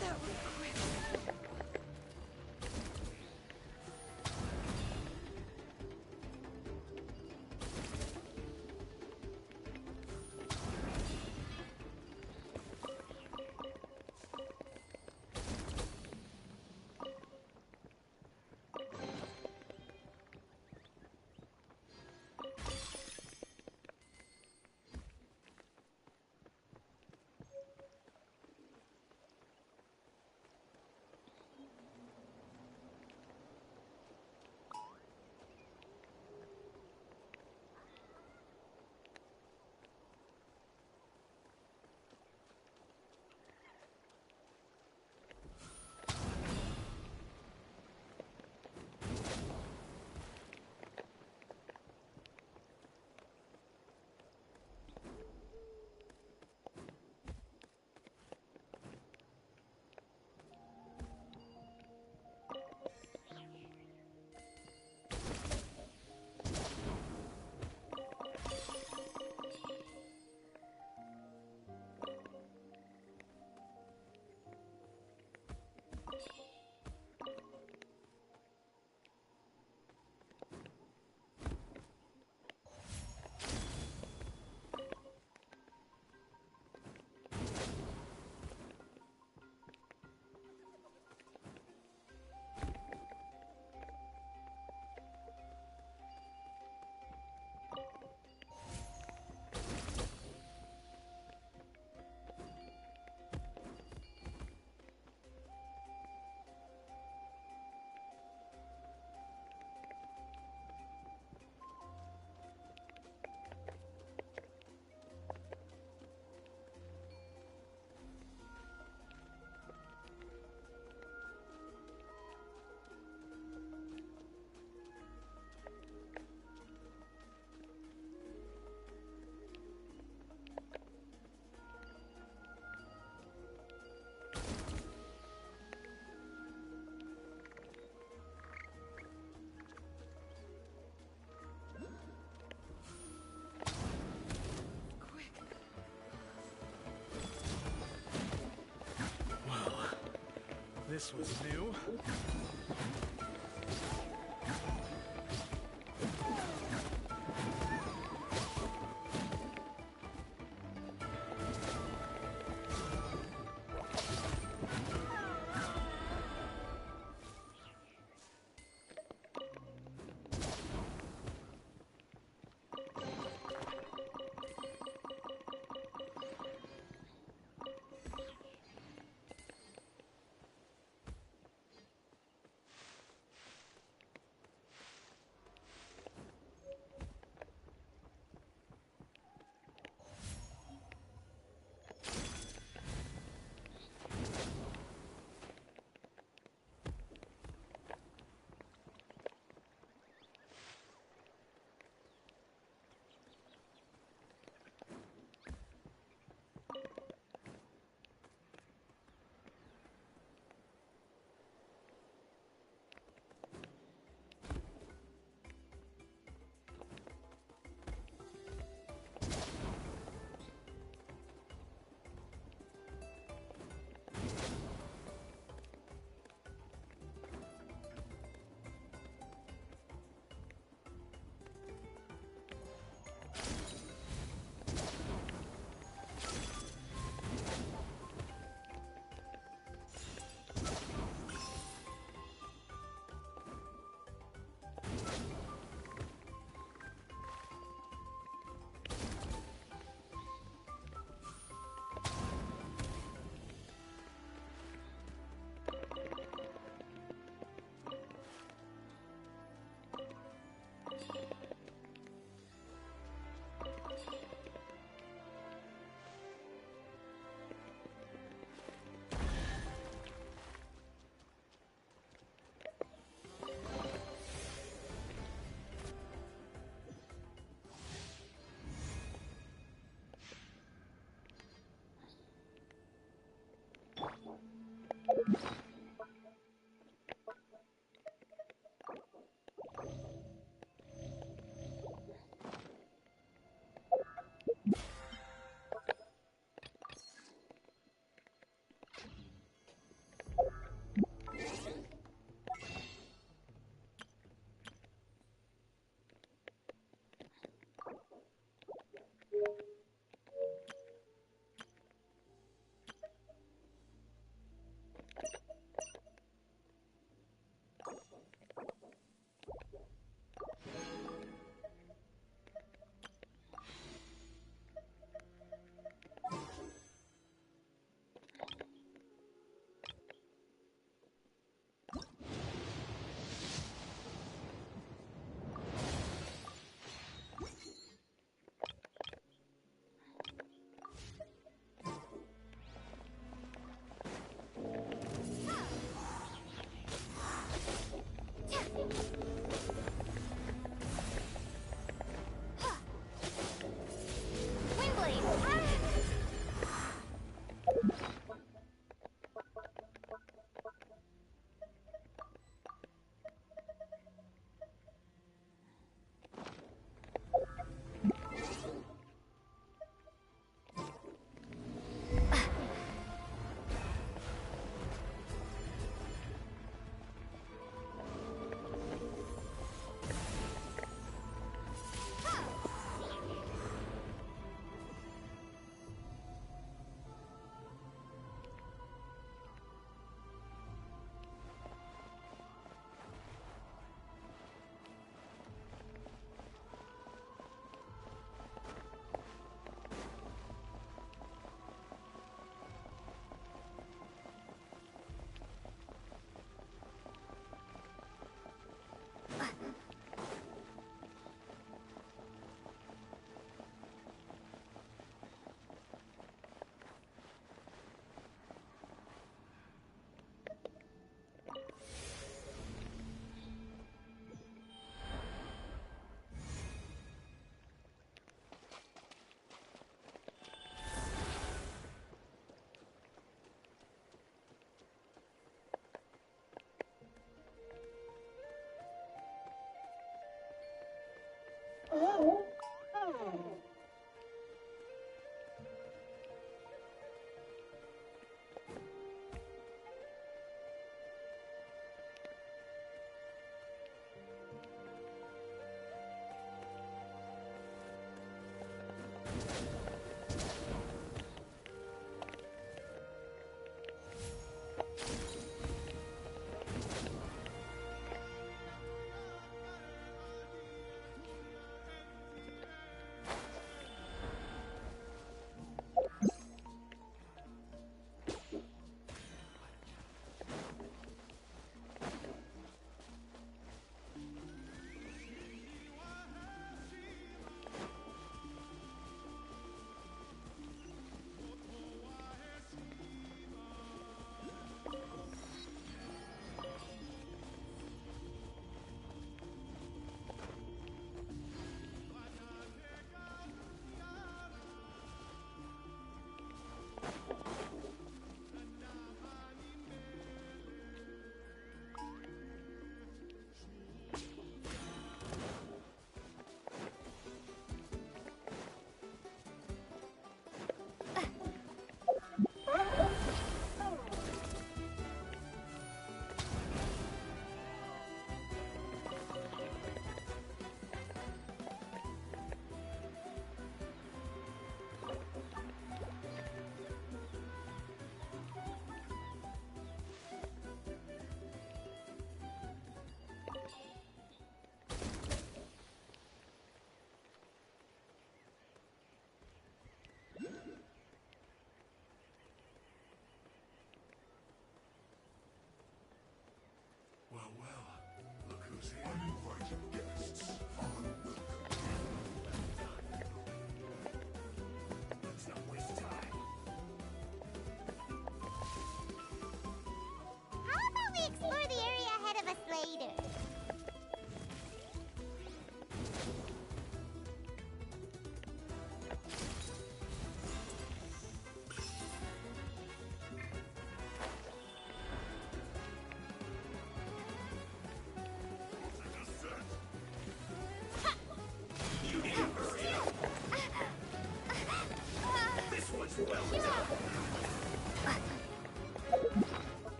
That was quick. This was new.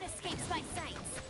escapes my sights.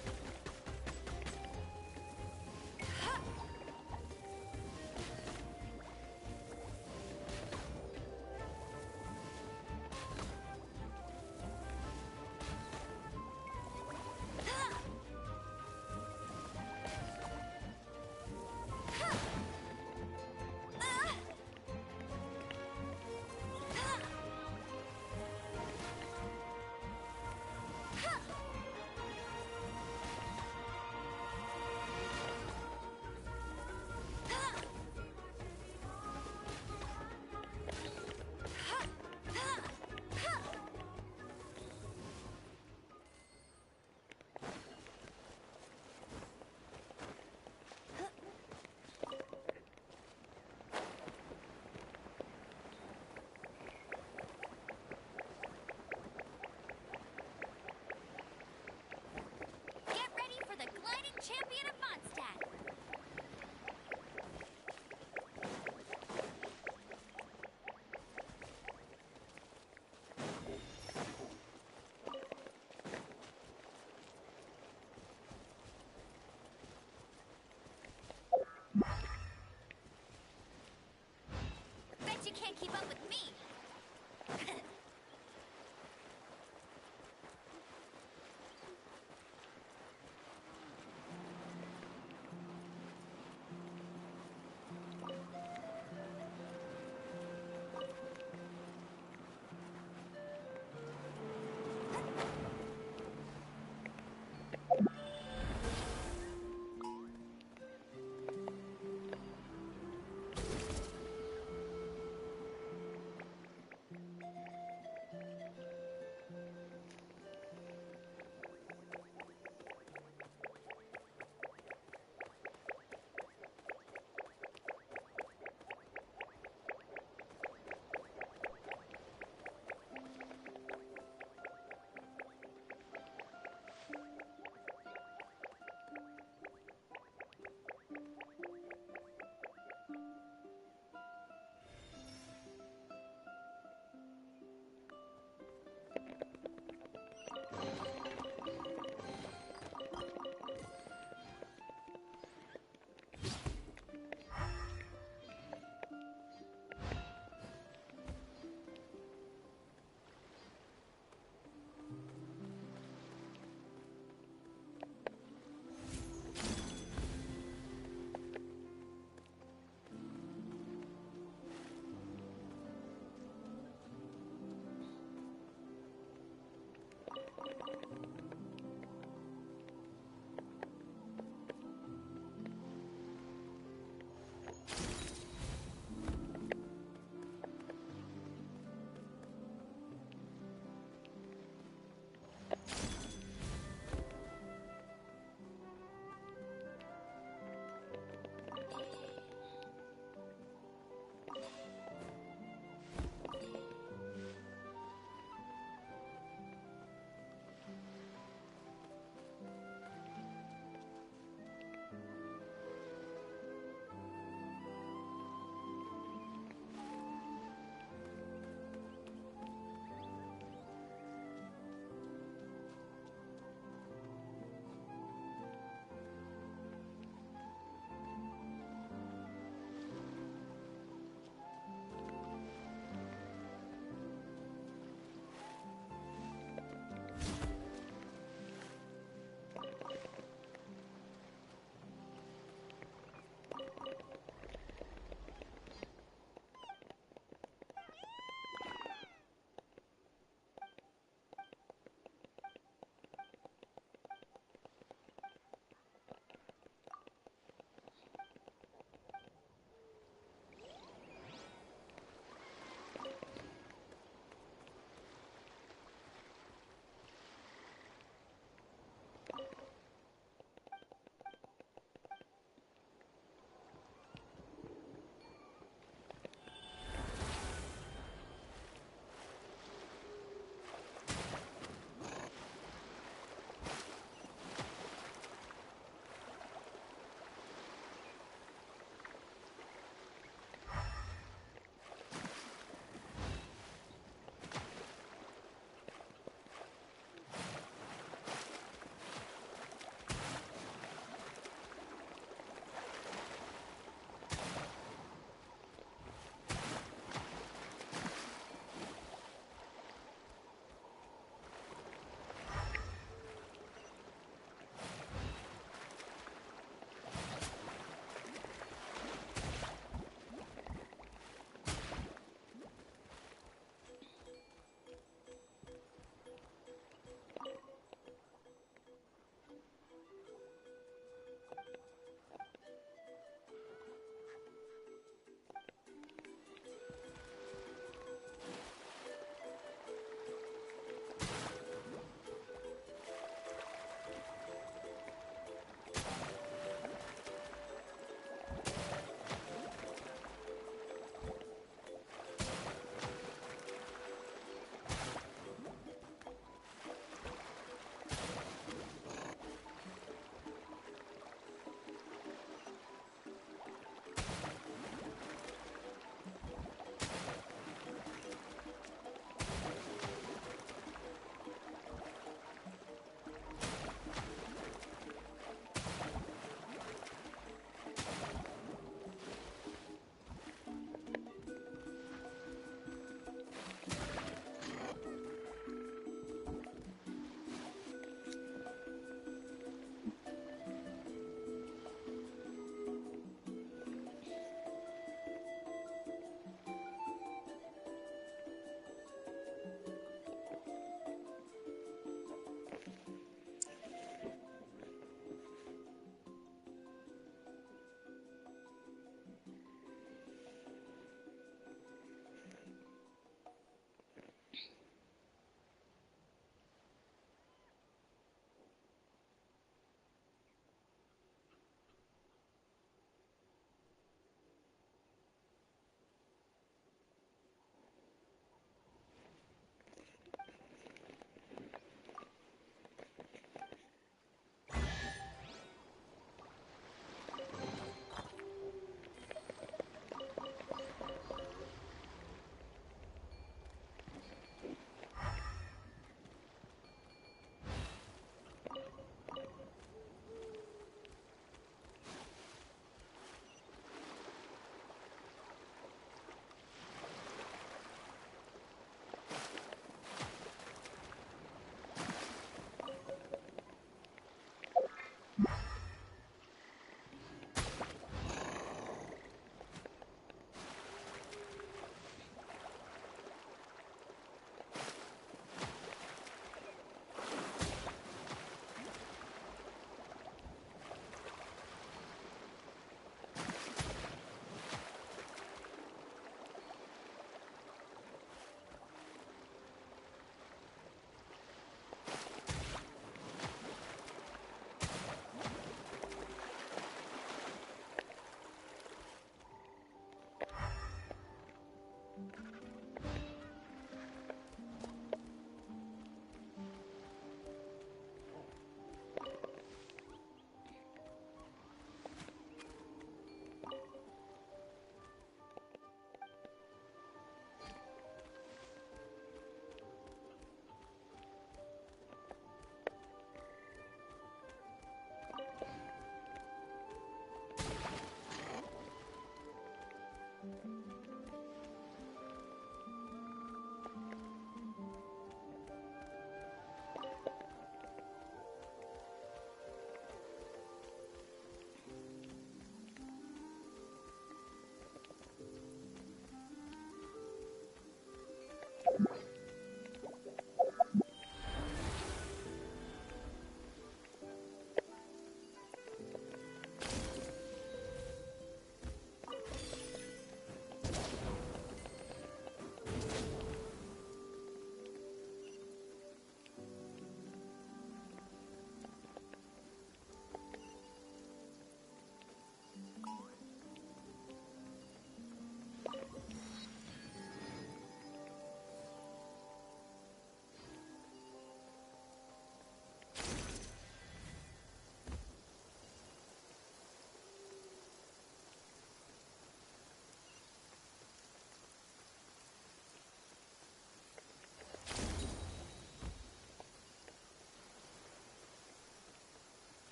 Get ready for the gliding champion of Mondstadt. Bet you can't keep up with me.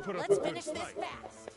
put up Let's a good finish this fight. fast.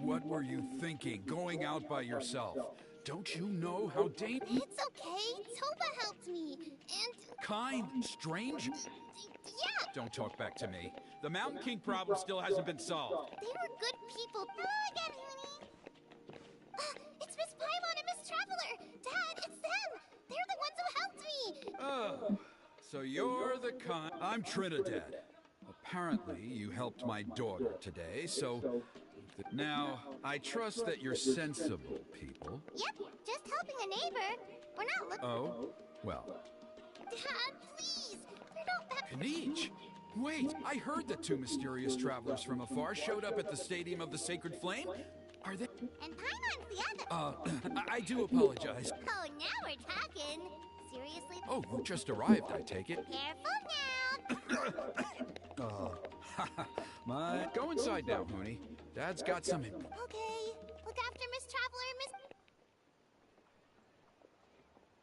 What were you thinking, going out by yourself? Don't you know how dangerous? It's okay. Toba helped me. And... Kind? Strange? yeah! Don't talk back to me. The Mountain King problem still hasn't been solved. They were good people. Hello again, honey. It's Miss Paimon and Miss Traveler. Dad, it's them. They're the ones who helped me. Oh, so you're the kind... I'm Trinidad. Apparently, you helped my daughter today, so... Now, I trust that you're sensible people. Yep, just helping a neighbor. We're not looking... Oh? Well. Dad, please. They're not that. Kanich? Wait, I heard that two mysterious travelers from afar showed up at the Stadium of the Sacred Flame. Are they? And Paimon's the other. I do apologize. Oh, now we're talking. Seriously? Oh, you just arrived, I take it. Careful now. My... Go inside now, Hooney. Dad's got some... Okay. Look after Miss Traveler, Miss...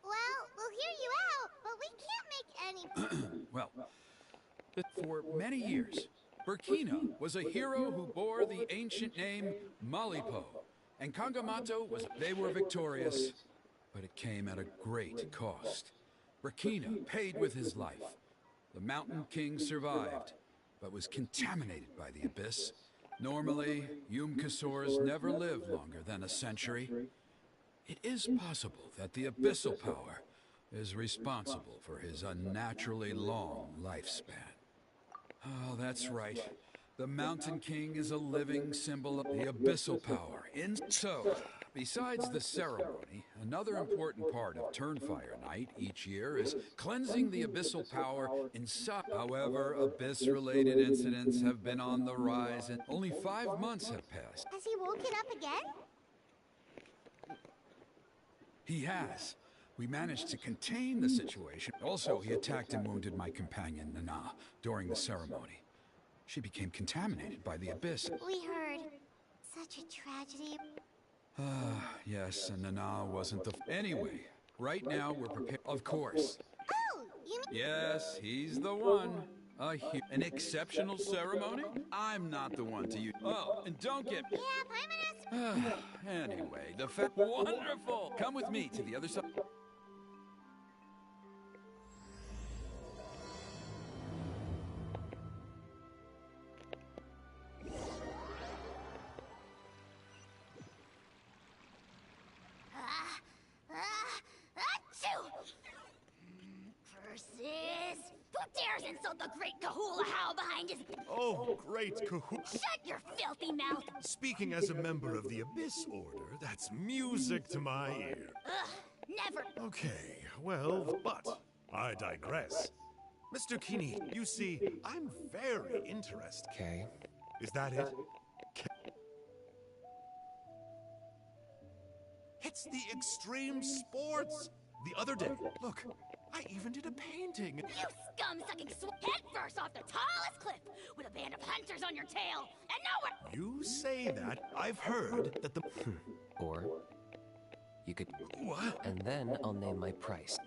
Well, we'll hear you out, but we can't make any... Well, for many years, Burkina was a hero who bore the ancient name Malipo, and Kangamato was... They were victorious, but it came at a great cost. Burkina paid with his life. The Mountain King survived, but was contaminated by the Abyss. Normally, Yum-Kasoras never live longer than a century. It is possible that the Abyssal Power is responsible for his unnaturally long lifespan. Oh, that's right. The Mountain King is a living symbol of the Abyssal Power. So, besides the ceremony, another important part of Turnfire Night each year is cleansing the Abyssal Power inside. However, Abyss-related incidents have been on the rise and only 5 months have passed. Has he woken up again? He has. We managed to contain the situation. Also, he attacked and wounded my companion, Nana, during the ceremony. She became contaminated by the Abyss. We heard. Such a tragedy. Yes, and Nana wasn't the... Anyway, right now we're prepared... Of course. Oh, you mean... Yes, he's the one. An exceptional ceremony? I'm not the one to use... Oh, and don't get... Yeah, Paimon has... Anyway, the fact... Wonderful! Come with me to the other side. Curses! Who dares insult the great Kahula How behind his... Oh, great Kahoo. Shut your filthy mouth! Speaking as a member of the Abyss Order, that's music to my ear. Ugh, never... Okay, well, but I digress. Mr. Kini, you see, I'm very interested. Okay. Is that it? It's the extreme sports! The other day, look, I even did a painting. You scum-sucking head first off the tallest cliff with a band of hunters on your tail, and no one... You say that, I've heard that the... Or you could... What? And then I'll name my price.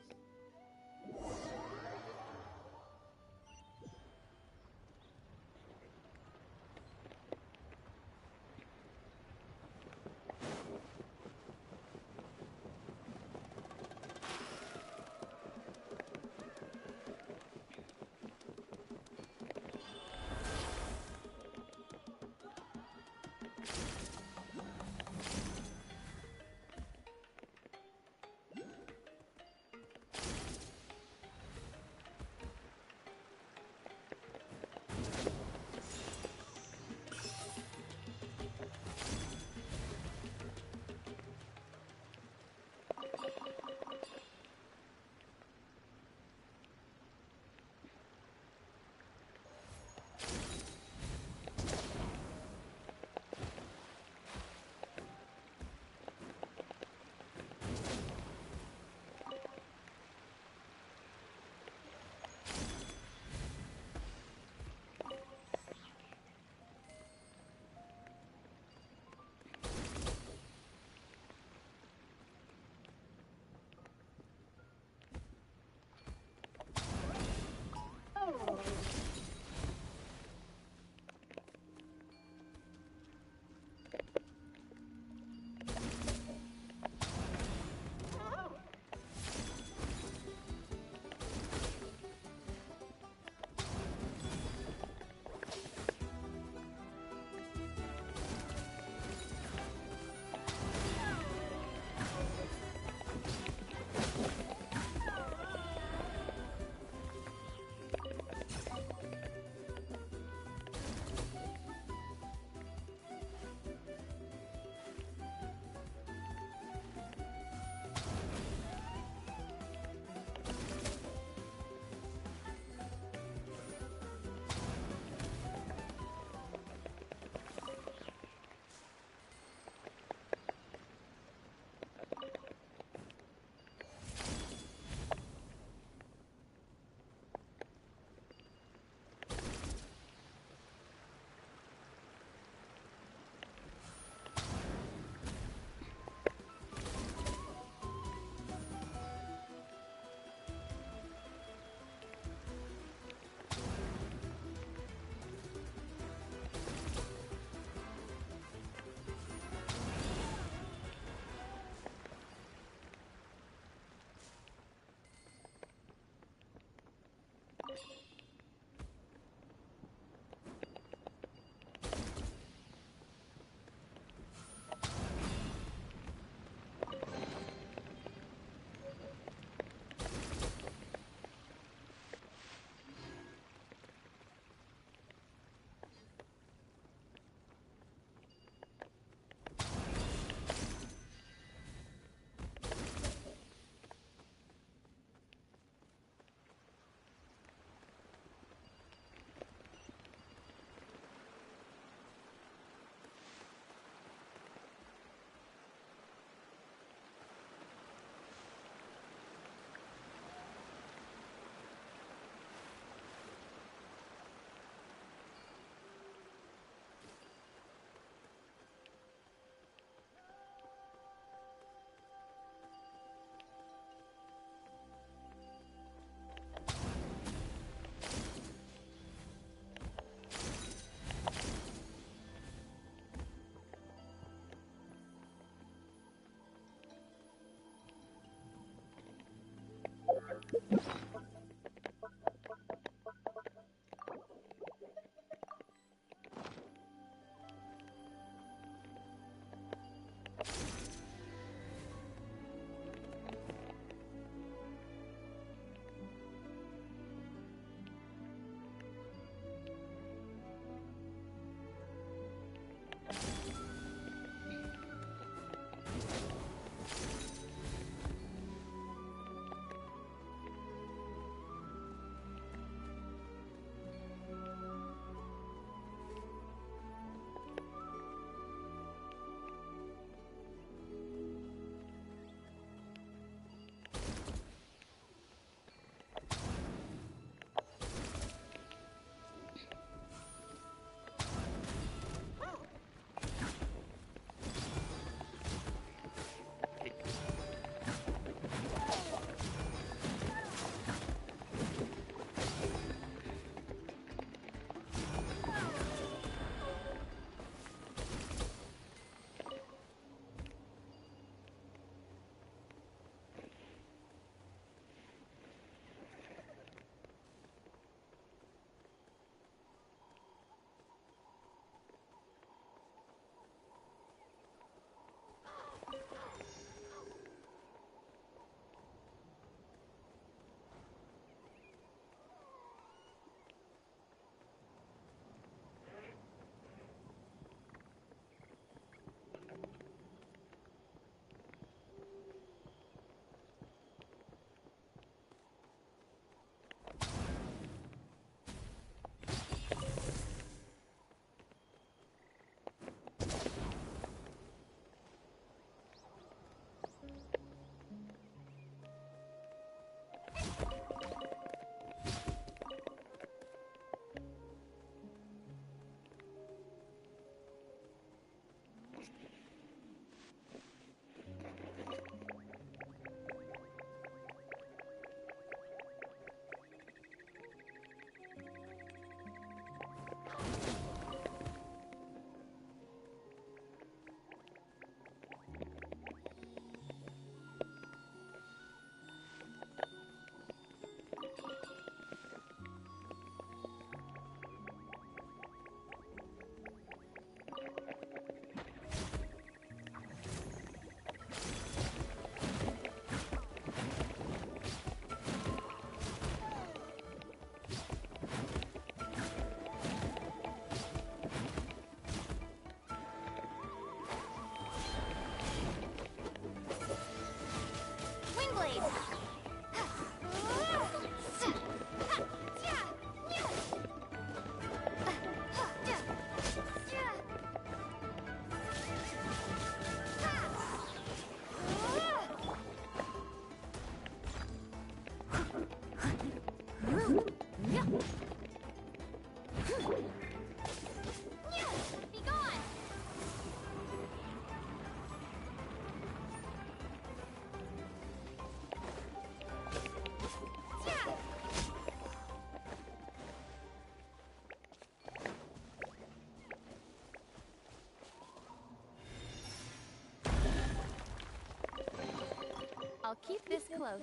I'll keep this close.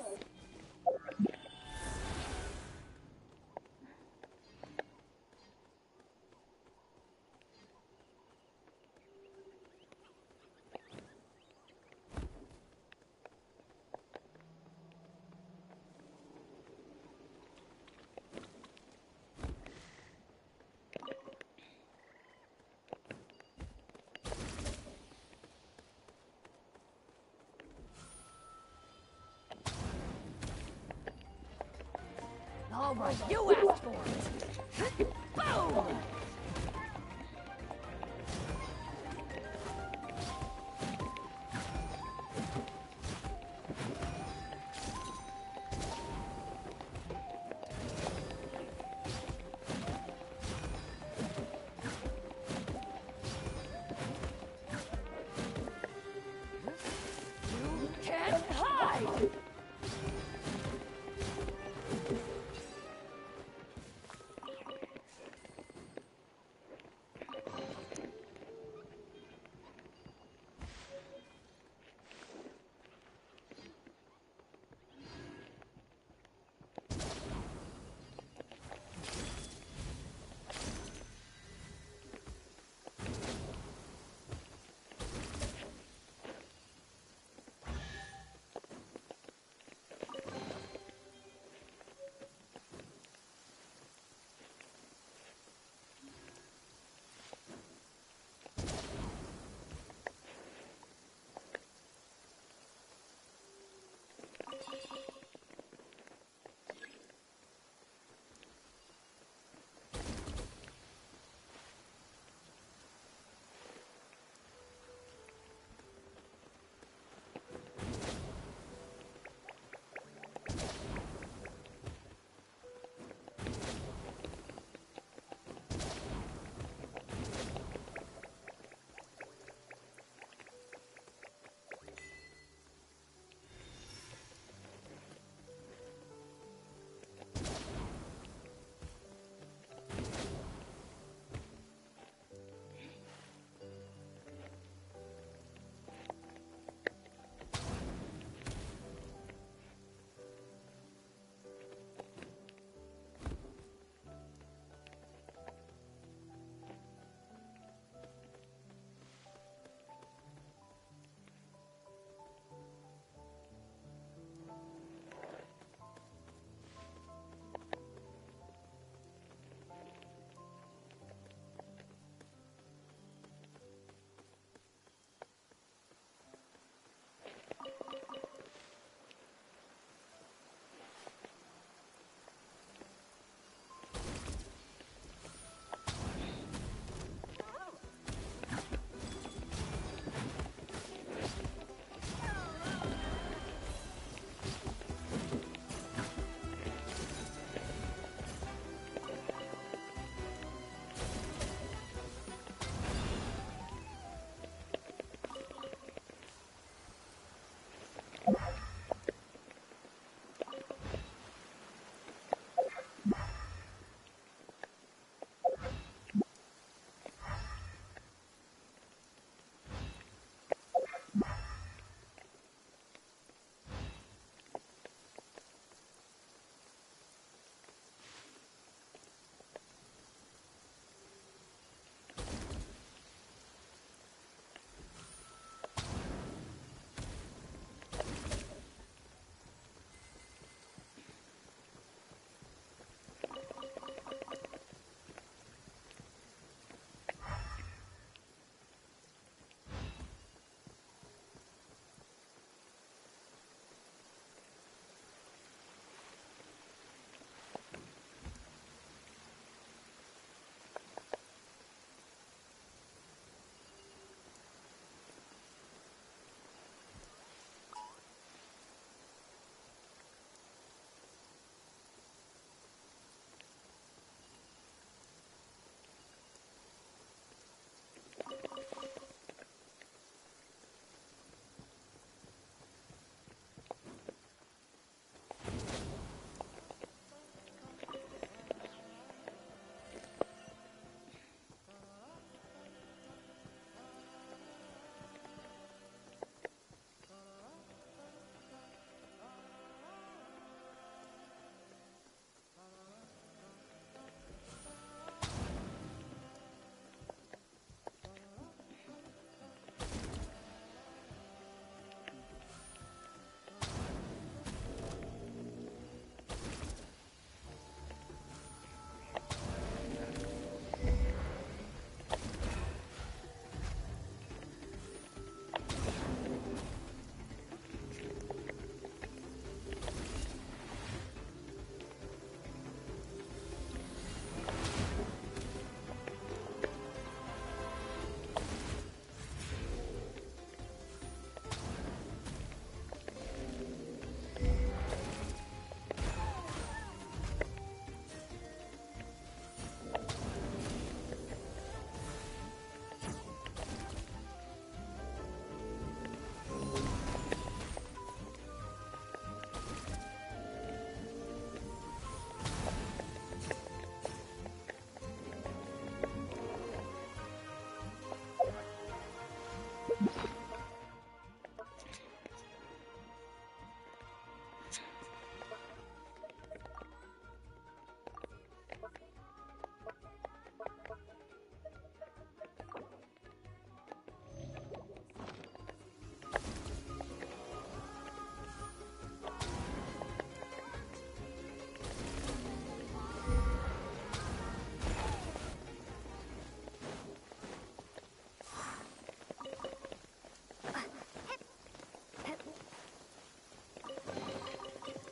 All right, you asked for it. Boom! You can't hide!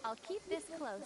I'll keep this close.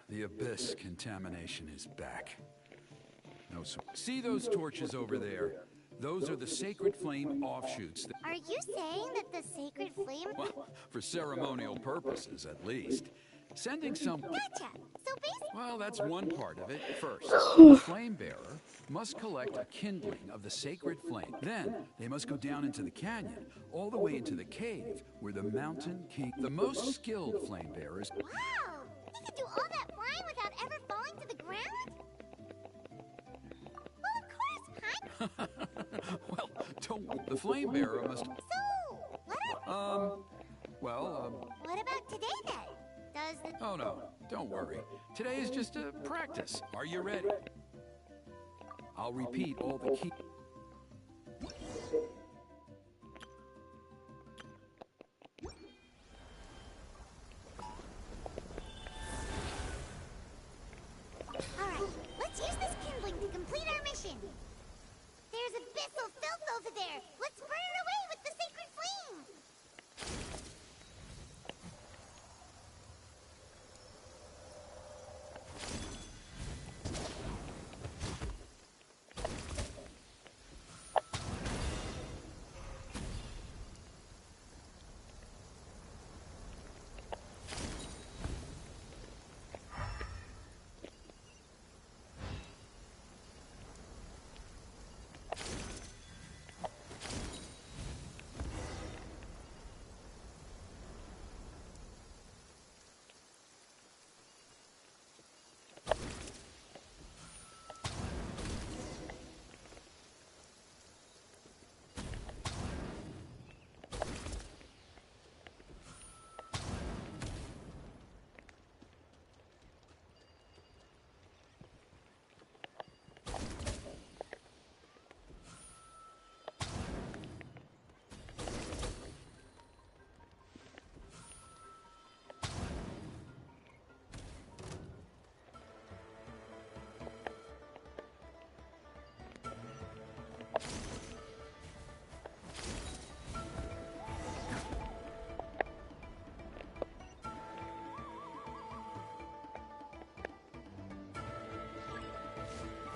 The abyss contamination is back. No, see those torches over there? Those are the sacred flame offshoots. Are you saying that the sacred flame... Well, for ceremonial purposes, at least. Sending some... Gotcha! So basically... Well, that's one part of it. First, the flame bearer must collect a kindling of the sacred flame. Then, they must go down into the canyon, all the way into the cave, where the mountain king... The most skilled flame bearers... Wow! He could do all that flying without ever falling to the ground? Well, of course, Paimon. Well, don't... The flame bearer must... So, what What about today, then? Does the... Oh, no. Don't worry. Today is just a practice. Are you ready? I'll repeat all the key... Alright, let's use this kindling to complete our mission. There's abyssal filth over there. Let's burn it away with the sacred flame.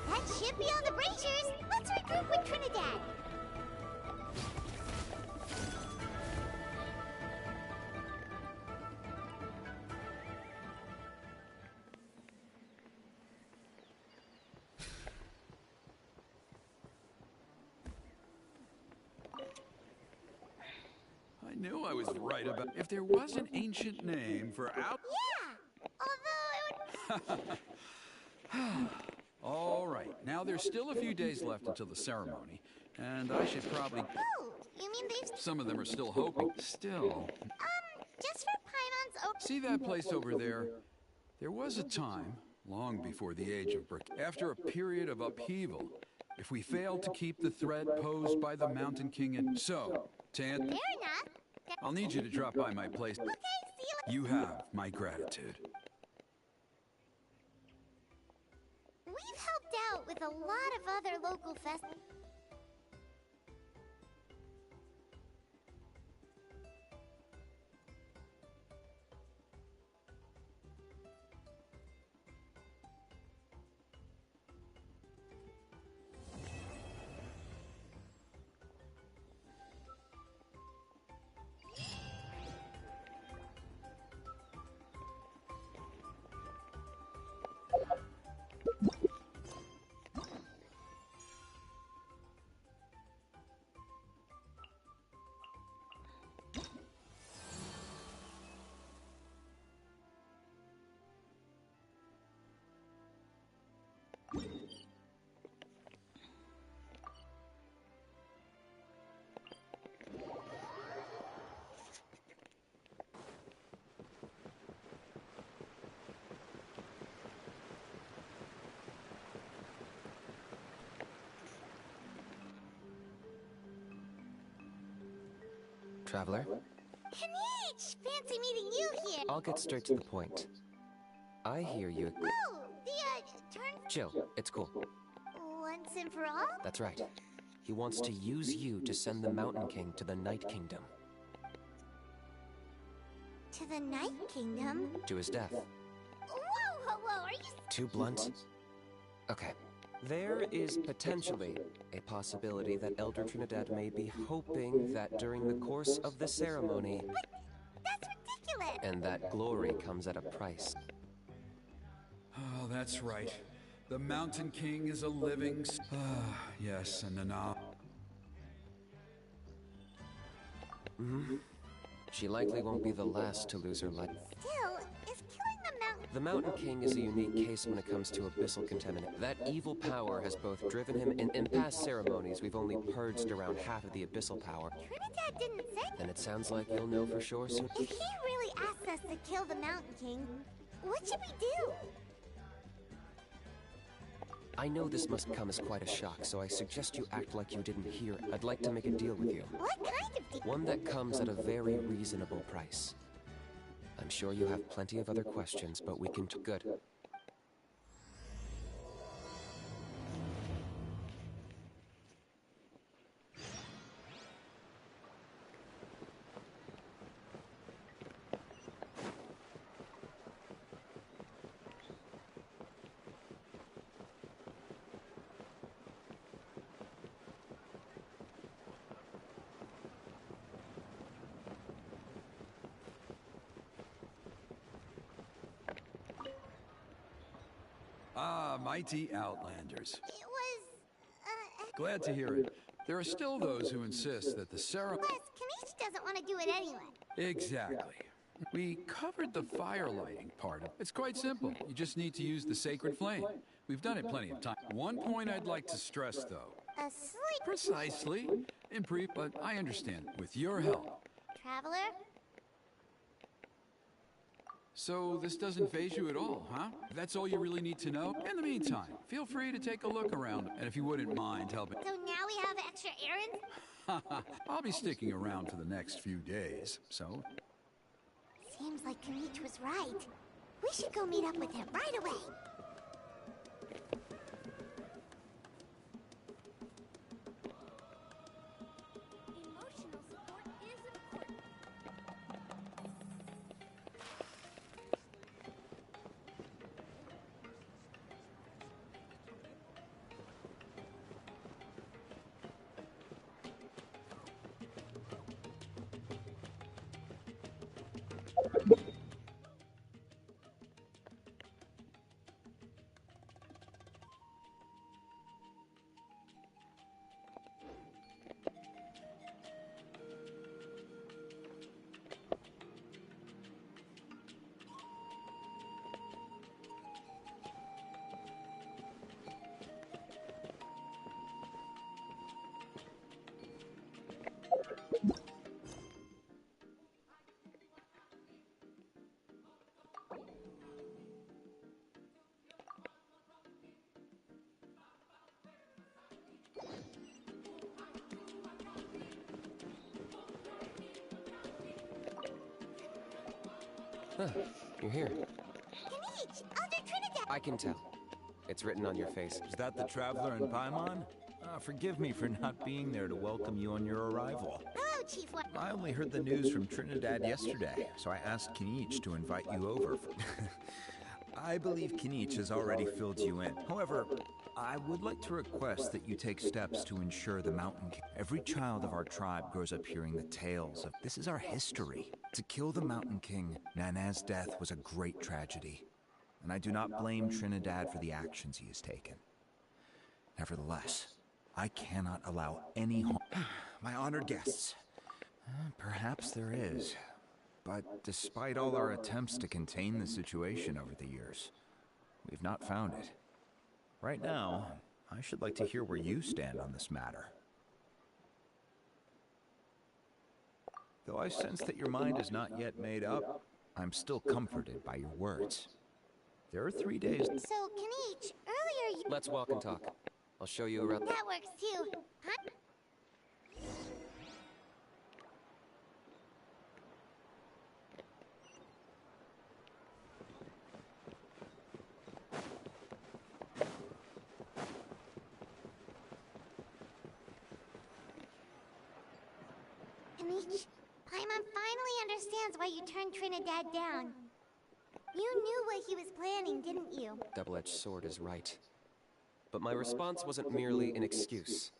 That should be all the braziers. Let's regroup with Trinidad. I knew I was right about... If there was an ancient name for out... Yeah! Although it would... All right. Now, there's still a few days left until the ceremony, and I should probably... Oh, you mean they've... Some of them are still hoping. Still... just for Paimon's open... See that place over there? There was a time, long before the age of brick, after a period of upheaval, if we failed to keep the threat posed by the Mountain King and... So, Fair enough. I'll need you to drop by my place. Okay, see you You have my gratitude. We've helped out with a lot of other local festivals. Traveler, Kanich! Fancy meeting you here! I'll get straight to the point. I hear you. Oh, the, turn... Chill, it's cool. Once and for all? That's right. He wants to use you to send the Mountain King to the Night Kingdom. To the Night Kingdom? To his death. Whoa, are you... Too blunt? Okay. There is potentially a possibility that Elder Trinidad may be hoping that during the course of the ceremony... But that's ridiculous! And that glory comes at a price. Oh, that's right. The Mountain King is a living... yes, and Nana... She likely won't be the last to lose her life. Still, is killing the mountain... The Mountain King is a unique case when it comes to abyssal contaminant. That evil power has both driven him, in past ceremonies, we've only purged around half of the abyssal power. Trinidad didn't say... Then it sounds like you'll know for sure soon. If he really asks us to kill the Mountain King, what should we do? I know this must come as quite a shock, so I suggest you act like you didn't hear it. I'd like to make a deal with you. What kind of deal? One that comes at a very reasonable price. I'm sure you have plenty of other questions, but we can... Good. Ah, mighty Outlanders. It was... Glad to hear it. There are still those who insist that the ceremony... Plus, Kanich doesn't want to do it anyway. Exactly. We covered the fire lighting part of it. It's quite simple. You just need to use the sacred flame. We've done it plenty of times. One point I'd like to stress, though. Asleep, Precisely. In brief, but I understand. With your help. traveler? So this doesn't faze you at all, huh? That's all you really need to know? In the meantime, feel free to take a look around. And if you wouldn't mind helping... So now we have extra errands? I'll be sticking around for the next few days, so... Seems like Kanich was right. We should go meet up with him right away. Emotional support is important. Huh, you're here. Kanich! Elder Trinidad! I can tell. It's written on your face. Is that the traveler in Paimon? Forgive me for not being there to welcome you on your arrival. Hello, Chief. I only heard the news from Trinidad yesterday, so I asked Kanich to invite you over. I believe Kanich has already filled you in. However, I would like to request that you take steps to ensure the Mountain King. Every child of our tribe grows up hearing the tales of this is our history. To kill the Mountain King, Nana's death was a great tragedy, and I do not blame Trinidad for the actions he has taken. Nevertheless, I cannot allow any harm. My honored guests, perhaps there is, but despite all our attempts to contain the situation over the years, we've not found it. Right now, I should like to hear where you stand on this matter. Though I sense that your mind is not yet made up, I'm still comforted by your words. There are 3 days... So, Kanich, earlier you... Let's walk and talk. I'll show you around. That works too. Huh? Kinich, Paimon finally understands why you turned Trinidad down. You knew what he was planning, didn't you? Double-edged sword is right. But my response wasn't merely an excuse.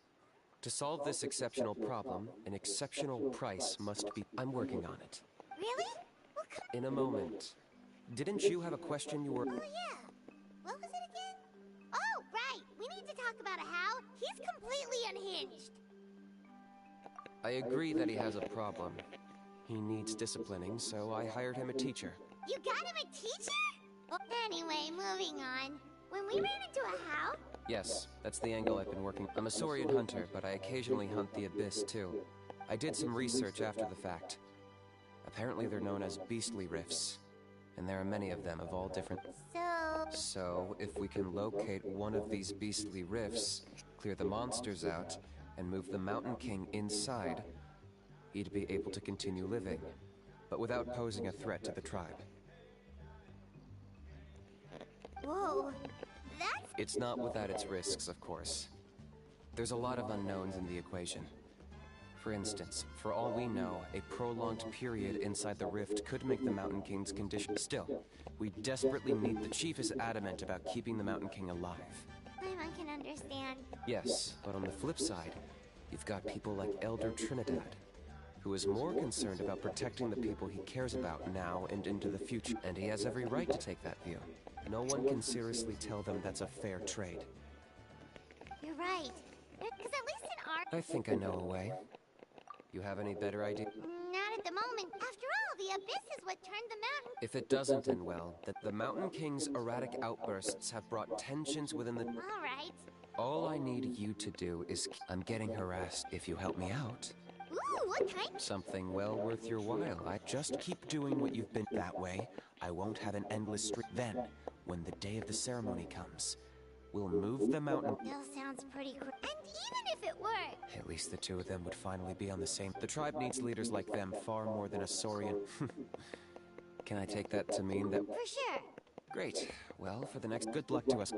To solve this exceptional problem, an exceptional price must be... I'm working on it. Really? Well, come... In a moment. Didn't you have a question you were... Oh, yeah. What was it again? Oh, right. We need to talk about how he's completely unhinged. I agree that he has a problem. He needs disciplining, so I hired him a teacher. You got him a teacher? Well, anyway, moving on. When we ran into a how... Yes, that's the angle I've been working. I'm a Saurian hunter, but I occasionally hunt the Abyss, too. I did some research after the fact. Apparently they're known as beastly rifts, and there are many of them of all different... So, if we can locate one of these beastly rifts, clear the monsters out, and move the Mountain King inside, he'd be able to continue living, but without posing a threat to the tribe. Whoa, that's... It's not without its risks, of course. There's a lot of unknowns in the equation. For instance, for all we know, a prolonged period inside the rift could make the Mountain King's condition... Still, we desperately need... The chief is adamant about keeping the Mountain King alive. Paimon can understand. Yes, but on the flip side, you've got people like Elder Trinidad, who is more concerned about protecting the people he cares about now and into the future. And he has every right to take that view. No one can seriously tell them that's a fair trade. You're right. Because at least in our... I think I know a way. You have any better idea? Not at the moment. After all, the Abyss is what turned the mountain... If it doesn't end well, that the Mountain King's erratic outbursts have brought tensions within the... All right. All I need you to do is... I'm getting harassed. If you help me out... Ooh, what kind? Something well worth your while. I just keep doing what you've been... That way, I won't have an endless streak. Then, when the day of the ceremony comes, we'll move the mountain... Still sounds pretty cool. And even if it worked... At least the two of them would finally be on the same... The tribe needs leaders like them far more than a Saurian. Can I take that to mean that... For sure. Great. Well, for the next... Good luck to us.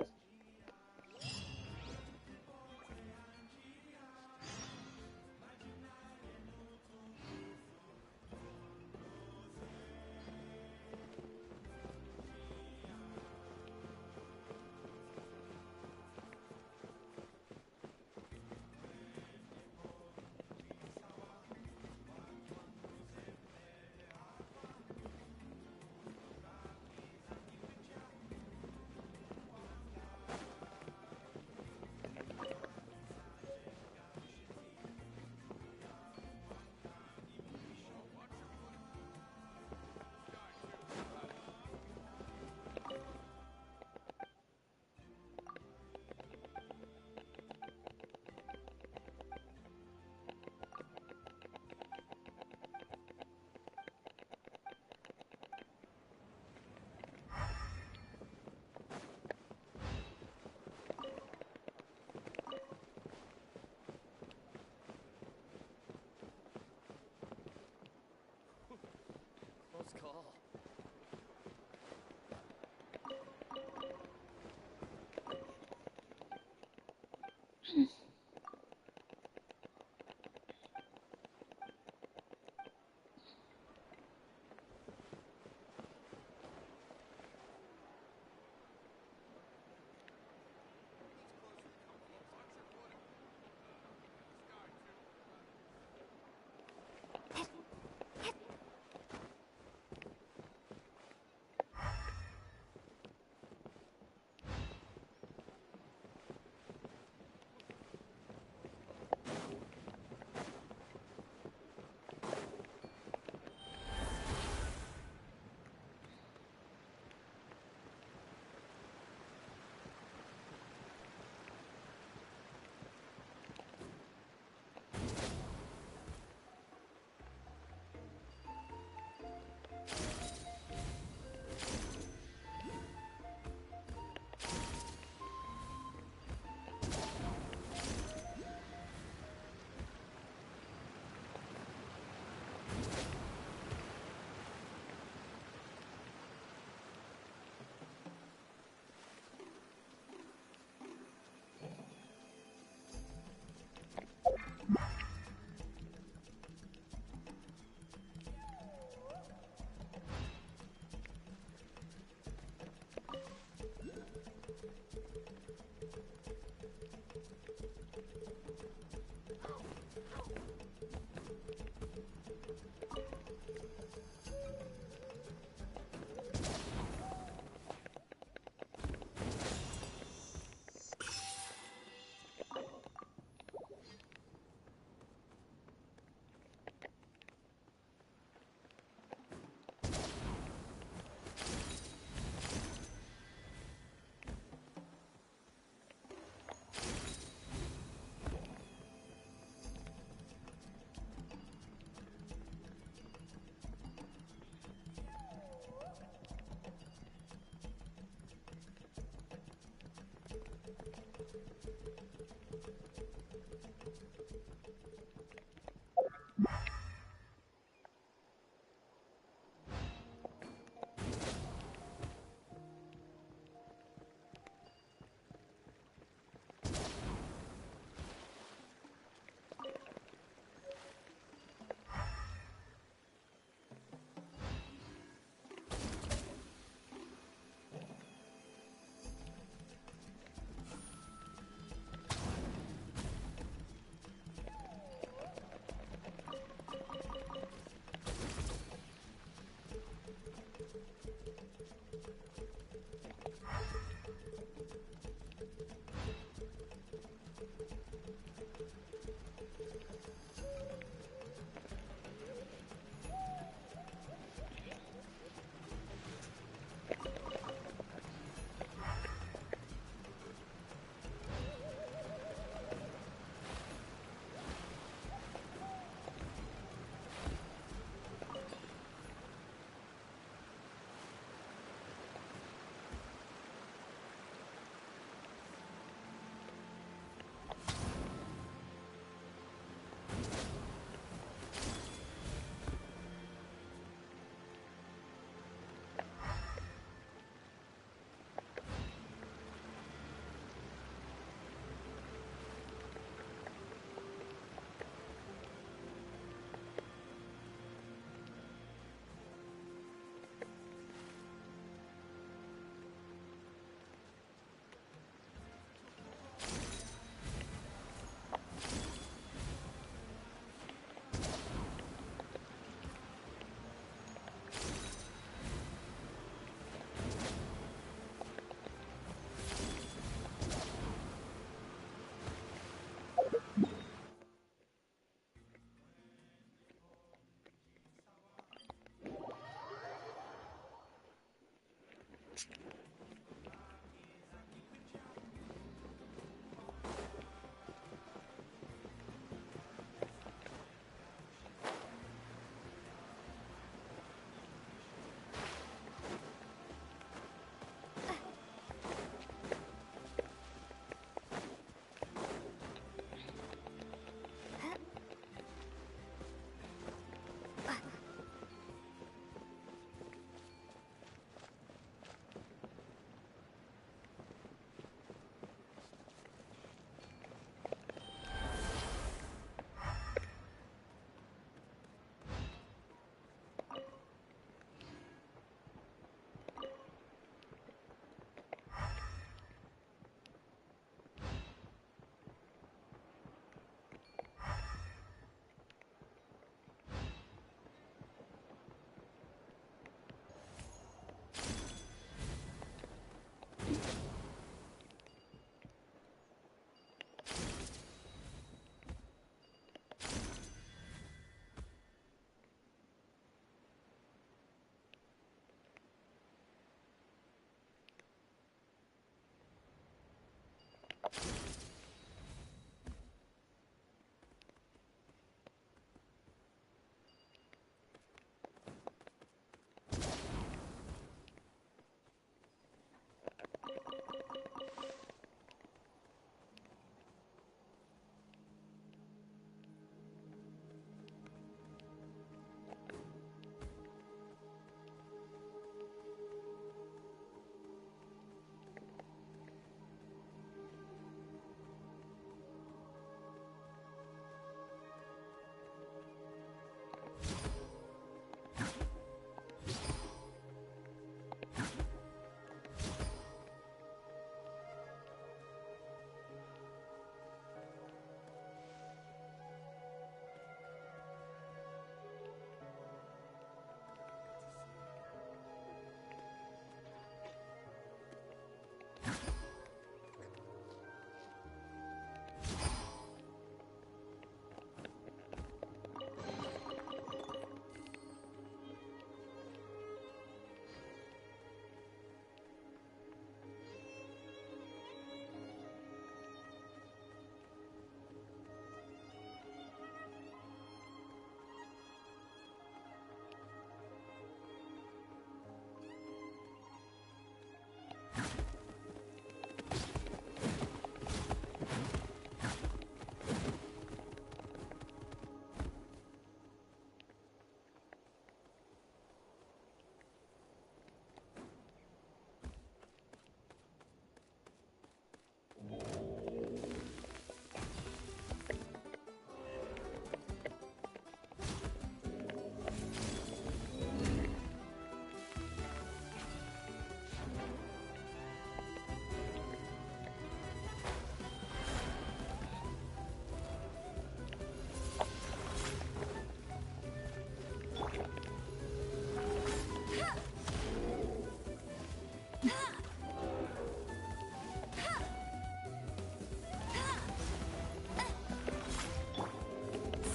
Close call.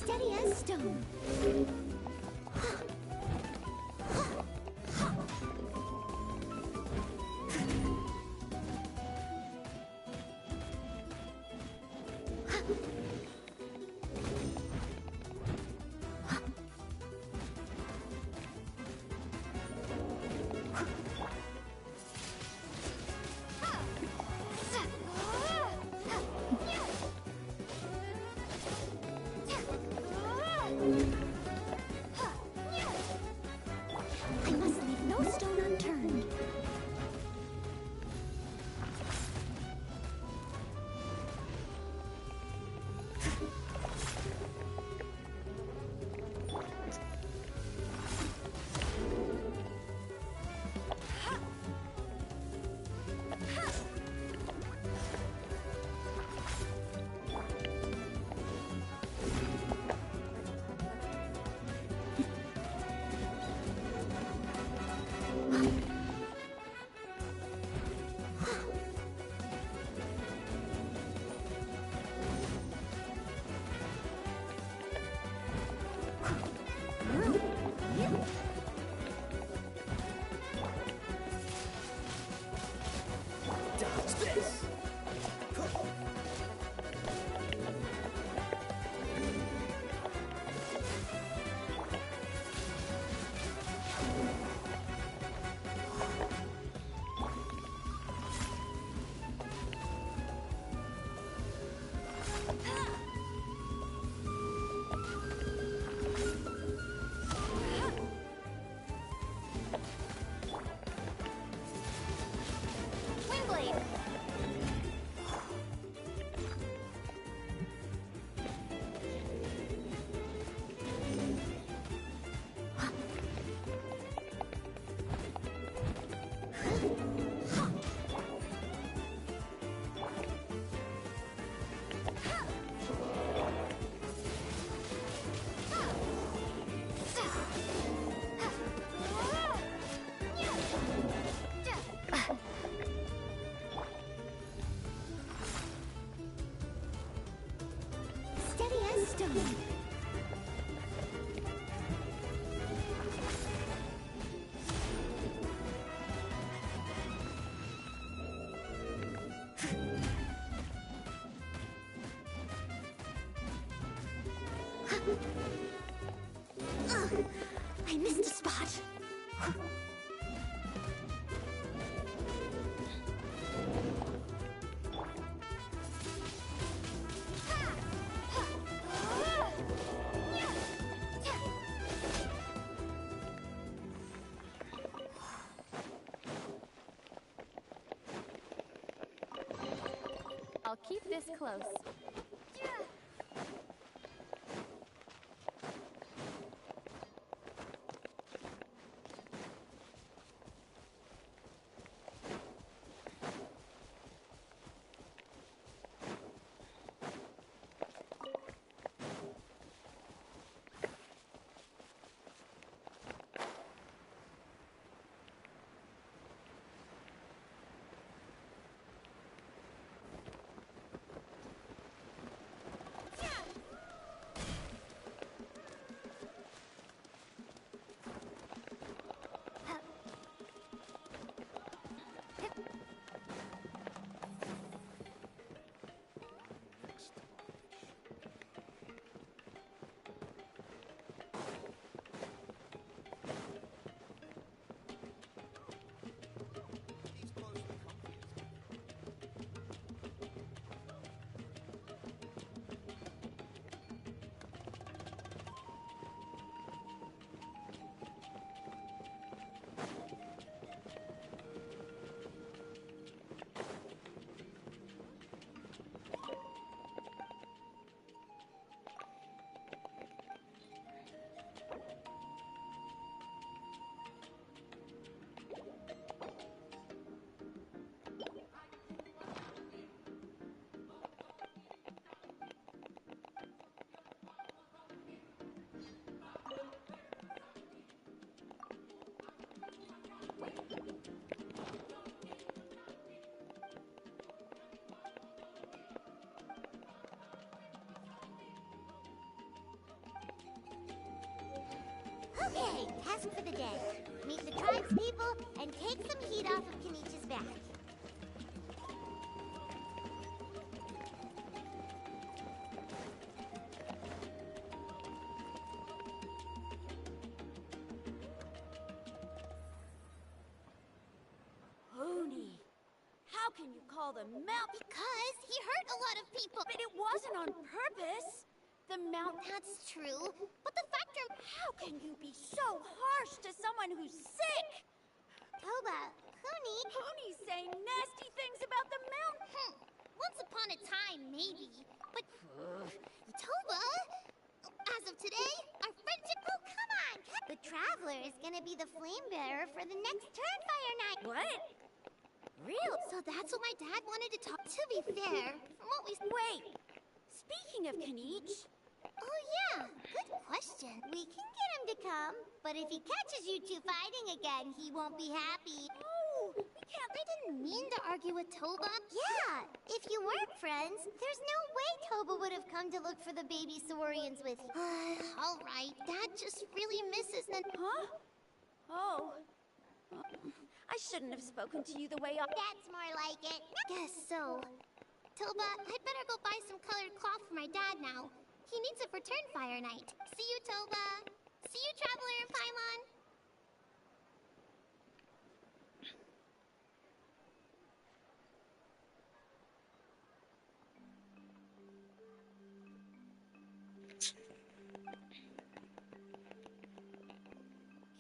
Steady as stone. I must leave no stone unturned. Windblade. Steady as stone. Ugh, I missed a spot. I'll keep this close. Okay, task for the day. Meet the tribespeople and take some heat off of Kenichi's back. Hoonie, how can you call the mount? Because he hurt a lot of people. But it wasn't on purpose. The mount. That's true. But the fact How can you be so harsh to someone who's sick? Toba, Hoonie... Hoonie's saying nasty things about the mount. Once upon a time, maybe. But... Toba... As of today, our friendship... Oh, come on! The Traveler is gonna be the flame bearer for the next Turnfire night. What? Real? So that's what my dad wanted to talk... To be fair, from what we... Wait. Speaking of Kenich... Oh, yeah. Good question. We can get him to come, but if he catches you two fighting again, he won't be happy. Oh, we can't... I didn't mean to argue with Toba. Yeah, if you weren't friends, there's no way Toba would have come to look for the baby Saurians with you. All right, Dad just really misses the... Huh? Oh. I shouldn't have spoken to you the way I... That's more like it. Guess so. Toba, I'd better go buy some colored cloth for my dad now. He needs it for Turnfire night. See you, Toba. See you, Traveler and Paimon.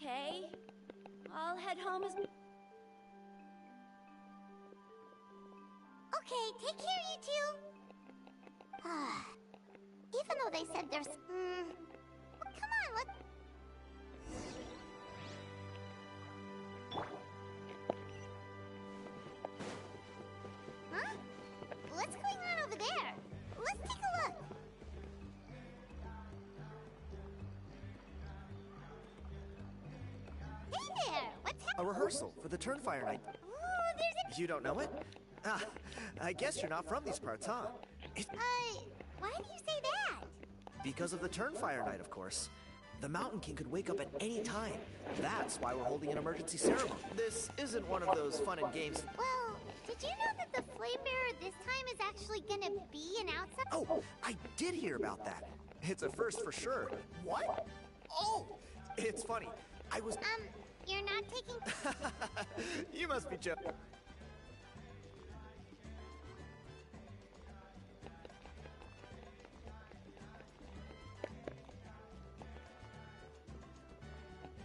Okay. I'll head home as... Okay, take care, you two. Even though they said there's... Well, come on, let's... Huh? What's going on over there? Let's take a look. Hey there! What's happening? A rehearsal for the Turnfire night. Ooh, there's You don't know it? Ah, I guess you're not from these parts, huh? It's why do you say that? because of the Turnfire night, of course. The Mountain King could wake up at any time. That's why we're holding an emergency ceremony. This isn't one of those fun and games. Well, did you know that the Flame Bearer this time is actually gonna be an outside? Oh, I did hear about that. It's a first for sure. What? Oh, it's funny. I was... You're not taking... You must be joking.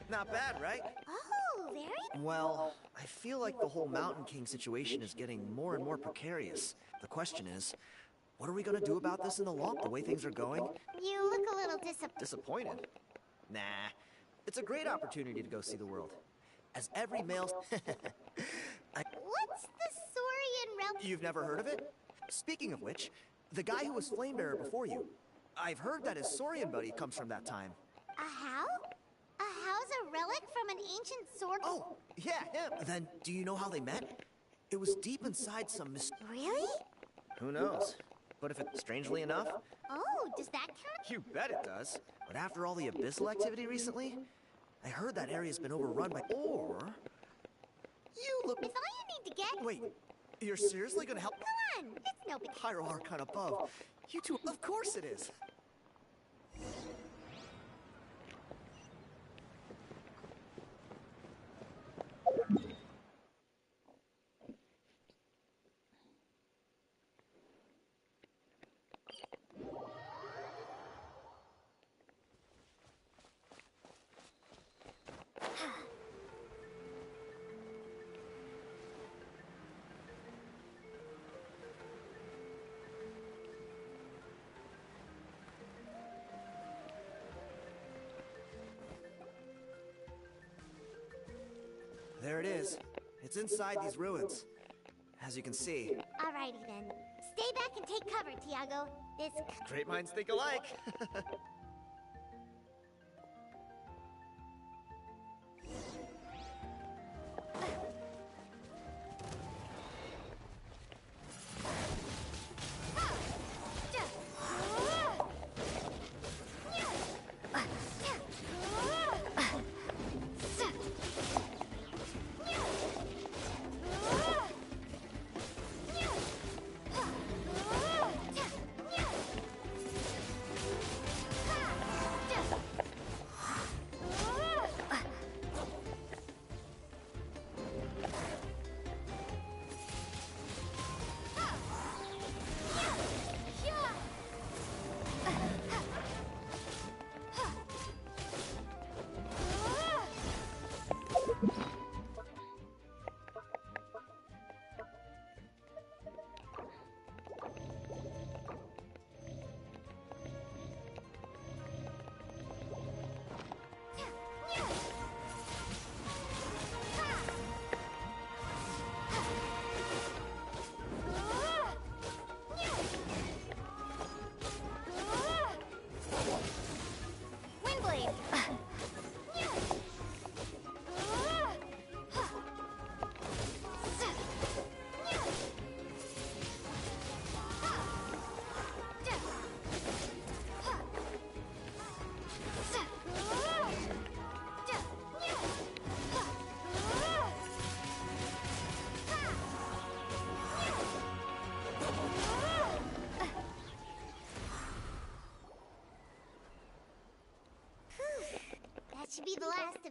Not bad, right? Oh, very... Well, I feel like the whole Mountain King situation is getting more and more precarious. The question is, what are we gonna do about this in the long, the way things are going? You look a little Disappointed? Nah, it's a great opportunity to go see the world. As every male... What's the Saurian realm? You've never heard of it? Speaking of which, the guy who was Flamebearer before you, I've heard that his Saurian buddy comes from that time. A how? A how's a relic from an ancient sword? Oh, yeah, him. Then, do you know how they met? It was deep inside some Really? Who knows? But if it's strangely enough... Oh, does that count? You bet it does. But after all the abyssal activity recently, I heard that area's been overrun by... Or... You look... It's all you need to get. Wait, you're seriously gonna help... Come on, it's no big... Pyro Archon above. You two... Of course it is. There it is. It's inside these ruins. As you can see. Alrighty then. Stay back and take cover, Tiago. This... Great minds think alike.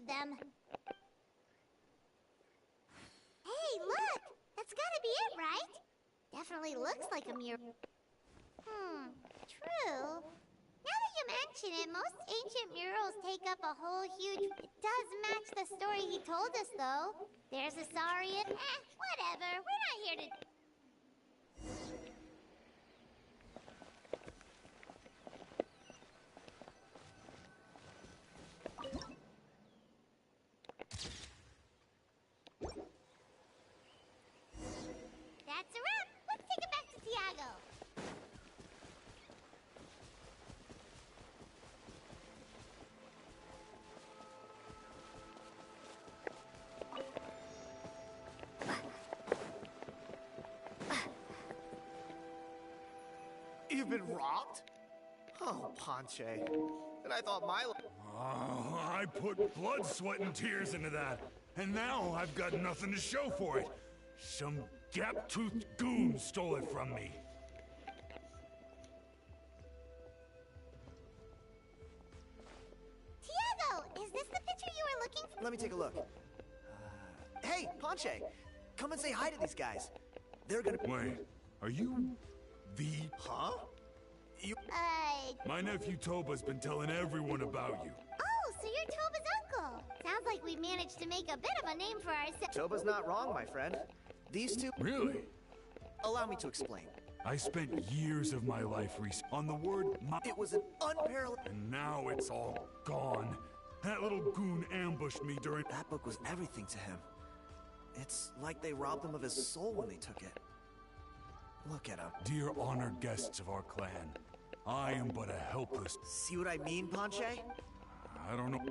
them. Hey, look! That's gotta be it, right? Definitely looks like a mural. True. Now that you mention it, most ancient murals take up a whole huge... It does match the story he told us, though. There's a Saurian... whatever. We're not here to... That's a wrap. Let's take it back to Tiago. You've been robbed? Oh, Ponche. And I thought my... Oh, I put blood, sweat, and tears into that, and now I've got nothing to show for it. Some gap-toothed goon stole it from me. Tiago, is this the picture you were looking for? Let me take a look. Hey, Ponche! Come and say hi to these guys. They're gonna... Wait, are you the... Huh? You... My nephew Toba's been telling everyone about you. Oh, so you're Toba's uncle. Sounds like we managed to make a bit of a name for ourselves. Toba's not wrong, my friend. These two... Really? Allow me to explain. I spent years of my life on the word It was an unparalleled... and now it's all gone. That little goon ambushed me during... That book was everything to him. It's like they robbed him of his soul when they took it. Look at him. Dear honored guests of our clan, I am but a helpless... See what I mean, Ponche? I don't know...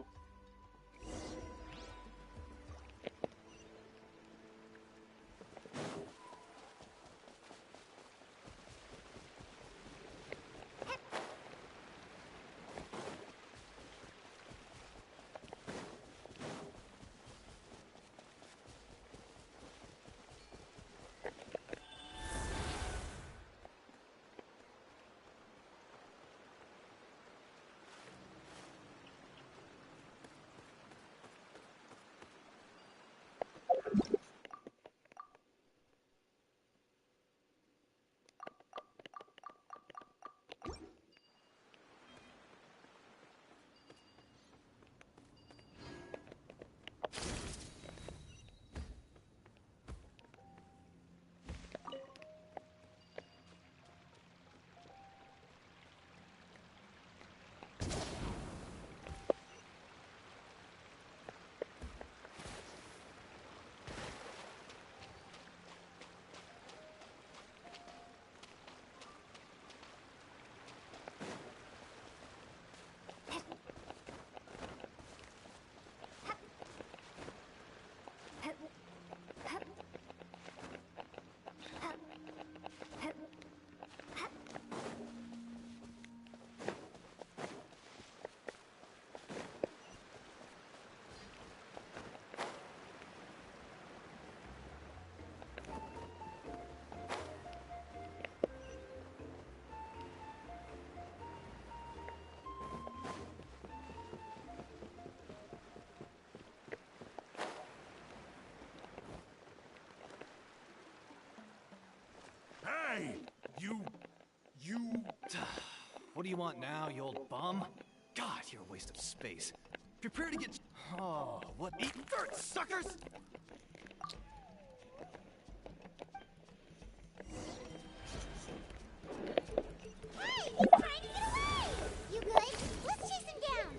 Hey! You... What do you want now, you old bum? God, you're a waste of space. Prepare to get... Oh, what... Eat dirt, suckers! Hey, he's trying to get away! You good? Let's chase him down.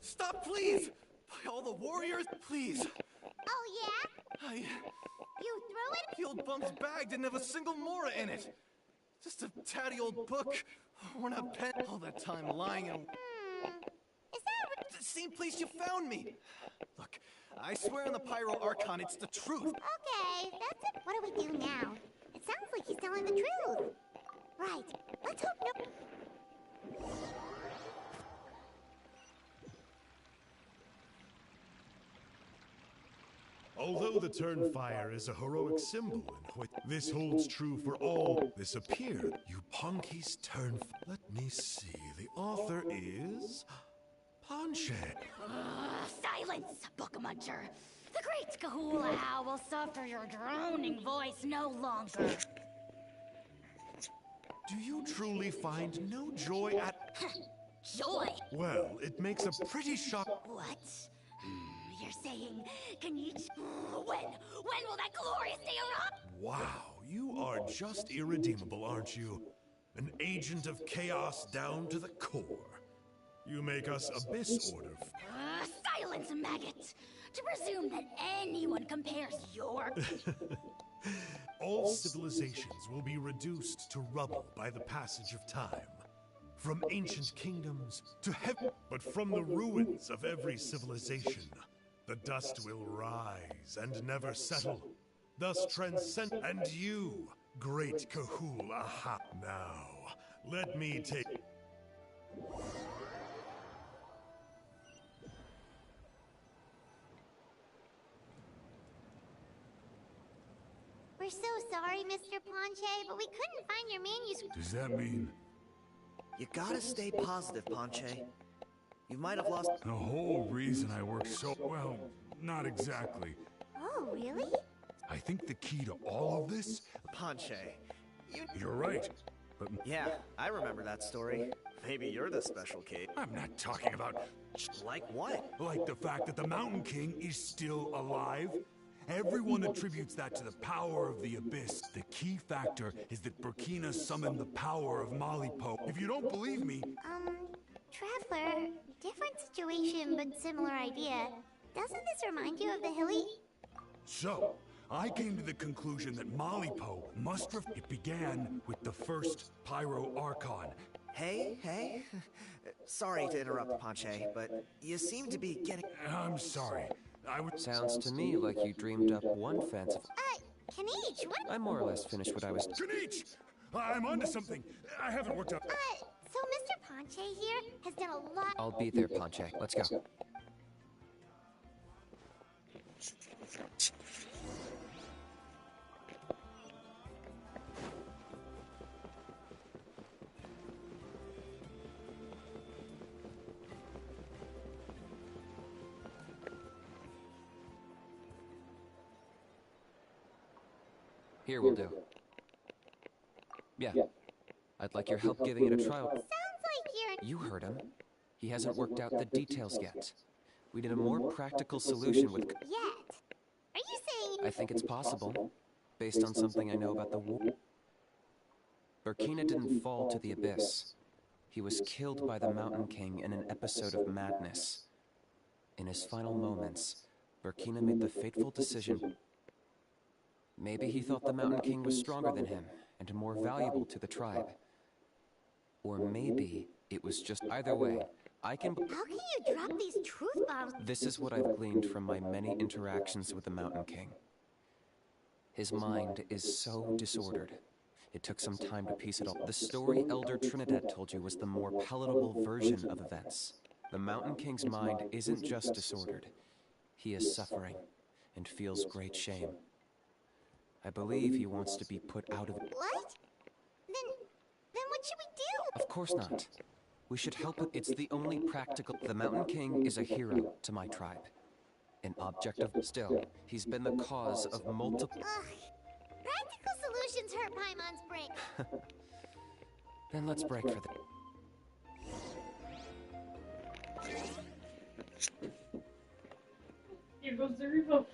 Stop, please! By all the warriors, please! Oh, yeah? You threw it? The old bum's bag didn't have a single mora in it! Just a tatty old book, worn out pen, all that time lying in... Is that... The same place you found me! Look, I swear on the Pyro Archon, it's the truth! Okay, that's it. What do we do now? It sounds like he's telling the truth. Right, let's hope no... Although the Turnfire is a heroic symbol in which this holds true for all, this appeared. You punkies turn... Let me see. The author is Ponche. Silence, Book Muncher. The great Kahula will suffer your droning voice no longer. Do you truly find no joy at... Joy? Well, it makes a pretty shock... What? You're saying, can you... When will that glorious day arrive? Wow, you are just irredeemable, aren't you? An agent of chaos down to the core. You make us Abyss Order. Silence, maggot! To presume that anyone compares your... All civilizations will be reduced to rubble by the passage of time. From ancient kingdoms to heaven, but from the ruins of every civilization, the dust will rise and never settle, thus transcend. And you, great Kahul Aha. Now, let me take... We're so sorry, Mr. Ponche, but we couldn't find your manuscript. Does that mean... You gotta stay positive, Ponche. You might have lost... The whole reason I work so... Well, not exactly. Oh, really? I think the key to all of this... Ponche, You're right, but... Yeah, I remember that story. Maybe you're the special case. I'm not talking about... Like what? Like the fact that the Mountain King is still alive. Everyone attributes that to the power of the Abyss. The key factor is that Burkina summoned the power of Malipo. If you don't believe me... Traveler, different situation but similar idea. Doesn't this remind you of the Hilly? So, I came to the conclusion that Malipo must have... It began with the first Pyro Archon. Hey. Sorry to interrupt, Ponche, but you seem to be getting... I'm sorry. I would... Sounds to me like you dreamed up one fanciful... Kanish, what? I more or less finished what I was... Kanich! I'm onto something. I haven't worked out... So Mr. Ponche here has done a lot... I'll be there, Ponche. Let's go. Here will do. Yeah. I'd like your help giving it a trial. Sounds like you're... You heard him. He hasn't worked out the details yet. We need a more practical solution with... Yet? Are you saying... I think it's possible, based on something I know about the war. Burkina didn't fall to the Abyss. He was killed by the Mountain King in an episode of madness. In his final moments, Burkina made the fateful decision. Maybe he thought the Mountain King was stronger than him, and more valuable to the tribe. Or maybe it was just... Either way, I can... How can you drop these truth bombs? This is what I've gleaned from my many interactions with the Mountain King. His mind is so disordered. It took some time to piece it all. The story Elder Trinidad told you was the more palatable version of events. The Mountain King's mind isn't just disordered. He is suffering and feels great shame. I believe he wants to be put out of... What? Then what should we do? Of course not. We should help it. It's the only practical... The Mountain King is a hero to my tribe. An object of... Still, he's been the cause of multiple... Practical solutions hurt Paimon's brain. Then let's break for the... Here goes the revoke.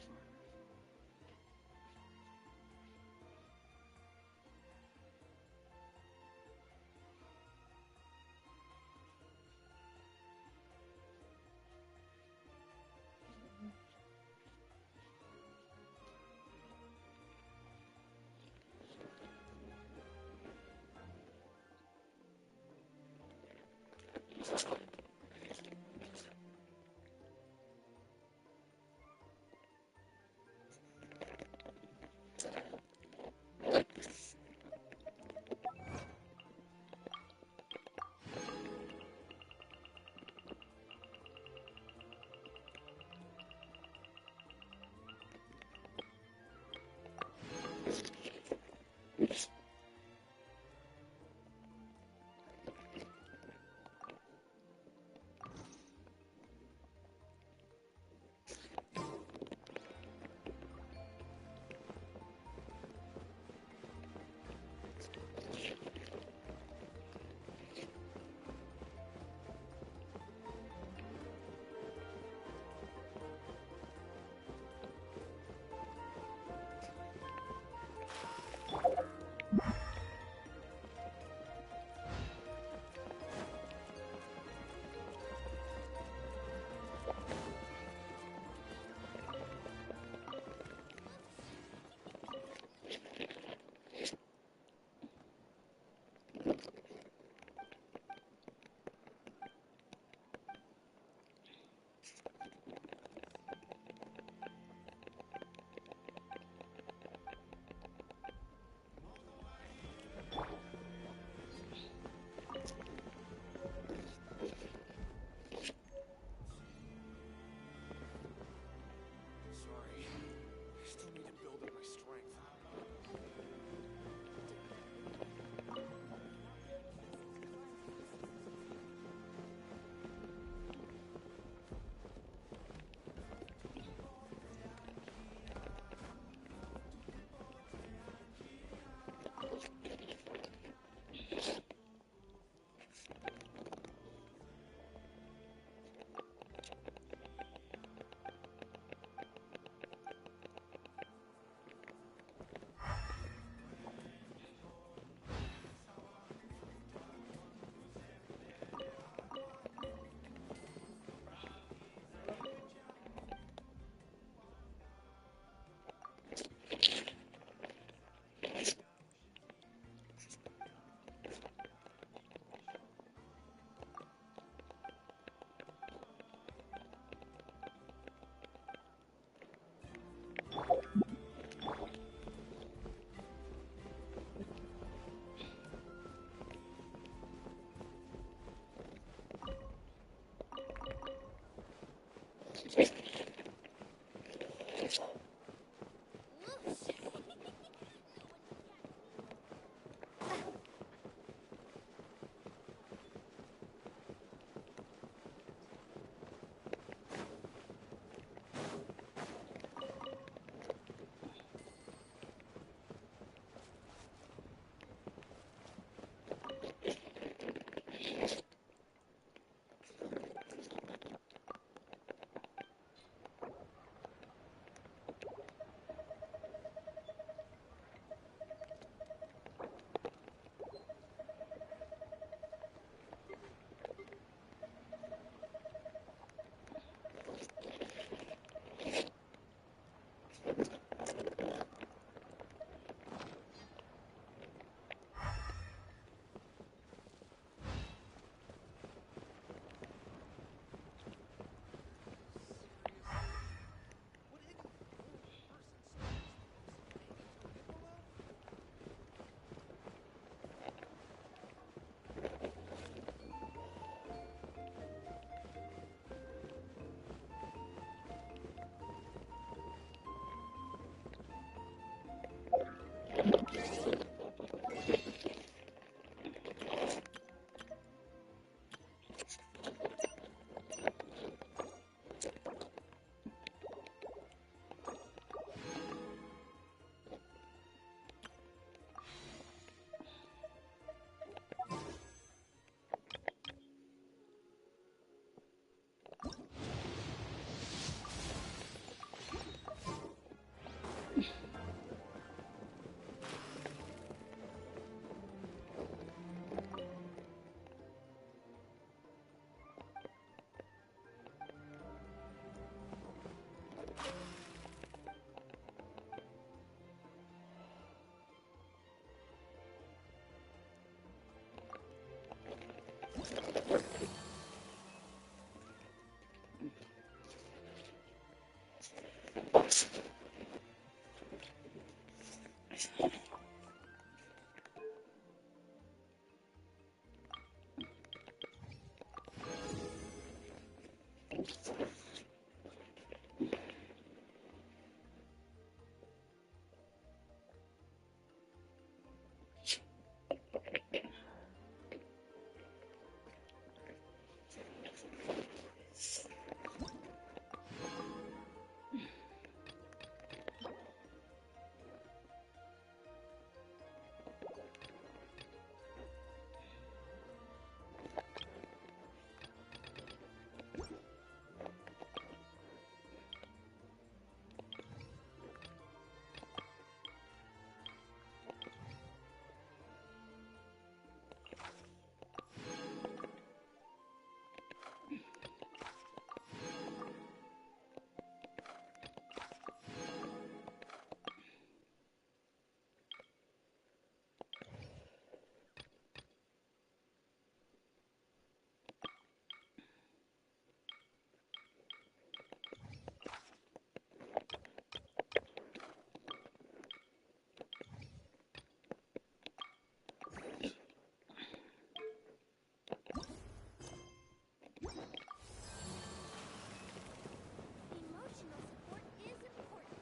Emotional support is important.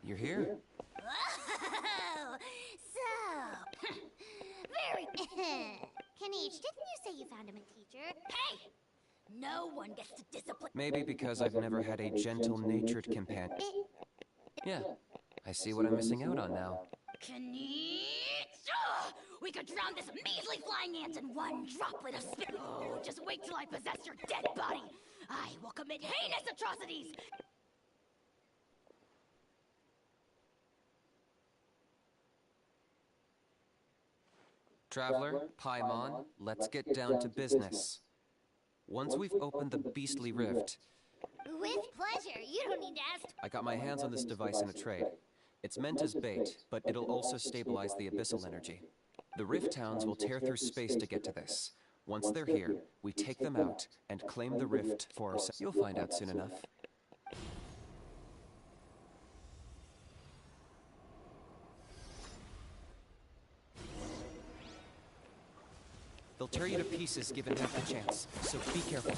You're here? Oh, so... Very... Kanish, didn't you say you found him a teacher? Hey! No one gets to discipline. Maybe because I've never had a gentle-natured companion. Yeah, I see what I'm missing out on now. Kanish! We could drown this measly flying ant in one droplet of spit. Oh, just wait till I possess your dead body. I will commit heinous atrocities. Traveler, Paimon, let's get down to business. Once we've opened the beastly rift, With pleasure. You don't need to ask. I got my hands on this device in a trade. It's meant as bait, but it'll also stabilize the abyssal energy. The rift towns will tear through space to get to this. Once they're here, we take them out and claim the rift for ourselves. You'll find out soon enough. They'll tear you to pieces given half the chance, so be careful.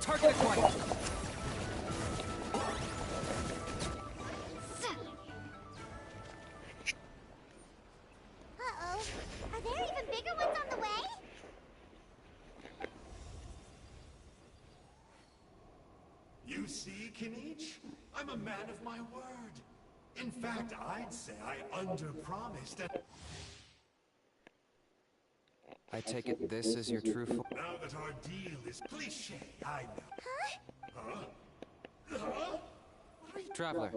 Target acquired! Uh-oh. Are there even bigger ones on the way? You see, Kinich? I'm a man of my word. In fact, I'd say I underpromised and... I take it this is your true form. Now that our deal is cliché, I know. Huh? Traveler,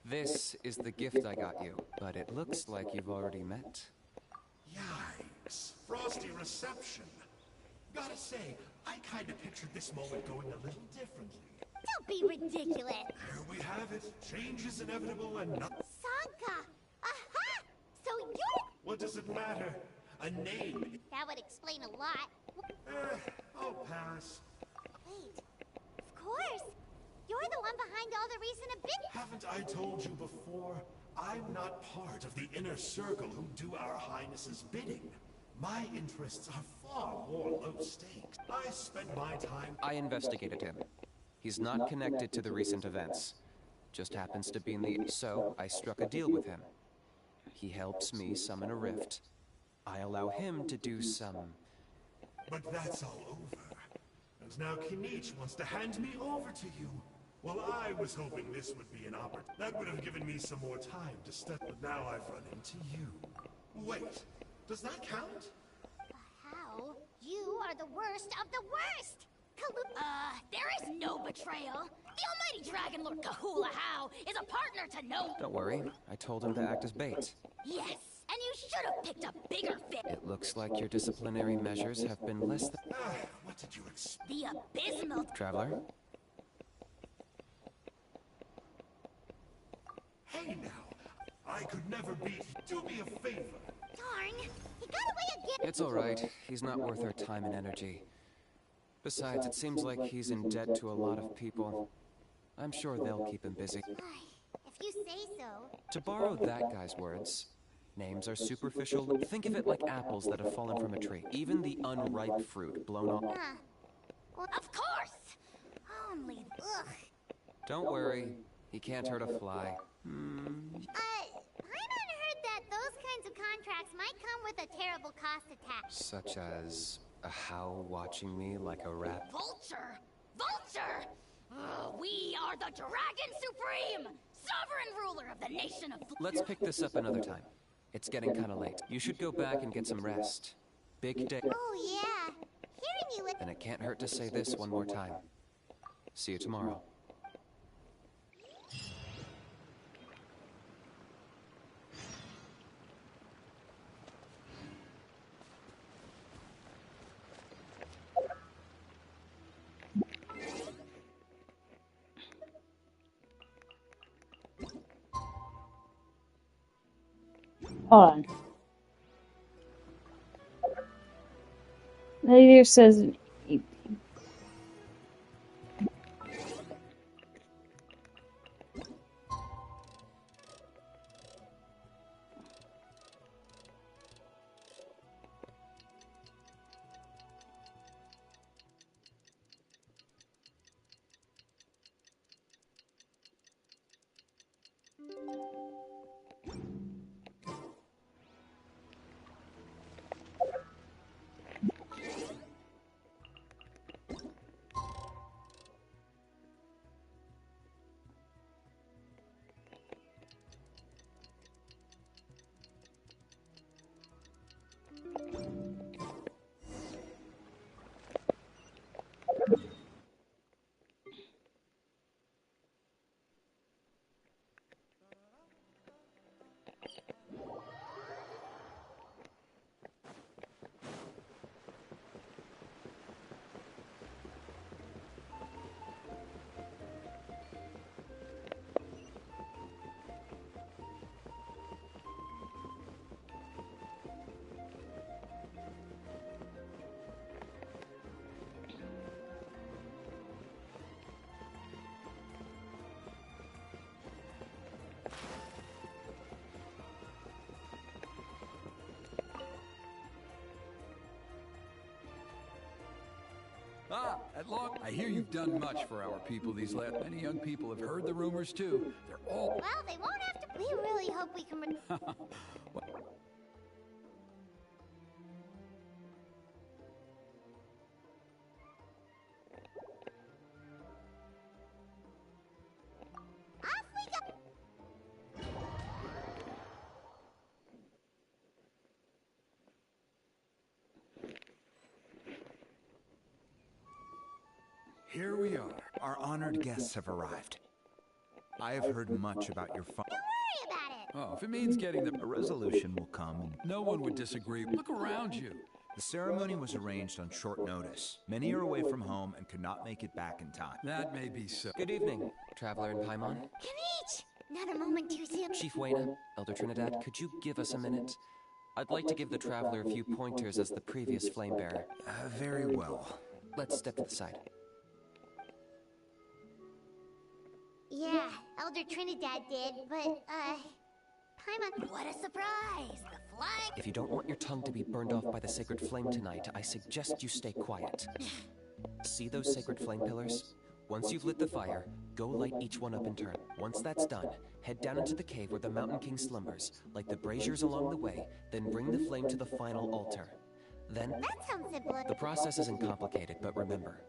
this is the gift I got you, but it looks like you've already met. Yikes. Frosty reception. Gotta say, I kind of pictured this moment going a little differently. Don't be ridiculous. Here we have it. Change is inevitable and not. Sanka! Aha! So you're... What does it matter? A name. That would explain a lot. I'll pass. Wait. Of course. You're the one behind all the recent Haven't I told you before? I'm not part of the inner circle who do our highnesses' bidding. My interests are far more low stakes. I spend my time... I investigated him. He's not connected to the recent events. Just happens to be in the... So, I struck a deal with him. He helps me summon a rift. I allow him to do some... But that's all over. And now Kinich wants to hand me over to you. Well, I was hoping this would be an opportunity. That would have given me some more time to study. But now I've run into you. Wait, does that count? How? You are the worst of the worst! There is no betrayal. The almighty Dragon Lord Kahula How is a partner to no... Don't worry, I told him to act as bait. Yes, and you should have picked a bigger fish. It looks like your disciplinary measures have been less than... What did you expect? The abysmal... Traveler? Hey now, I could never beat. Do me a favor. Darn! He got away again! It's all right. He's not worth our time and energy. Besides, it seems like he's in debt to a lot of people. I'm sure they'll keep him busy. If you say so. To borrow that guy's words, names are superficial. Think of it like apples that have fallen from a tree. Even the unripe fruit blown off. Of course! Only... Ugh. Don't worry. He can't hurt a fly. Paimon heard that those kinds of contracts might come with a terrible cost attached. Such as a How watching me like a rat. Vulture! Vulture! We are the Dragon Supreme! Sovereign ruler of the nation of... Let's pick this up another time. It's getting kind of late. You should go back and get some rest. Big day. Oh, yeah. Hearing you... And it can't hurt to say this one more time. See you tomorrow. Hold on. Later says an evening. Ah, at long. I hear you've done much for our people these last. Many young people have heard the rumors too. They're all. Well, they won't have to... We really hope we can... Off we go! Here we are. Our honored guests have arrived. I have heard much about your fun. Don't worry about it! Oh, if it means getting them. A resolution will come and... No one would disagree. Look around you. The ceremony was arranged on short notice. Many are away from home and could not make it back in time. That may be so. Good evening, Traveler in Paimon. Kinich! Not a moment too soon. Chief Wayna, Elder Trinidad, could you give us a minute? I'd like to give the Traveler a few pointers as the previous flame bearer. Very well. Let's step to the side. Yeah, Elder Trinidad did, but, Paimon... What a surprise! The flying... If you don't want your tongue to be burned off by the sacred flame tonight, I suggest you stay quiet. See those sacred flame pillars? Once you've lit the fire, go light each one up in turn. Once that's done, head down into the cave where the Mountain King slumbers, light the braziers along the way, then bring the flame to the final altar. Then... That sounds simple. The process isn't complicated, but remember,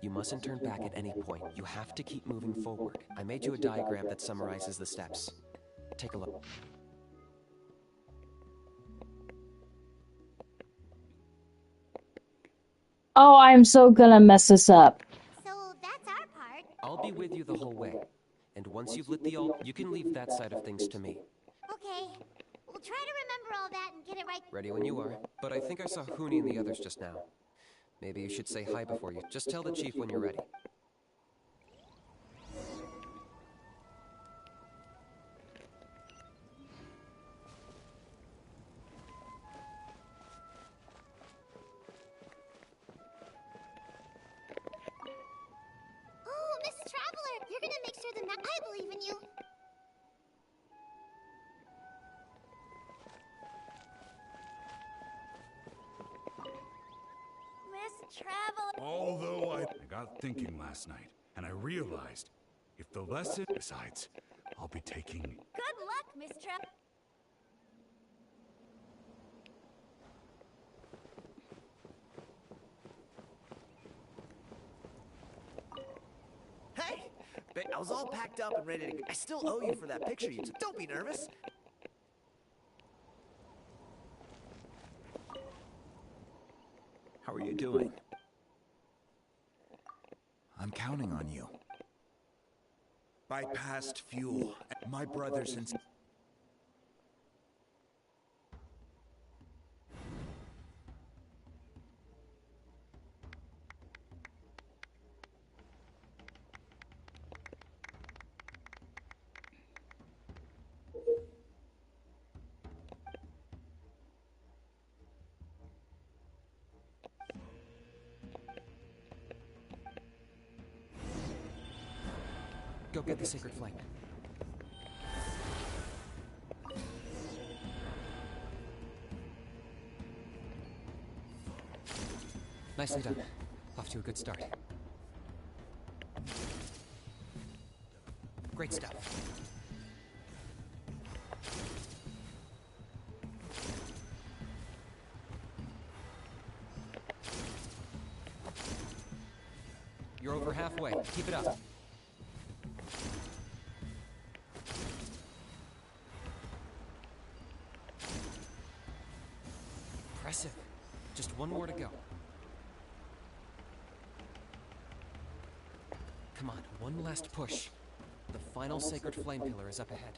you mustn't turn back at any point. You have to keep moving forward. I made you a diagram that summarizes the steps. Take a look. Oh, I'm so gonna mess this up. So that's our part. I'll be with you the whole way. And once you've lit the altar, you can leave that side of things to me. Okay. We'll try to remember all that and get it right. Ready when you are. But I think I saw Huni and the others just now. Maybe you should say hi before you. Just tell the chief when you're ready. Oh, Miss Traveler! You're gonna make sure the I believe in you. Miss Traveler. Although I got thinking last night, and I realized if the lesson... Besides, I'll be taking... Good luck, Miss Traveler. Hey! I was all packed up and ready to... I still owe you for that picture you took. Don't be nervous. How are you doing? I'm counting on you. Bypassed fuel. My brothers and... Go get the sacred flame. Nicely done. Off to a good start. Great stuff. You're over halfway. Keep it up. Impressive. Just one more to go. Come on, one last push. The final sacred flame pillar is up ahead.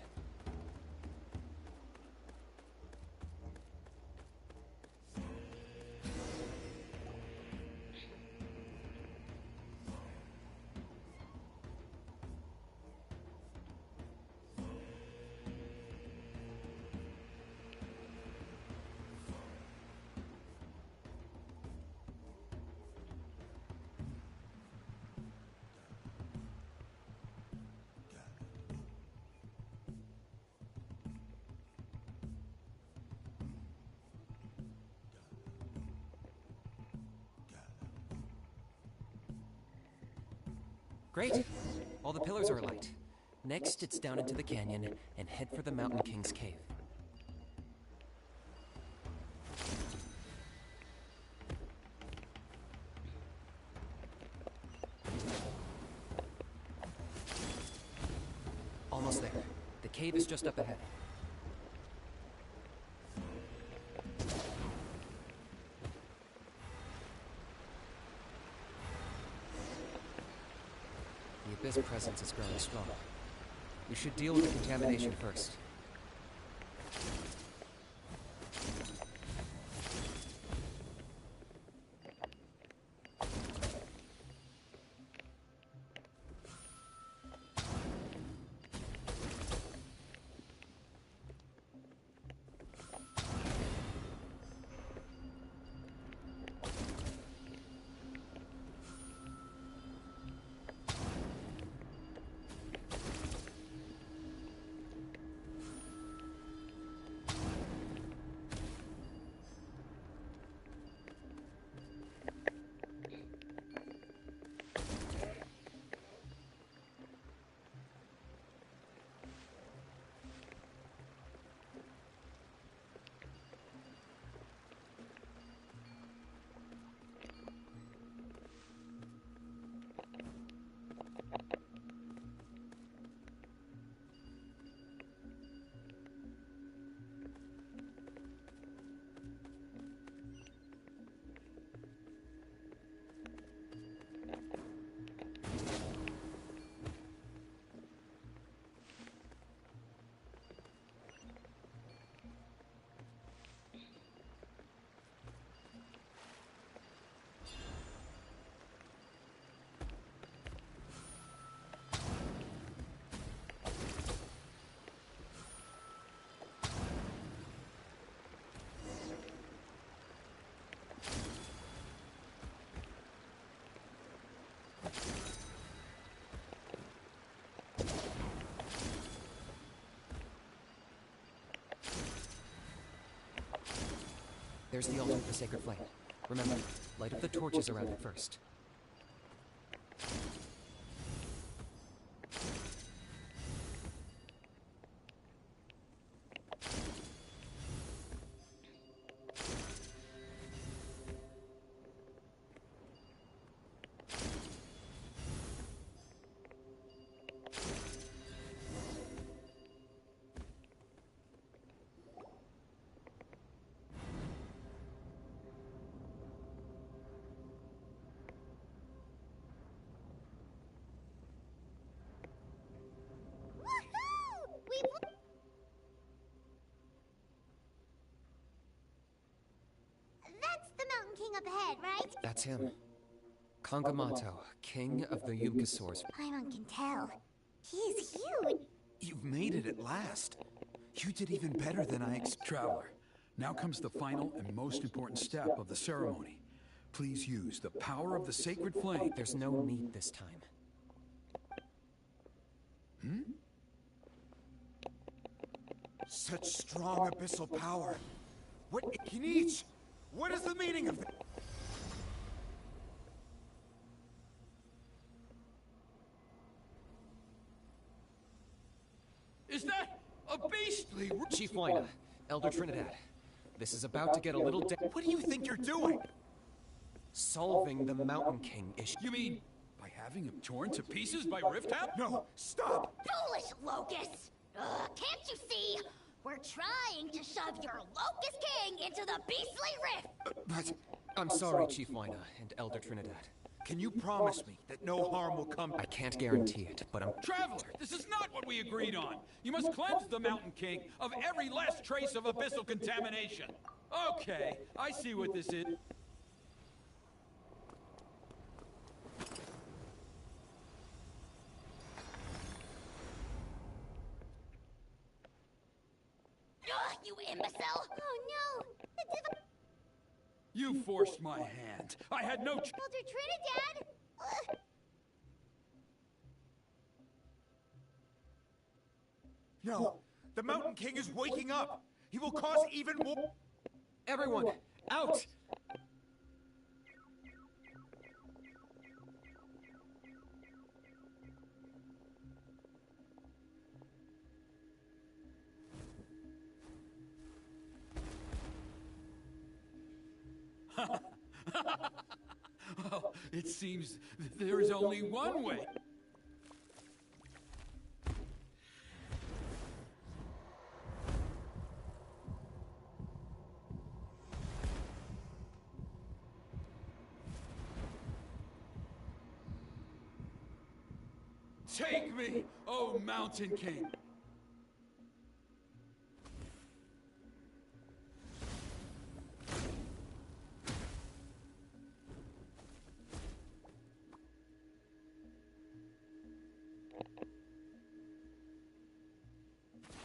Great. All the pillars are alight. Next, it's down into the canyon and head for the Mountain King's cave. Almost there. The cave is just up ahead. The Abyss presence is growing strong. We should deal with the contamination first. There's the altar with the sacred flame. Remember, light up the torches around it first. Woohoo! That's the Mountain King up ahead, right? That's him. Kangamato, king of the Yumkasaurs. Paimon can tell. He's huge. You've made it at last. You did even better than I expected. Traveler, now comes the final and most important step of the ceremony. Please use the power of the sacred flame. There's no need this time. Such strong abyssal power. What, Kinich? What is the meaning of that? Is that a beastly... Chief Wyna, Elder Trinidad, this is about to get a little What do you think you're doing? Solving the Mountain King issue. You mean by having him torn to pieces by Riftap? No, stop! Foolish Locust! Can't you see? We're trying to shove your Locust King into the beastly rift! But I'm sorry, Chief Wyna and Elder Trinidad. can you promise me that no harm will come? I can't guarantee it, but I'm... Traveler, this is not what we agreed on. You must cleanse the Mountain King of every last trace of abyssal contamination. Okay, I see what this is. You imbecile! Oh no! You forced my hand. I had no Elder Trinidad! No, the Mountain King is waking up. He will cause even more. Everyone, out! Well, it seems there is only one way. Take me, O Mountain King!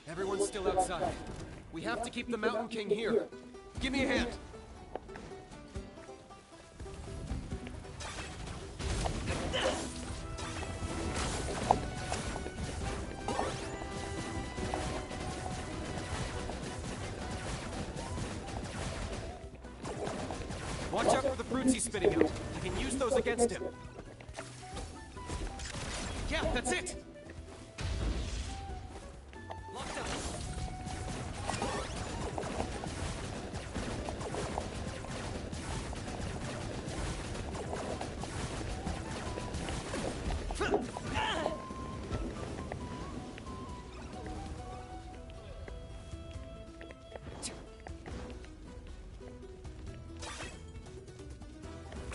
Everyone's still outside. We have to keep the Mountain King here. Give me a hand. Watch out for the fruits he's spitting out. I can use those against him. Yeah, that's it! Locked up.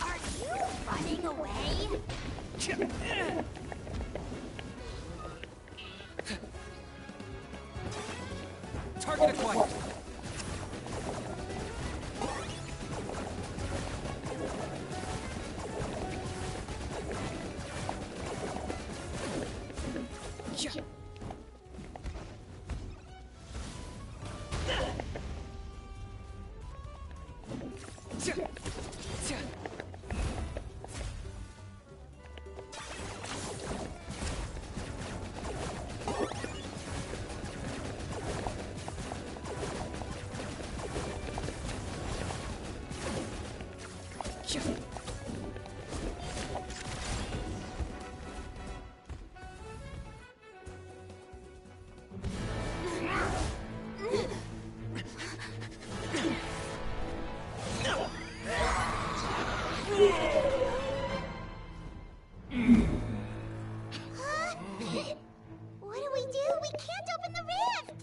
Are you running away? Target acquired. Huh? What do we do? We can't open the rift!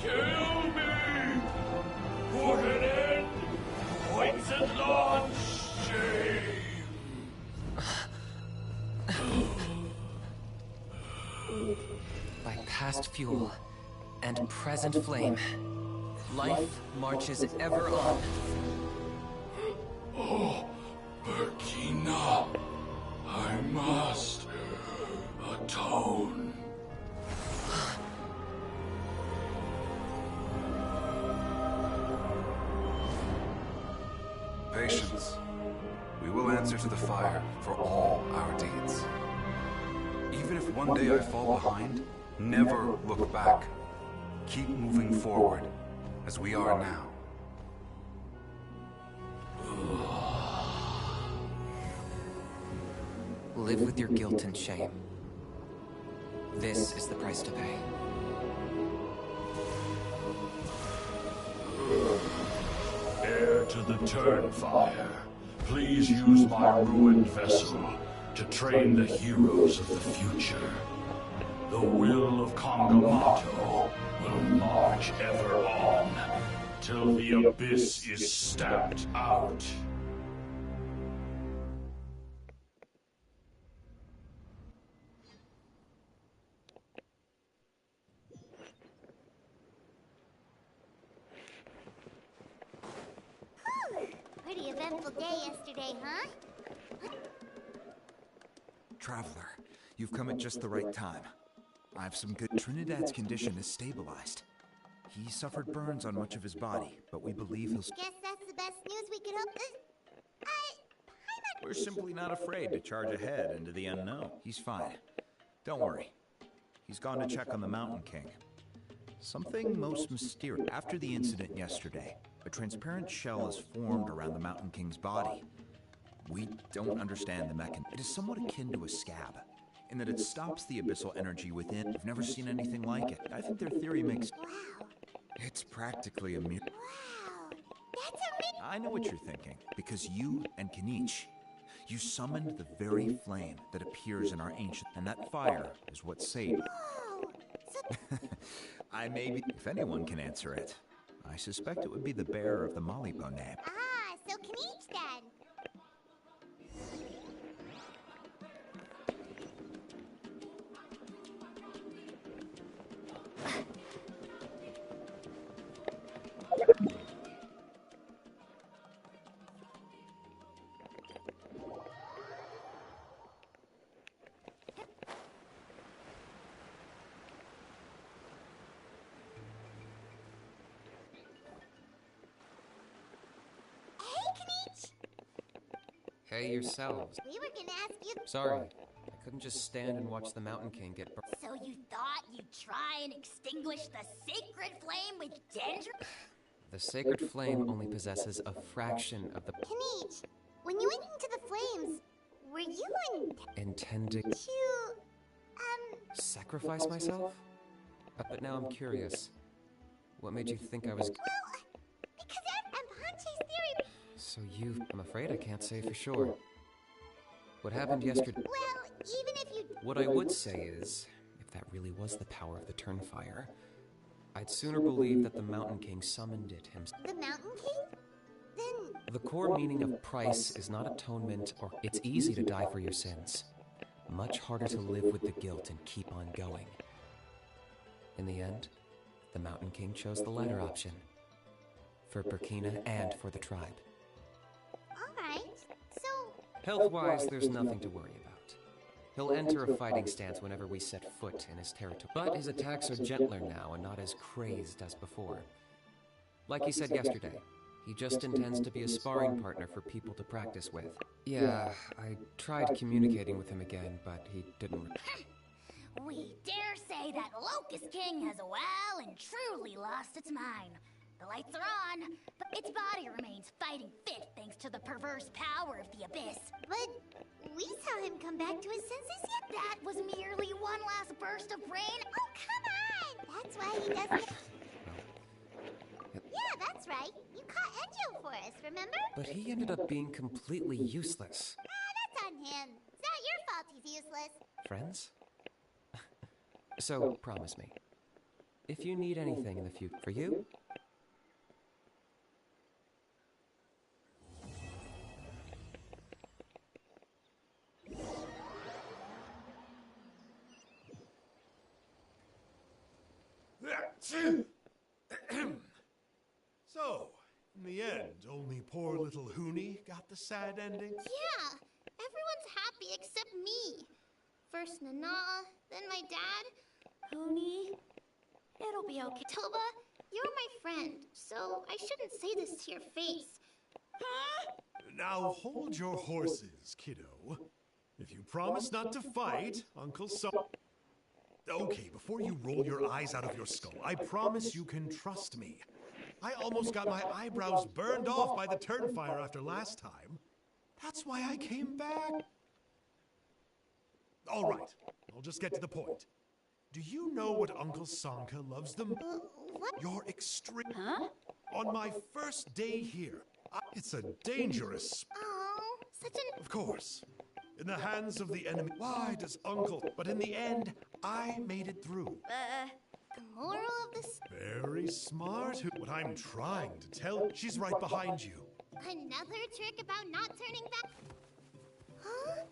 Kill me! Put an end! Poison launch! Shame! By past fuel and present flame, life marches ever on. Oh, Burkina, I must atone. Patience. We will answer to the fire for all our deeds. Even if one day I fall behind, never look back. Keep moving forward, as we are now. Live with your guilt and shame. This is the price to pay. Heir to the Turnfire, please use my ruined vessel to train the heroes of the future. The will of Kongamato will march ever on, till the abyss is stamped out. Pretty eventful day yesterday, huh? Traveler, you've come at just the right time. I have some good... Trinidad's condition is stabilized. He suffered burns on much of his body, but we believe he'll... Guess that's the best news we could hope. We're simply not afraid to charge ahead into the unknown. He's fine. Don't worry. He's gone to check on the Mountain King. Something most mysterious. After the incident yesterday, a transparent shell is formed around the Mountain King's body. We don't understand the mechanism. It is somewhat akin to a scab, in that it stops the abyssal energy within. I've never seen anything like it. I think their theory makes... Wow. It's practically a miracle. Wow. That's amazing. I know what you're thinking, because you and Kinich, you summoned the very flame that appears in our ancient... And that fire is what saved... Oh, so... I may be... If anyone can answer it, I suspect it would be the bearer of the Malipo name. Ah, so Kinich then. Hey yourselves. We were gonna ask you... Sorry, I couldn't just stand and watch the Mountain King get burned. So you thought you'd try and extinguish the sacred flame with danger? The sacred flame only possesses a fraction of the... Kinich, when you went into the flames, were you Intending... to... Sacrifice myself? But now I'm curious. What made you think I was... Well, because I'm Hanche's theory... So I'm afraid I can't say for sure. What happened yesterday... Well, even if you... What I would say is, if that really was the power of the Turnfire, I'd sooner believe that the Mountain King summoned it himself. The Mountain King? Then... The core meaning of price is not atonement or... It's easy to die for your sins. Much harder to live with the guilt and keep on going. In the end, the Mountain King chose the latter option. For Burkina and for the tribe. Alright, so... Health-wise, there's nothing to worry about. He'll enter a fighting stance whenever we set foot in his territory. But his attacks are gentler now and not as crazed as before. Like he said yesterday, he just intends to be a sparring partner for people to practice with. Yeah, I tried communicating with him again, but he didn't... We dare say that Locust King has well and truly lost its mind. The lights are on, but Its body remains fighting fit thanks to the perverse power of the Abyss. But we saw him come back to his senses yet. That was merely one last burst of rain. Oh, come on! That's why he doesn't... Yeah, that's right. You caught Enjo for us, remember? But he ended up being completely useless. That's on him. It's not your fault he's useless. Friends? So, promise me. If you need anything in the future for you, So, in the end, only poor little Hoonie got the sad ending? Yeah, everyone's happy except me. First Nana, then my dad. Pony, it'll be okay. Toba, you're my friend, so I shouldn't say this to your face. Now hold your horses, kiddo. If you promise not to fight, Uncle Son... Okay, before you roll your eyes out of your skull, I promise you can trust me. I almost got my eyebrows burned off by the turnfire after last time. That's why I came back. All right, I'll just get to the point. Do you know what Uncle Sanka loves the most? What? Your extreme... Huh? On my first day here, it's a dangerous... Oh, such an... Of course. In the hands of the enemy. Why does Uncle... But in the end, I made it through. The moral of this... Very smart. What I'm trying to tell... She's right behind you. Another trick about not turning back... Huh?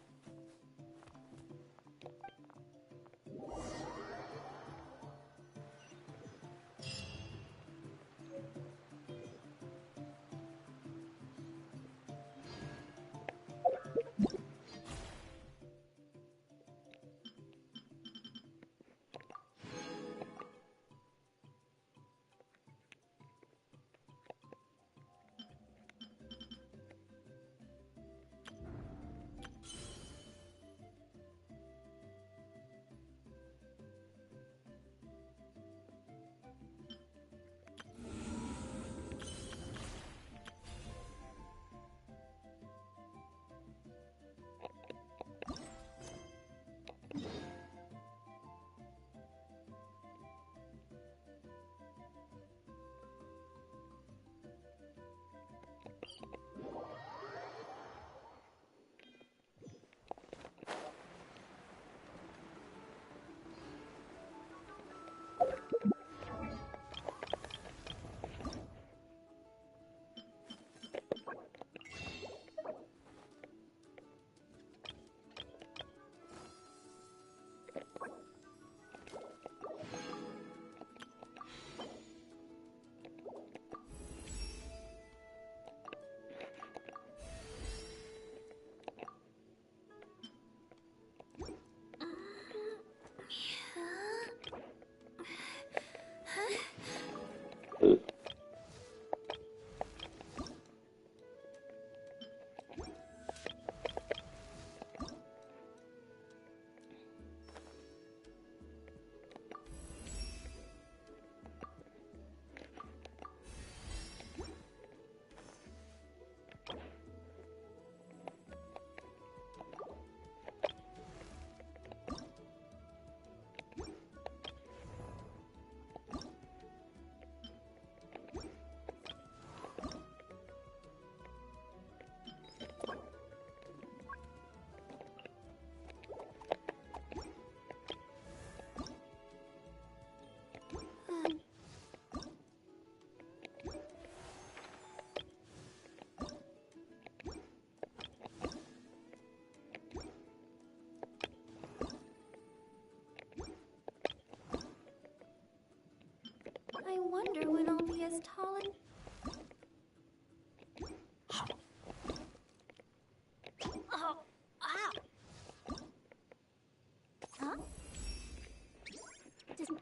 I wonder when I'll be as tall and... Oh, ah! Huh? Just...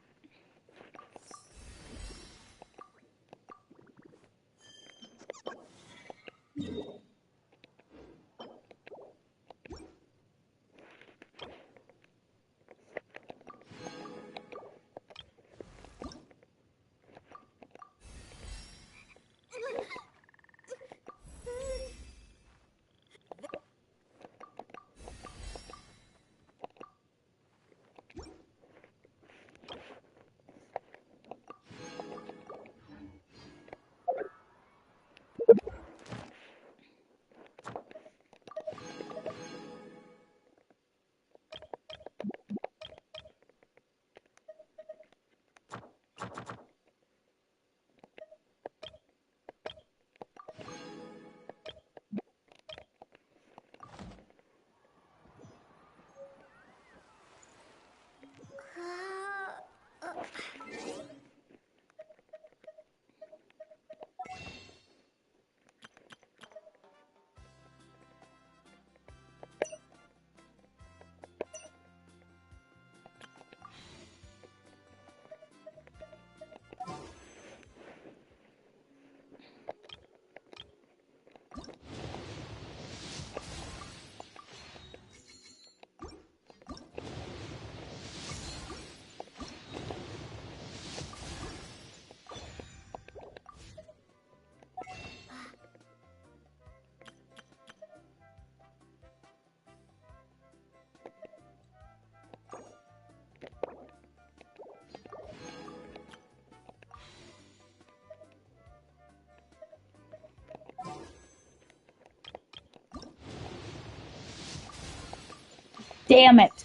Damn it.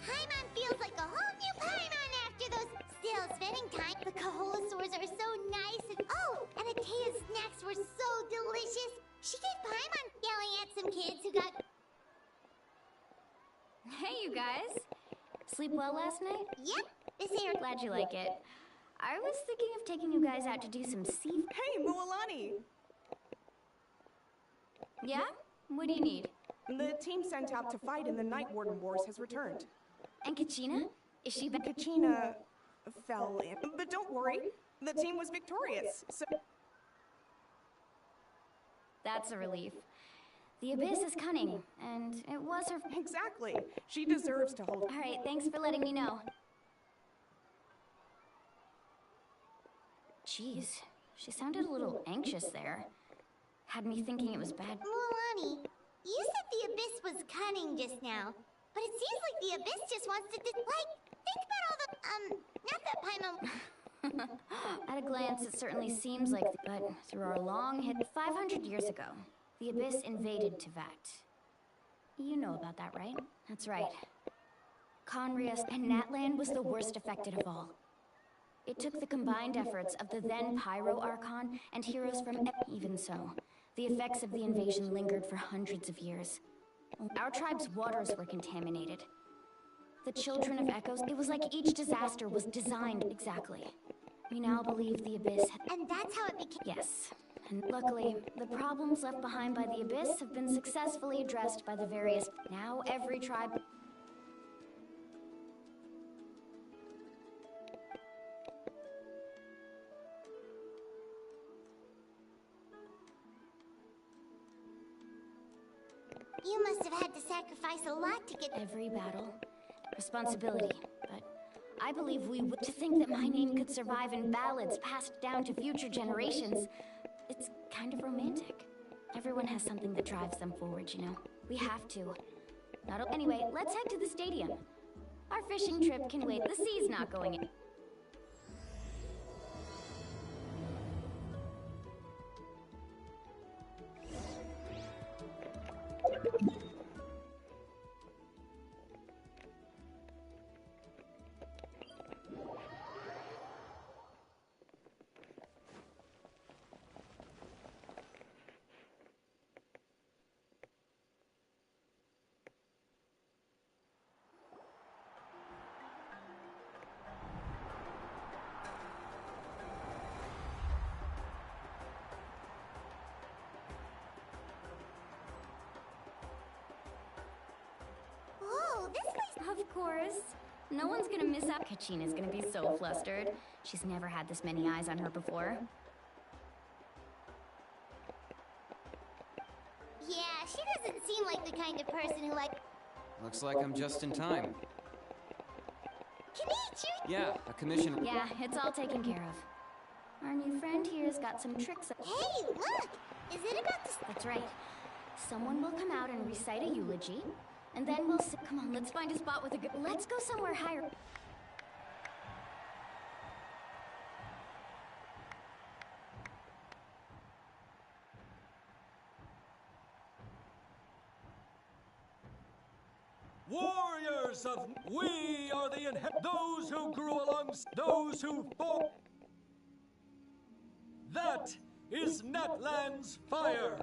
Paimon feels like a whole new Paimon after those. Still, spending time. The Kaholosaurs are so nice and and Atea's snacks were so delicious. She gave Paimon yelling at some kids who got. Hey, you guys. Sleep well last night? Yep, this ain't. Glad you like it. I was thinking of taking you guys out to do some sea... Hey, Mualani! Yeah? What do you need? The team sent out to fight in the Night Warden Wars has returned. And Kachina? Is she back? Kachina fell in. But don't worry, the team was victorious, so... That's a relief. The Abyss is cunning, and it was her... Exactly. She deserves to hold... Alright, thanks for letting me know. Jeez, she sounded a little anxious there. Had me thinking it was bad. Mualani, you said the Abyss was cunning just now, but it seems like the Abyss just wants to think about all the, not that Paimon... At a glance, it certainly seems like... But through our long hit... 500 years ago, the Abyss invaded Tevat. You know about that, right? That's right. Conrias and Natlan was the worst affected of all. It took the combined efforts of the then Pyro Archon and heroes from... Even so, the effects of the invasion lingered for hundreds of years. Our tribe's waters were contaminated. The Children of Echoes, it was like each disaster was designed exactly. We now believe the Abyss... And that's how it became... Yes. And luckily, the problems left behind by the Abyss have been successfully addressed by the various... Now every tribe... You must have had to sacrifice a lot to get... Every battle, responsibility, but I believe we would... To think that my name could survive in ballads passed down to future generations, it's kind of romantic. Everyone has something that drives them forward, you know? We have to. Anyway, let's head to the stadium. Our fishing trip can wait. The sea's not going in. Whoa, this place... Of course. No one's gonna miss out. Kachina's gonna be so flustered. She's never had this many eyes on her before. Yeah, she doesn't seem like the kind of person who like... Looks like I'm just in time. Kenichi! Yeah, a commission... Yeah, it's all taken care of. Our new friend here's got some tricks... Hey, look! Is it about to... That's right. Someone will come out and recite a eulogy, and then we'll... Come on, let's find a spot with a good... Let's go somewhere higher. Warriors of... We are the those who grew along... Those who fought... That is Natlan's fire,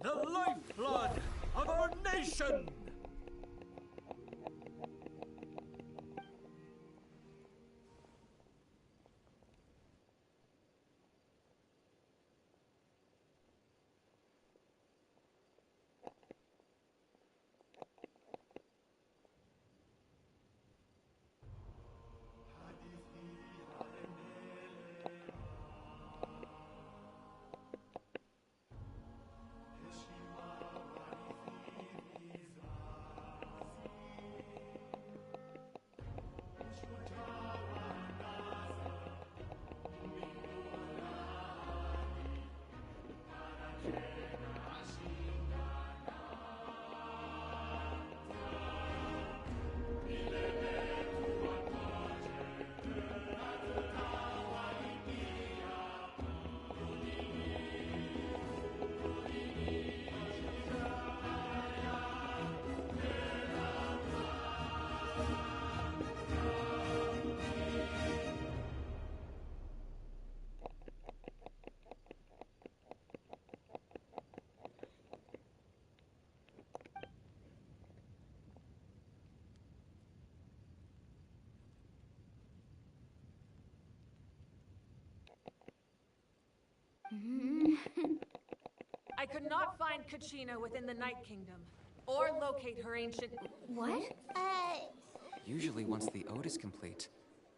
the lifeblood of our nation! could not find Kachina within the Night Kingdom, or locate her ancient... What? Usually once the ode is complete,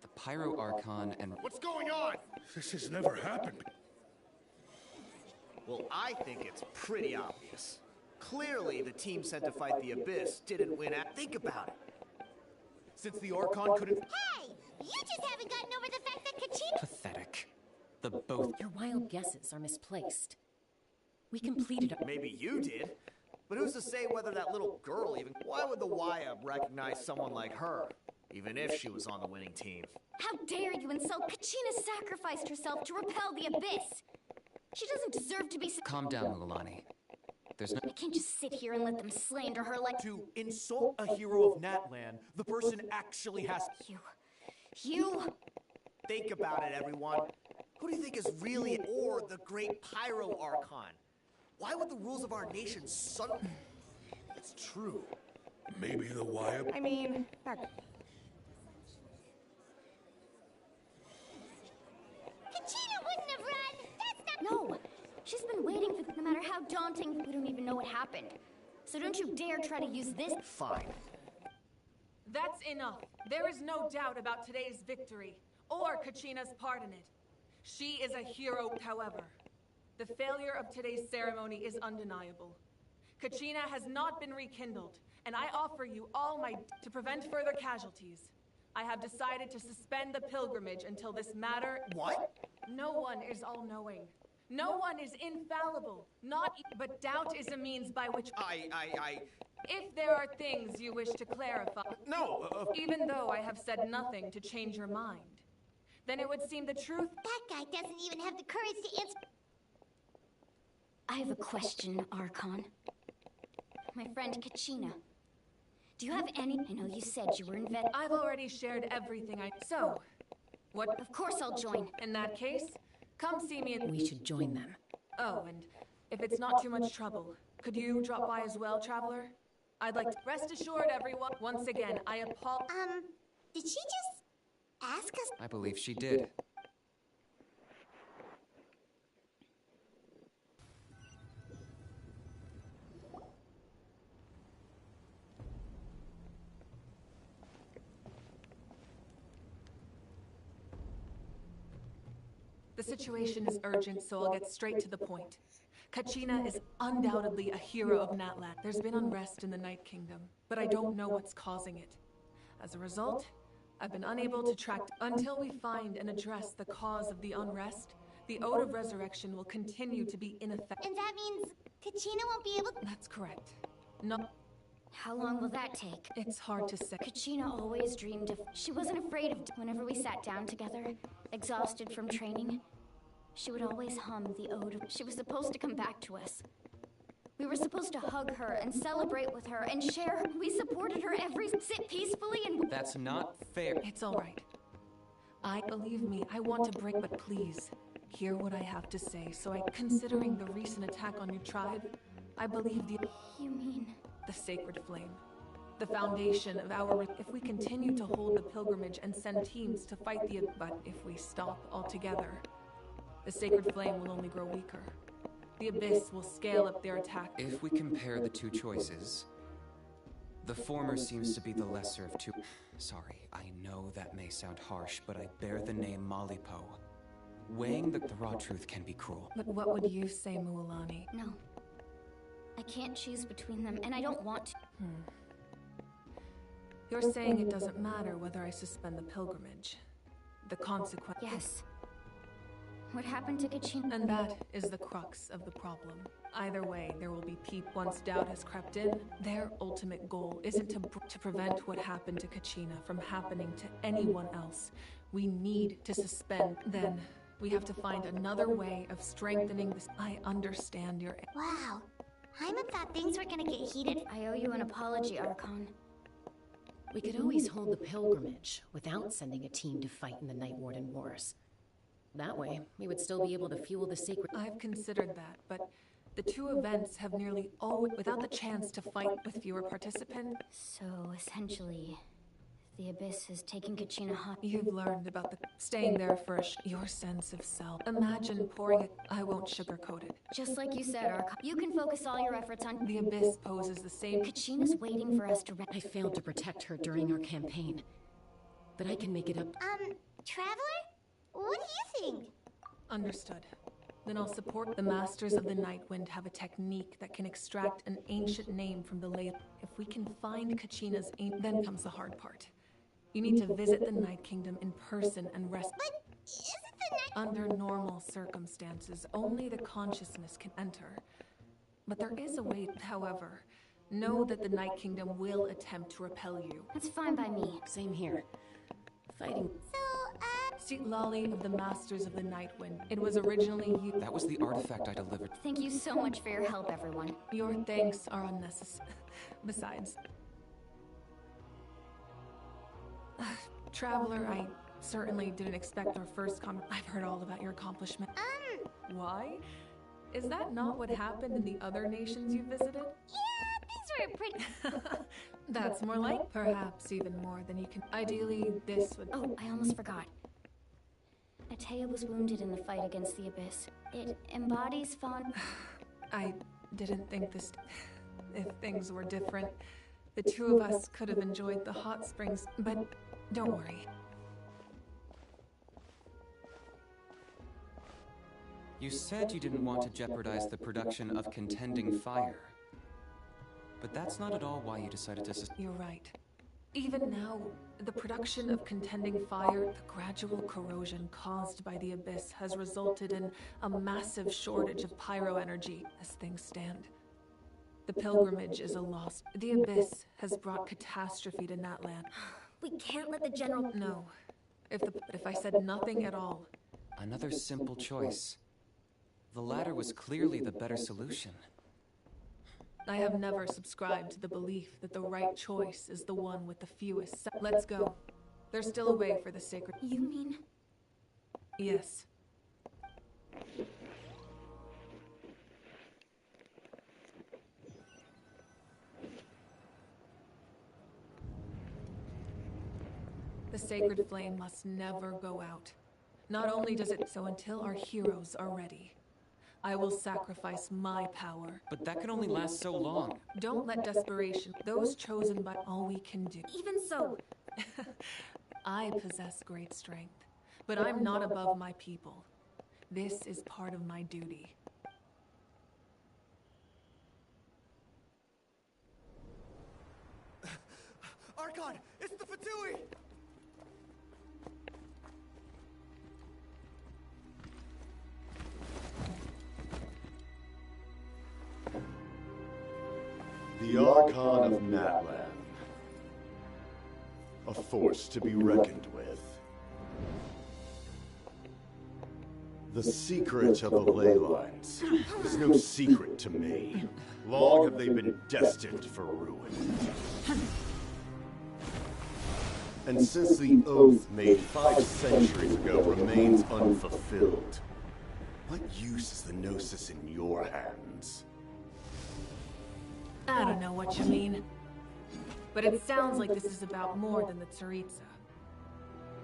the Pyro Archon and... What's going on? This has never happened. Well, I think it's pretty obvious. Clearly, the team sent to fight the Abyss didn't win at. Think about it. Since the Archon couldn't... Hey! You just haven't gotten over the fact that Kachina... Pathetic. The both... Your wild guesses are misplaced. We completed... Maybe you did. But who's to say whether that little girl even... Why would the YUB recognize someone like her? Even if she was on the winning team. How dare you insult? Kachina sacrificed herself to repel the Abyss! She doesn't deserve to be... Calm down, Mulan. There's no... I can't just sit here and let them slander her like... To insult a hero of Natlan, the person actually has... You... Think about it, everyone. Who do you think is really... Or the great Pyro Archon? Why would the rules of our nation It's true. Maybe the YUB... I mean, that... Kachina wouldn't have run! That's not... No! She's been waiting for... No matter how daunting, we don't even know what happened. So don't you dare try to use this... Fine. That's enough. There is no doubt about today's victory, or Kachina's part in it. She is a hero, however. The failure of today's ceremony is undeniable. Kachina has not been rekindled, and I offer you all my... To prevent further casualties, I have decided to suspend the pilgrimage until this matter... What? No one is all-knowing. No one is infallible. But doubt is a means by which... If there are things you wish to clarify... No! Even though I have said nothing to change your mind, then it would seem the truth... That guy doesn't even have the courage to answer... I have a question, Archon. My friend Kachina. Do you have any... I know you said you were I've already shared everything So, what... Of course I'll join. In that case, come see me in... We should join them. Oh, and if it's not too much trouble, could you drop by as well, Traveler? I'd like to... Rest assured, everyone. Once again, I apologize... Did she just ask us? I believe she did. The situation is urgent, so I'll get straight to the point. Kachina is undoubtedly a hero of Natlan. There's been unrest in the Night Kingdom, but I don't know what's causing it. As a result, I've been unable to track... Until we find and address the cause of the unrest, the Ode of Resurrection will continue to be ineffective. And that means Kachina won't be able... That's correct. No... How long will that take? It's hard to say. Kachina always dreamed of... She wasn't afraid of... Whenever we sat down together, exhausted from training, she would always hum the ode. She was supposed to come back to us. We were supposed to hug her and celebrate with her and share her. We supported her every... Sit peacefully and... That's not fair. It's all right. Believe me, I want to break, but please, hear what I have to say. Considering the recent attack on your tribe, I believe the... You mean... The sacred flame. The foundation of our... If we continue to hold the pilgrimage and send teams to fight the... But if we stop altogether, the sacred flame will only grow weaker. The Abyss will scale up their attack. If we compare the two choices, the former seems to be the lesser of two... Sorry, I know that may sound harsh, but I bear the name Malipo. Weighing the raw truth can be cruel. But what would you say, Mualani? No. I can't choose between them, and I don't want to. You're saying it doesn't matter whether I suspend the pilgrimage. The consequence... Yes. What happened to Kachina? And that is the crux of the problem. Either way, there will be once doubt has crept in. Their ultimate goal isn't to prevent what happened to Kachina from happening to anyone else. We need to suspend. Then, we have to find another way of strengthening this. I understand your... Wow. Hyman thought things were gonna get heated. I owe you an apology, Archon. We could always hold the pilgrimage without sending a team to fight in the Night Warden Wars. That way, we would still be able to fuel the sacred... I've considered that, but the two events have nearly always... Without the chance to fight with fewer participants... So, essentially, The Abyss has taken Kachina hot. You've learned about the staying there for your sense of self. Imagine pouring it. I won't sugarcoat it. Just like you said, you can focus all your efforts on... The Abyss poses the same... Kachina's waiting for us to... I failed to protect her during our campaign. But I can make it up. Traveler? What do you think? Understood. Then I'll support the Masters of the Nightwind have a technique that can extract an ancient name from the layer. If we can find Kachina's then comes the hard part. You need to visit the Night Kingdom in person and rest. But isn't the Night... Under normal circumstances, only the consciousness can enter. But there is a way, however. Know that the Night Kingdom will attempt to repel you. That's fine by me. Same here. Fighting... Seat Lolly of the Masters of the Nightwind. It was originally you... That was the artifact I delivered. Thank you so much for your help, everyone. Your thanks are unnecessary. Besides... Traveler, I certainly didn't expect our first I've heard all about your accomplishment. Why? Is that not what happened in the other nations you visited? Yeah, these were pretty... That's more like... Perhaps even more than you can... Ideally, this would... Oh, I almost forgot. Atea was wounded in the fight against the Abyss. It embodies Fawn... I didn't think this... If things were different, the two of us could have enjoyed the hot springs, but don't worry. You said you didn't want to jeopardize the production of contending fire. But that's not at all why you decided to... You're right. Even now, the production of contending fire, the gradual corrosion caused by the Abyss has resulted in a massive shortage of pyro energy as things stand. The pilgrimage is a loss. The Abyss has brought catastrophe to Natlan. We can't let the General... No. But if I said nothing at all... Another simple choice. The latter was clearly the better solution. I have never subscribed to the belief that the right choice is the one with the fewest... Let's go. There's still a way for the sacred... You mean... Yes. The sacred flame must never go out. Not only does it so until our heroes are ready. I will sacrifice my power. But that can only last so long. Don't let desperation, those chosen by all we can do. Even so. I possess great strength, but I'm not above my people. This is part of my duty. Archon, it's the Fatui! The Archon of Natlan. A force to be reckoned with. The secret of the ley lines is no secret to me. Long have they been destined for ruin. And since the oath made 5 centuries ago remains unfulfilled, what use is the Gnosis in your hands? I don't know what you mean. But it sounds like this is about more than the Tsaritsa.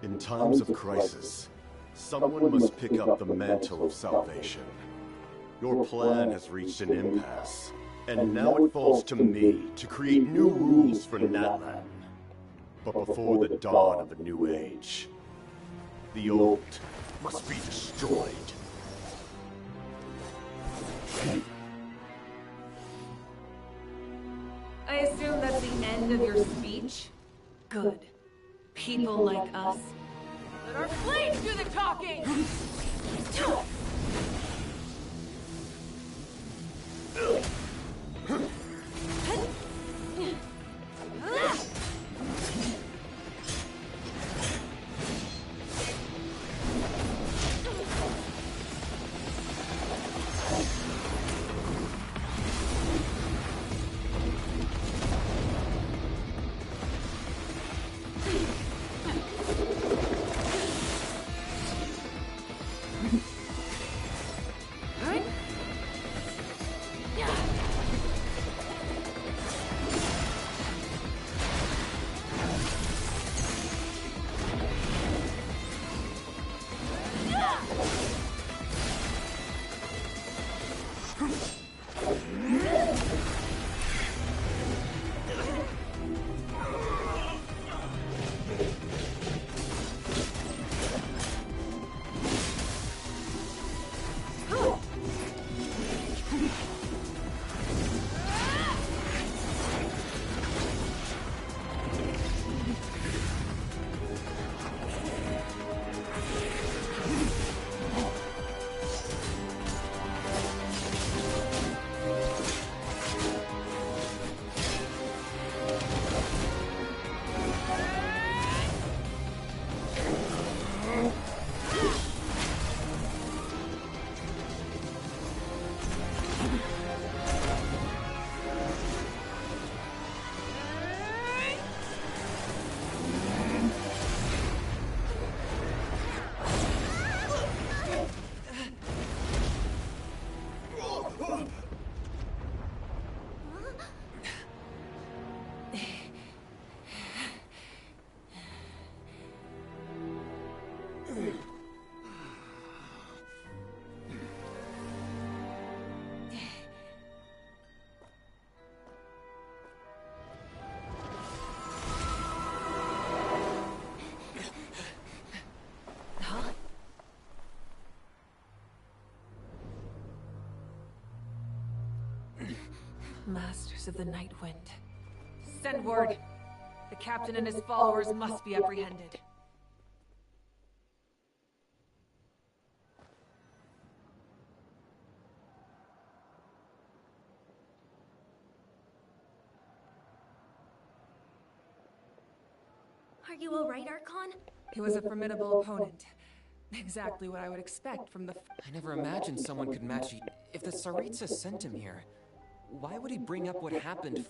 In times of crisis, someone must pick up the mantle of salvation. Your plan has reached an impasse, and now it falls to me to create new rules for Natlan. But before the dawn of a new age, the old must be destroyed. I assume that's the end of your speech? Good. People like us. Let our flames do the talking! Masters of the Night Wind. Send word. The captain and his followers must be apprehended. Are you all right, Archon? He was a formidable opponent. Exactly what I would expect from the... I never imagined someone could match you. If the Tsaritsa sent him here, why would he bring up what happened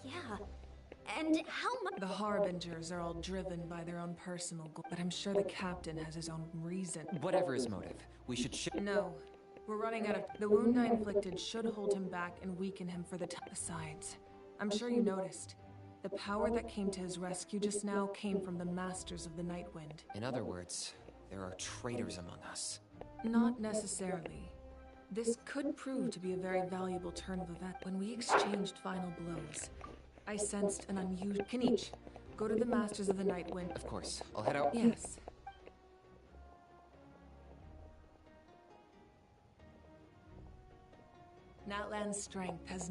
Yeah. And how much... The Harbingers are all driven by their own personal goals, but I'm sure the captain has his own reason. Whatever his motive, we should No. We're running out of... The wound I inflicted should hold him back and weaken him for the time. Besides, I'm sure you noticed. The power that came to his rescue just now came from the Masters of the Night Wind. In other words, there are traitors among us. Not necessarily. This could prove to be a very valuable turn of events. When we exchanged final blows, I sensed an unusual... Kinich, go to the Masters of the Night Wind. Of course. I'll head out. Yes. Natlan's strength has...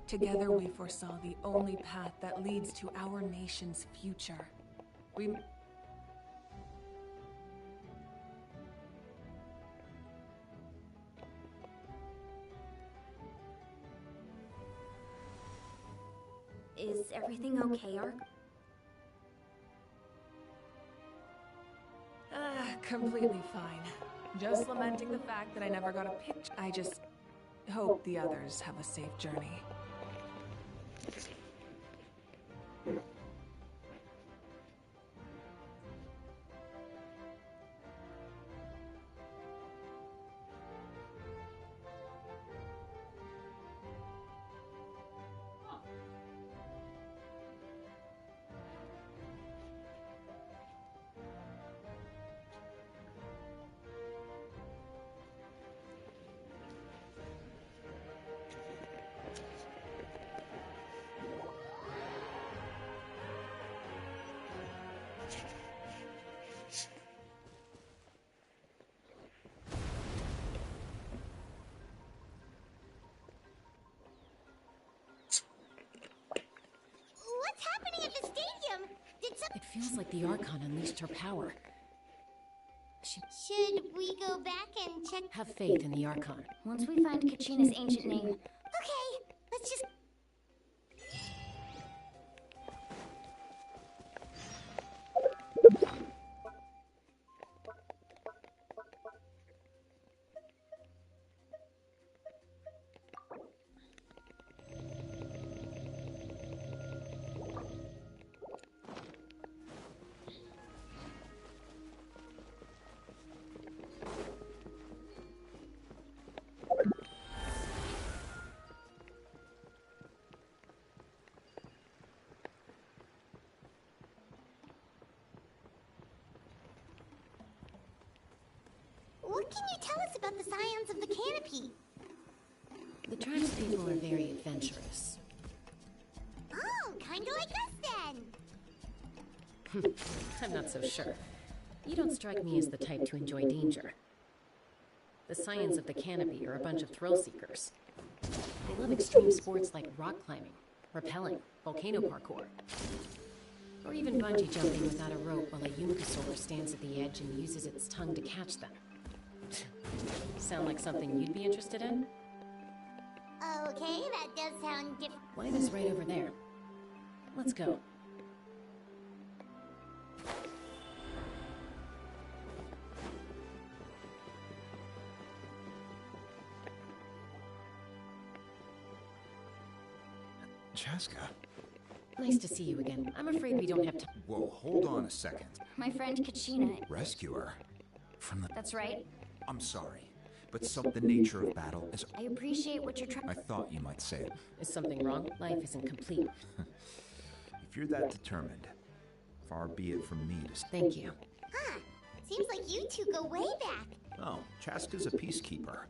Together we foresaw the only path that leads to our nation's future. We... Is everything okay, Ark? Completely fine. Just lamenting the fact that I never got a picture. I just hope the others have a safe journey. What's happening at the stadium? It feels like the Archon unleashed her power. Should we go back and check? Have faith in the Archon. Once we find Kachina's ancient name... Okay, let's just... What can you tell us about the scions of the canopy? The tribespeople are very adventurous. Oh, kinda like us then. I'm not so sure. You don't strike me as the type to enjoy danger. The scions of the canopy are a bunch of thrill-seekers. They love extreme sports like rock climbing, rappelling, volcano parkour, or even bungee jumping without a rope while a Yunkasaur stands at the edge and uses its tongue to catch them. Sound like something you'd be interested in? Okay, that does sound different. Light is right over there. Let's go. Chaska. Nice to see you again. I'm afraid we don't have time. Whoa, hold on a second. My friend Kachina... Rescuer? From the... That's right. I'm sorry. but the nature of battle is... I appreciate what you're trying... I thought you might say it. Is something wrong? Life isn't complete. If you're that determined, far be it from me to... Thank you. Huh. Seems like you two go way back. Oh, Chaska's a peacekeeper.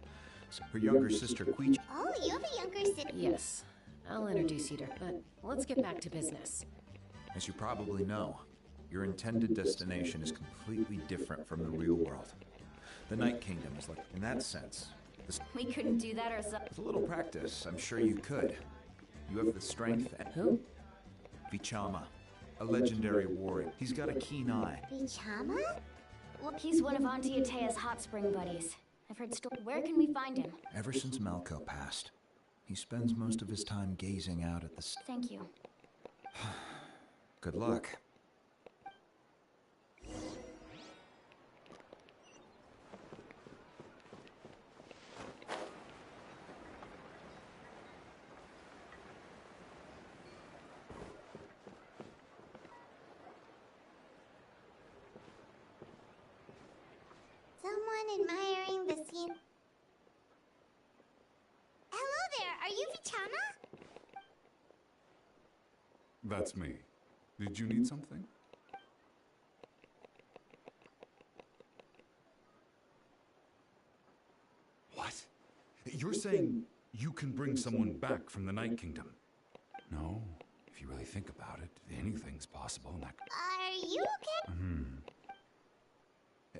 So her younger sister, Queech... Oh, you have a younger sister? Yes. I'll introduce you to her, but let's get back to business. As you probably know, your intended destination is completely different from the real world. The Night Kingdom is like, in that sense... We couldn't do that ourselves. With a little practice, I'm sure you could. You have the strength and... Who? Vichama, a legendary warrior. He's got a keen eye. Vichama? Well, he's one of Auntie Atea's hot spring buddies. I've heard stories. Where can we find him? Ever since Malco passed, he spends most of his time gazing out at the... Thank you. Good luck. Someone admiring the scene. Hello there, are you Vichama? That's me. Did you need something? What? You're saying you can bring someone back from the Night Kingdom? No. If you really think about it, anything's possible in that... Are you okay?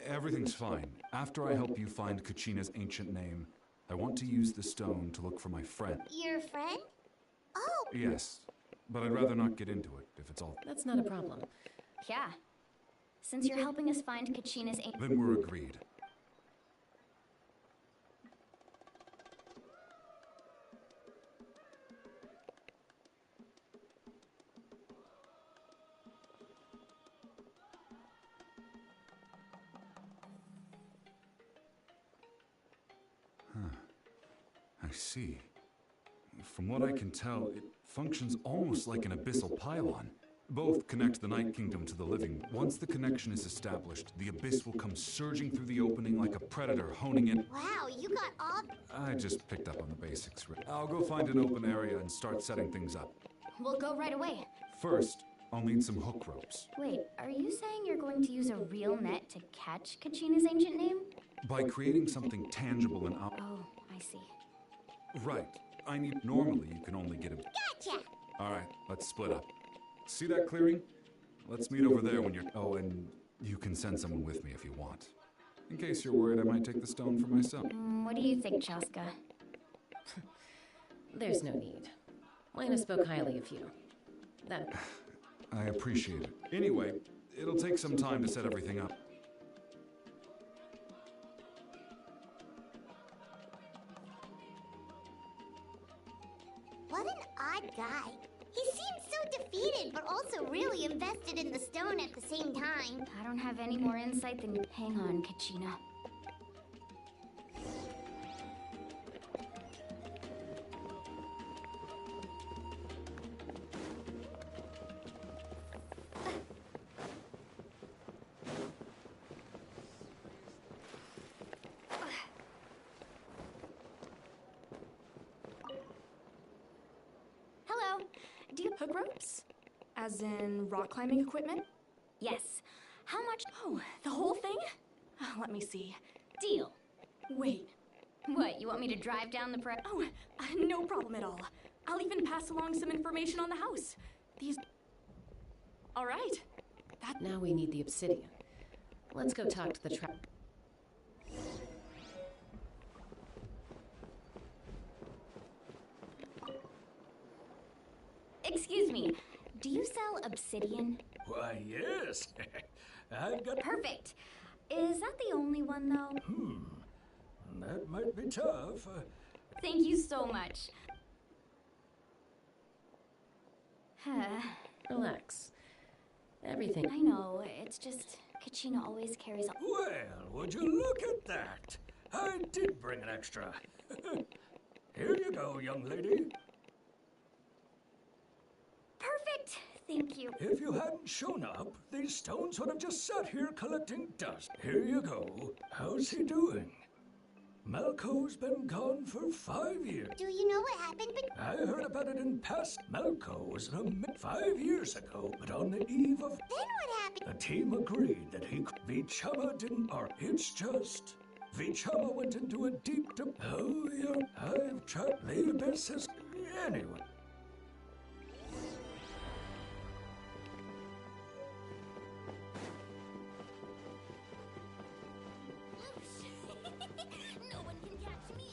Everything's fine. After I help you find Kachina's ancient name, I want to use the stone to look for my friend. Your friend? Oh! Yes, but I'd rather not get into it, if it's all... That's not a problem. Yeah. Since you're helping us find Kachina's ancient... Then we're agreed. I see. From what I can tell, it functions almost like an abyssal pylon. Both connect the Night Kingdom to the living. Once the connection is established, the abyss will come surging through the opening like a predator honing in. Wow, you got all... I just picked up on the basics. I'll go find an open area and start setting things up. We'll go right away. First, I'll need some hook ropes. Wait, are you saying you're going to use a real net to catch Kachina's ancient name? By creating something tangible and out... Oh, I see. Right. Normally, you can only get a... Gotcha! Alright, let's split up. See that clearing? Let's meet over there when you're... Oh, and you can send someone with me if you want. In case you're worried I might take the stone for myself. What do you think, Chaska? There's no need. Lena spoke highly of you. That... I appreciate it. Anyway, it'll take some time to set everything up. What an odd guy. He seems so defeated, but also really invested in the stone at the same time. I don't have any more insight than... Hang on, Kachina. Hello. Do you... Hook ropes? As in rock climbing equipment? Yes. How much... Oh, the whole thing? Let me see. Deal. Wait. What, you want me to drive down the Oh, no problem at all. I'll even pass along some information on the house. These... All right. Now we need the obsidian. Let's go talk to the Excuse me, do you sell obsidian? Why, yes. I've got... Perfect. Is that the only one, though? That might be tough. Thank you so much. Relax. Everything... I know, it's just... Kachina always carries... Well, would you look at that? I did bring an extra. Here you go, young lady. Perfect! Thank you. If you hadn't shown up, these stones would have just sat here collecting dust. Here you go. How's he doing? Malco's been gone for 5 years. Do you know what happened? I heard about it in past. Malco was in a 5 years ago, but on the eve of... Then what happened? The team agreed that Vichama didn't... It's just... Vichama went into a deep... Oh, yeah, I've tried... The abyss has... Anyway. No one can catch me.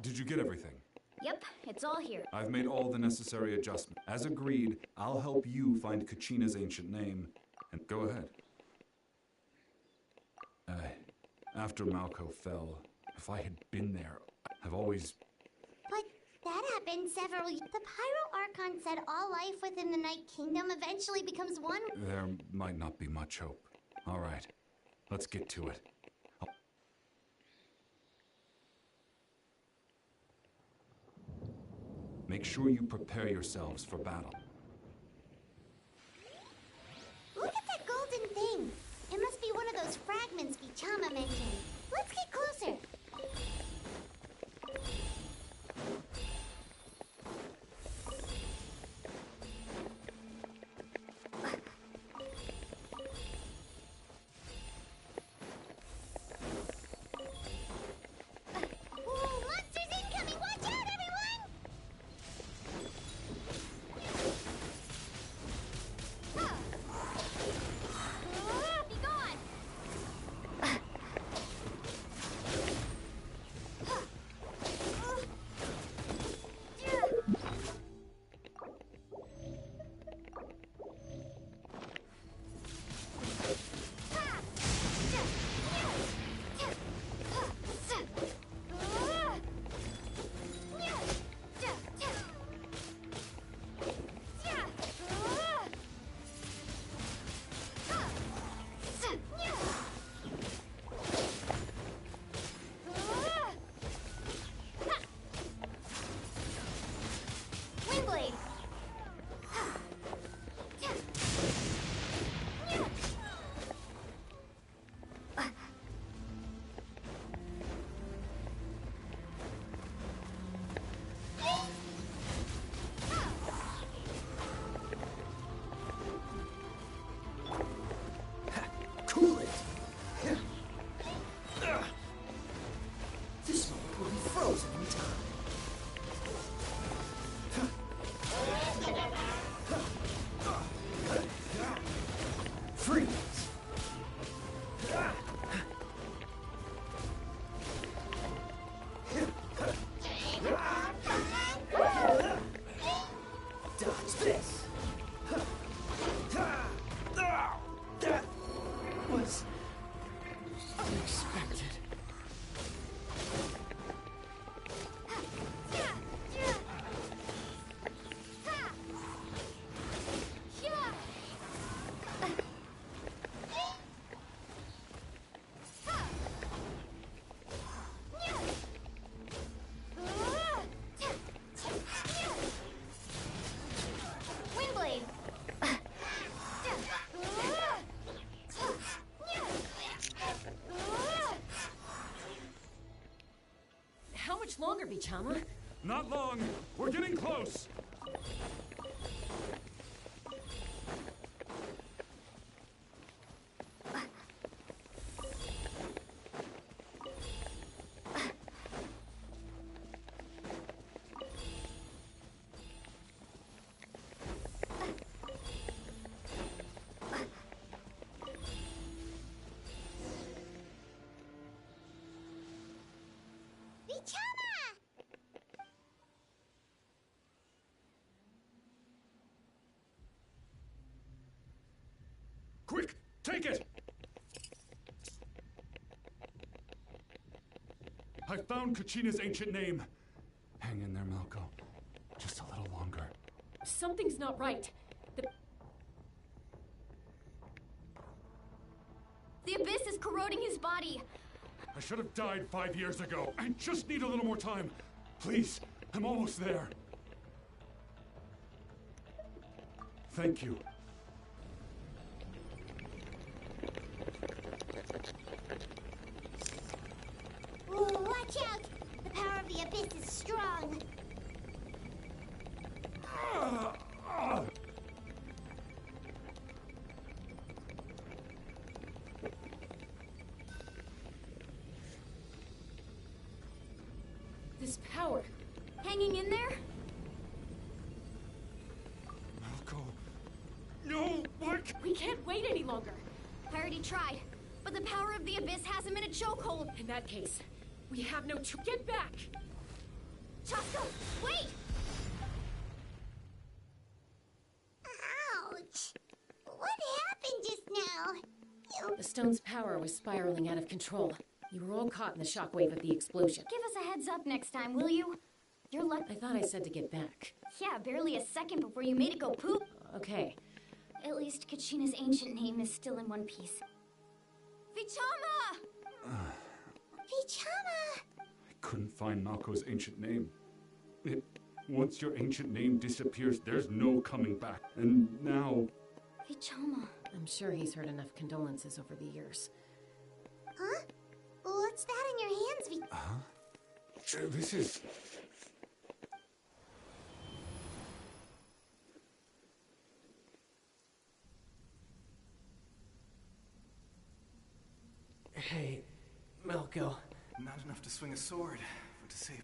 Did you get everything? Yep, it's all here. I've made all the necessary adjustments. As agreed, I'll help you find Kachina's ancient name. And go ahead. After Malco fell, if I had been there, I've always... But that happened several years. The Pyro Archon said all life within the Night Kingdom eventually becomes one. There might not be much hope. All right, let's get to it. Make sure you prepare yourselves for battle. Look at that golden thing. It must be one of those fragments Vichama mentioned. Let's get closer. matter, Vichama? Not long. We're getting close. Quick, take it! I found Kachina's ancient name. Hang in there, Malco. Just a little longer. Something's not right. The abyss is corroding his body. I should have died 5 years ago. I just need a little more time. Please, I'm almost there. Thank you. Ooh, watch out! The power of the abyss is strong. This power. Hanging in there? Malco. No, what? We can't wait any longer. I already tried, but the power of the abyss has him in a chokehold. In that case, we have no choice. Get back! Chaska, wait! Ouch! What happened just now? The stone's power was spiraling out of control. You were all caught in the shockwave of the explosion. Give us a heads up next time, will you? You're lucky. I thought I said to get back. Yeah, barely a second before you made it go poop. Okay. At least Kachina's ancient name is still in one piece. Vichama! Vichama! I couldn't find Malco's ancient name. Once your ancient name disappears, there's no coming back. And now... Vichama. I'm sure he's heard enough condolences over the years. Huh? What's that in your hands, Huh? This is... Hey, Malco. Not enough to swing a sword, but to save...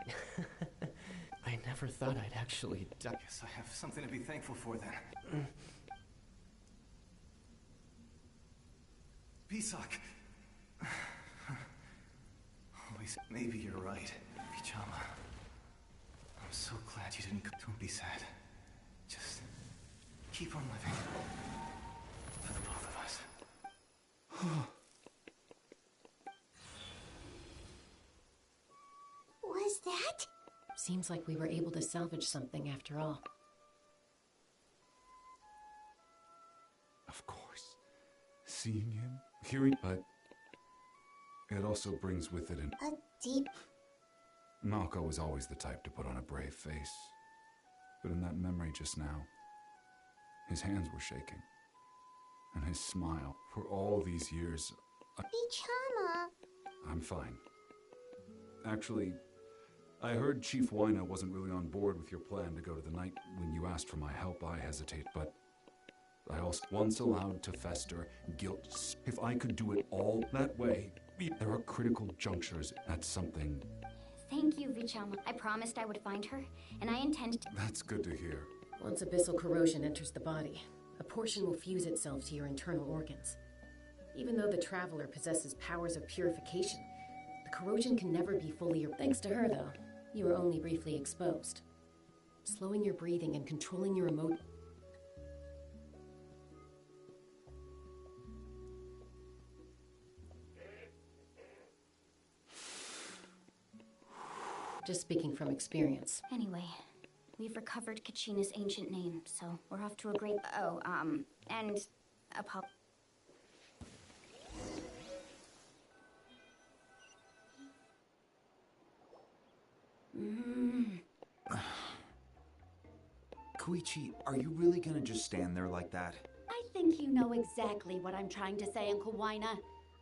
I never thought I'd actually die. Guess I have something to be thankful for then. Pisak. Always, maybe you're right, Vichama. I'm so glad you didn't. Don't be sad. Just keep on living. For the both of us. Was that? Seems like we were able to salvage something after all. Of course. Seeing him, hearing... But... it also brings with it an... A deep... Malco was always the type to put on a brave face. But in that memory just now, his hands were shaking. And his smile, for all these years... Vichama! I'm fine. Actually, I heard Chief Wyna wasn't really on board with your plan to go to the night. When you asked for my help, I hesitate, but I also once allowed to fester guilt. If I could do it all that way, there are critical junctures at something. Thank you, Vichama. I promised I would find her, and I intend to... That's good to hear. Once abyssal corrosion enters the body, a portion will fuse itself to your internal organs. Even though the Traveler possesses powers of purification, the corrosion can never be fully... Thanks to her, though, you were only briefly exposed. Slowing your breathing and controlling your emotions... Just speaking from experience. Anyway, we've recovered Kachina's ancient name, so we're off to a great... Oh, and... Koichi, are you really gonna just stand there like that? I think you know exactly what I'm trying to say, Uncle Wyna.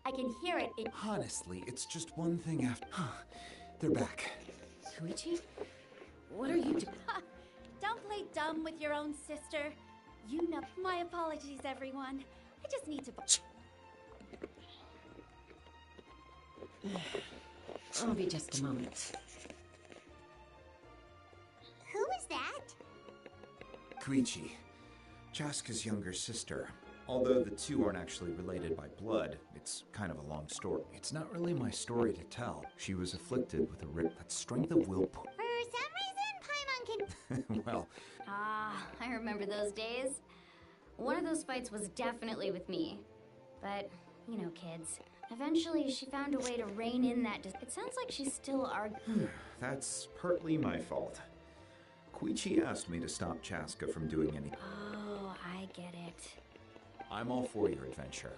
I can hear it in... Honestly, it's just one thing after... They're back. Koichi? What are you doing? Don't play dumb with your own sister. You know. My apologies, everyone. I just need to. I'll be just a moment. Who is that? Koichi, Chaska's younger sister. Although the two aren't actually related by blood, it's kind of a long story. It's not really my story to tell. She was afflicted with a that strength of will. For some reason, Paimon can. Well, I remember those days. One of those fights was definitely with me. But, you know, kids. Eventually, she found a way to rein in that. It sounds like she's still arguing. that's partly my fault. Koichi asked me to stop Chaska from doing anything. Oh, I get it. I'm all for your adventure.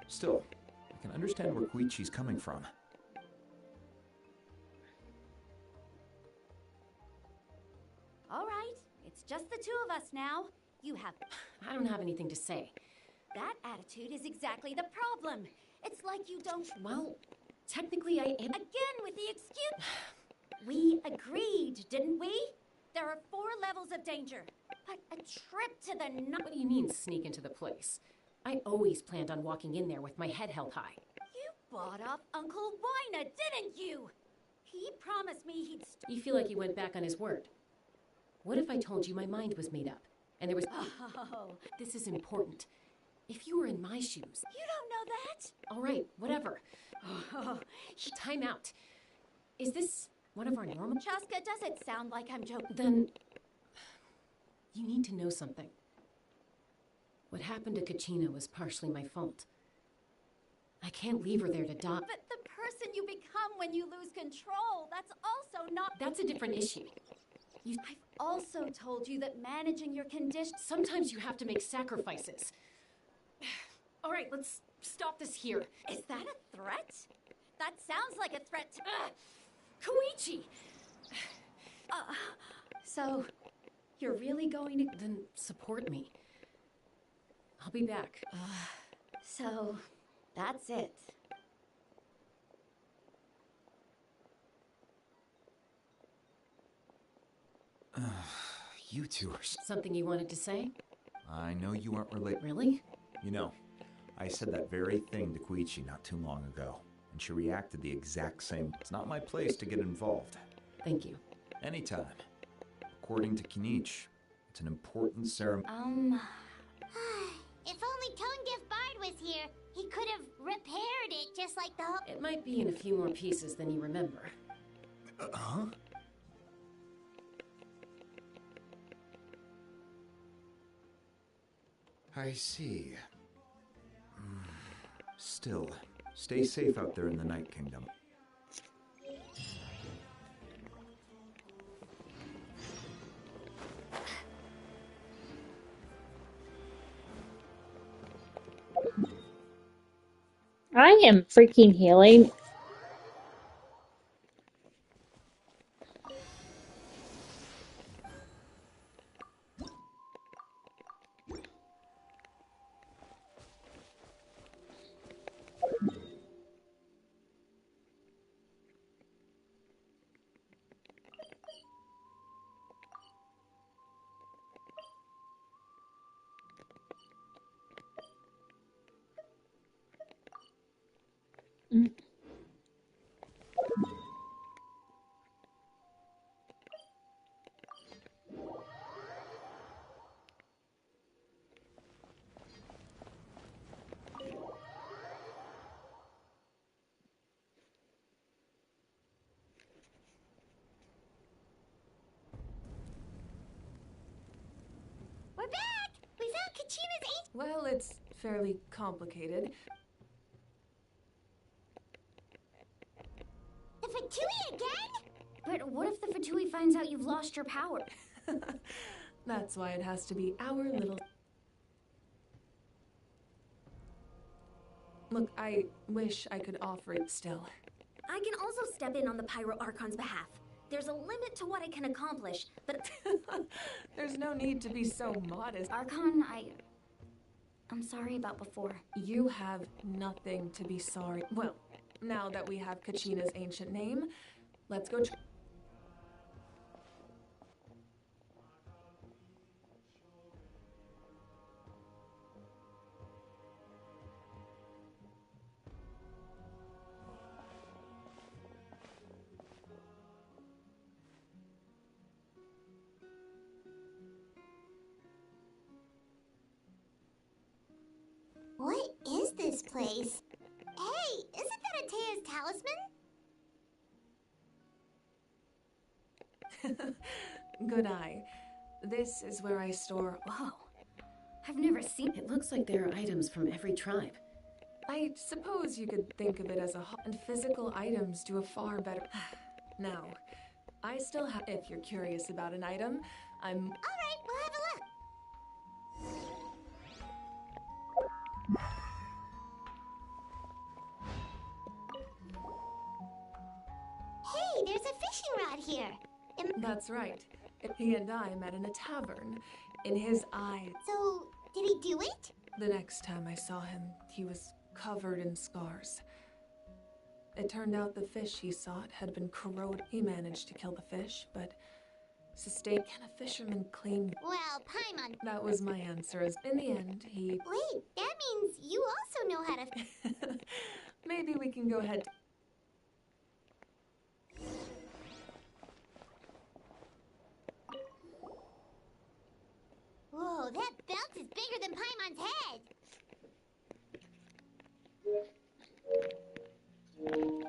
Still, I can understand where Koichi's coming from. All right, it's just the two of us now. You have. I don't have anything to say. That attitude is exactly the problem. It's like you don't. Well, technically I am. Again with the excuse. We agreed, didn't we? There are 4 levels of danger. But a trip to the What do you mean, sneak into the place? I always planned on walking in there with my head held high. You bought off Uncle Wina, didn't you? He promised me he'd. You feel like he went back on his word. What if I told you my mind was made up, and there was... Oh. This is important. If you were in my shoes... You don't know that? All right, whatever. Time out. Is this one of our normal... Chaska, does it sound like I'm joking? Then... You need to know something. What happened to Kachina was partially my fault. I can't leave her there to die. But the person you become when you lose control, that's also not... That's a different issue. I've also told you that managing your condition... Sometimes you have to make sacrifices. All right, let's stop this here. Is that a threat? That sounds like a threat to... Koichi! So, you're really going to... Then support me. I'll be back. So, that's it. You two are... Something you wanted to say? I know you aren't related. Really? You know, I said that very thing to Koichi not too long ago, and she reacted the exact same. It's not my place to get involved. Thank you. Anytime. According to Kinich, it's an important ceremony. If only Tone Bard was here, he could have repaired it just like the... It might be in a few more pieces than you remember. Huh? I see. Still, stay safe out there in the Night Kingdom. I am freaking healing. We're back! We found Kachina's ancient... Well, it's fairly complicated. The Fatui again? But what if the Fatui finds out you've lost your power? That's why it has to be our little... Look, I wish I could offer it still. I can also step in on the Pyro Archon's behalf. There's a limit to what I can accomplish, but... There's no need to be so modest. Archon, I'm sorry about before. You have nothing to be sorry. Well, now that we have Kachina's ancient name, let's go... place. Hey, isn't that Atea's talisman? Good eye. This is where I store. Wow. I've never seen. It looks like there are items from every tribe. I suppose you could think of it as and physical items do a far better. Now, I still have. If you're curious about an item, I'm. All right, we'll have a look. Hey, there's a fishing rod here. That's right. He and I met in a tavern. In his eyes. So, did he do it? The next time I saw him, he was covered in scars. It turned out the fish he sought had been corroded. He managed to kill the fish, but sustained. Can a fisherman claim? Well, Paimon. That was my answer. As in the end, he. Wait, that means you also know how to. Maybe we can go ahead. Whoa, that belt is bigger than Paimon's head!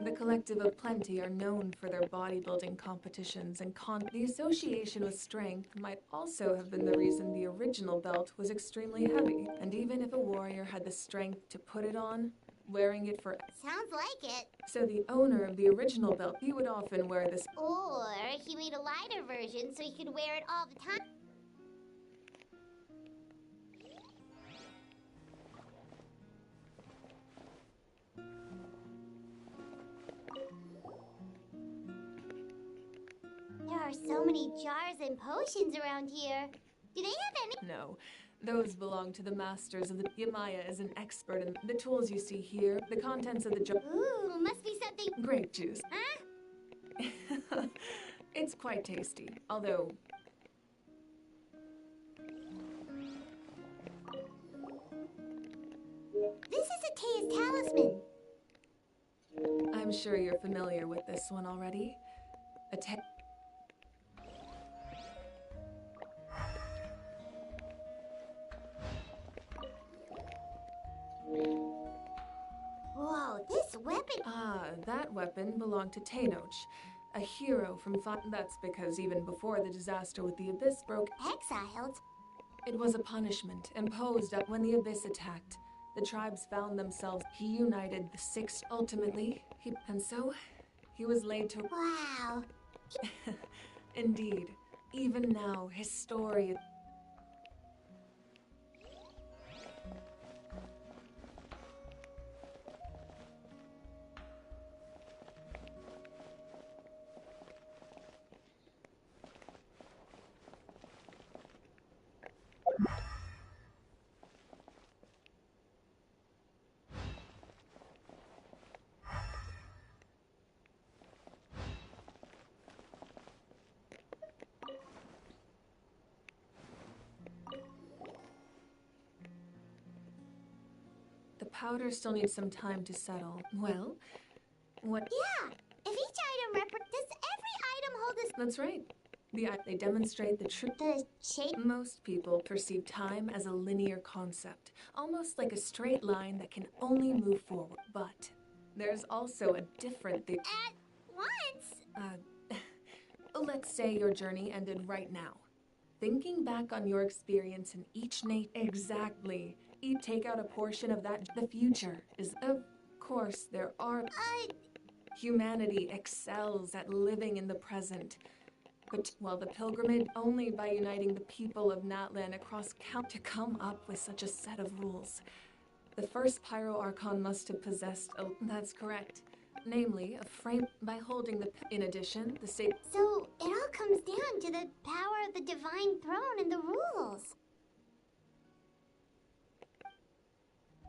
The Collective of Plenty are known for their bodybuilding competitions and the association with strength might also have been the reason the original belt was extremely heavy. And even if a warrior had the strength to put it on, wearing it for... Sounds like it. So the owner of the original belt, he would often wear this... Or he made a lighter version so he could wear it all the time. There are so many jars and potions around here. Do they have any? No. Those belong to the masters of the... Yamaya is an expert in the tools you see here. The contents of the jar... Ooh, must be something... Grape juice. Huh? It's quite tasty, although... This is Atea's talisman. I'm sure you're familiar with this one already. Whoa, this weapon... Ah, that weapon belonged to Tenoch, a hero from That's because even before the disaster with the Abyss broke... Exiled? It was a punishment imposed when the Abyss attacked. The tribes found themselves. He united the six. Ultimately, and so, he was laid to... Wow. Indeed. Even now, his story... The powder still needs some time to settle. Well, what... Yeah! If each item does every item hold this... That's right. They demonstrate the truth. The shape... Most people perceive time as a linear concept, almost like a straight line that can only move forward. But there's also a different thing. At once? Let's say your journey ended right now. Thinking back on your experience in each Exactly. You take out a portion of that. The future is, of course, there are... Humanity excels at living in the present. But, well, the pilgrimage only by uniting the people of Natlan across count to come up with such a set of rules. The first Pyro Archon must have possessed a... That's correct. Namely, a frame by holding the... In addition, the state... So, it all comes down to the power of the Divine Throne and the rules.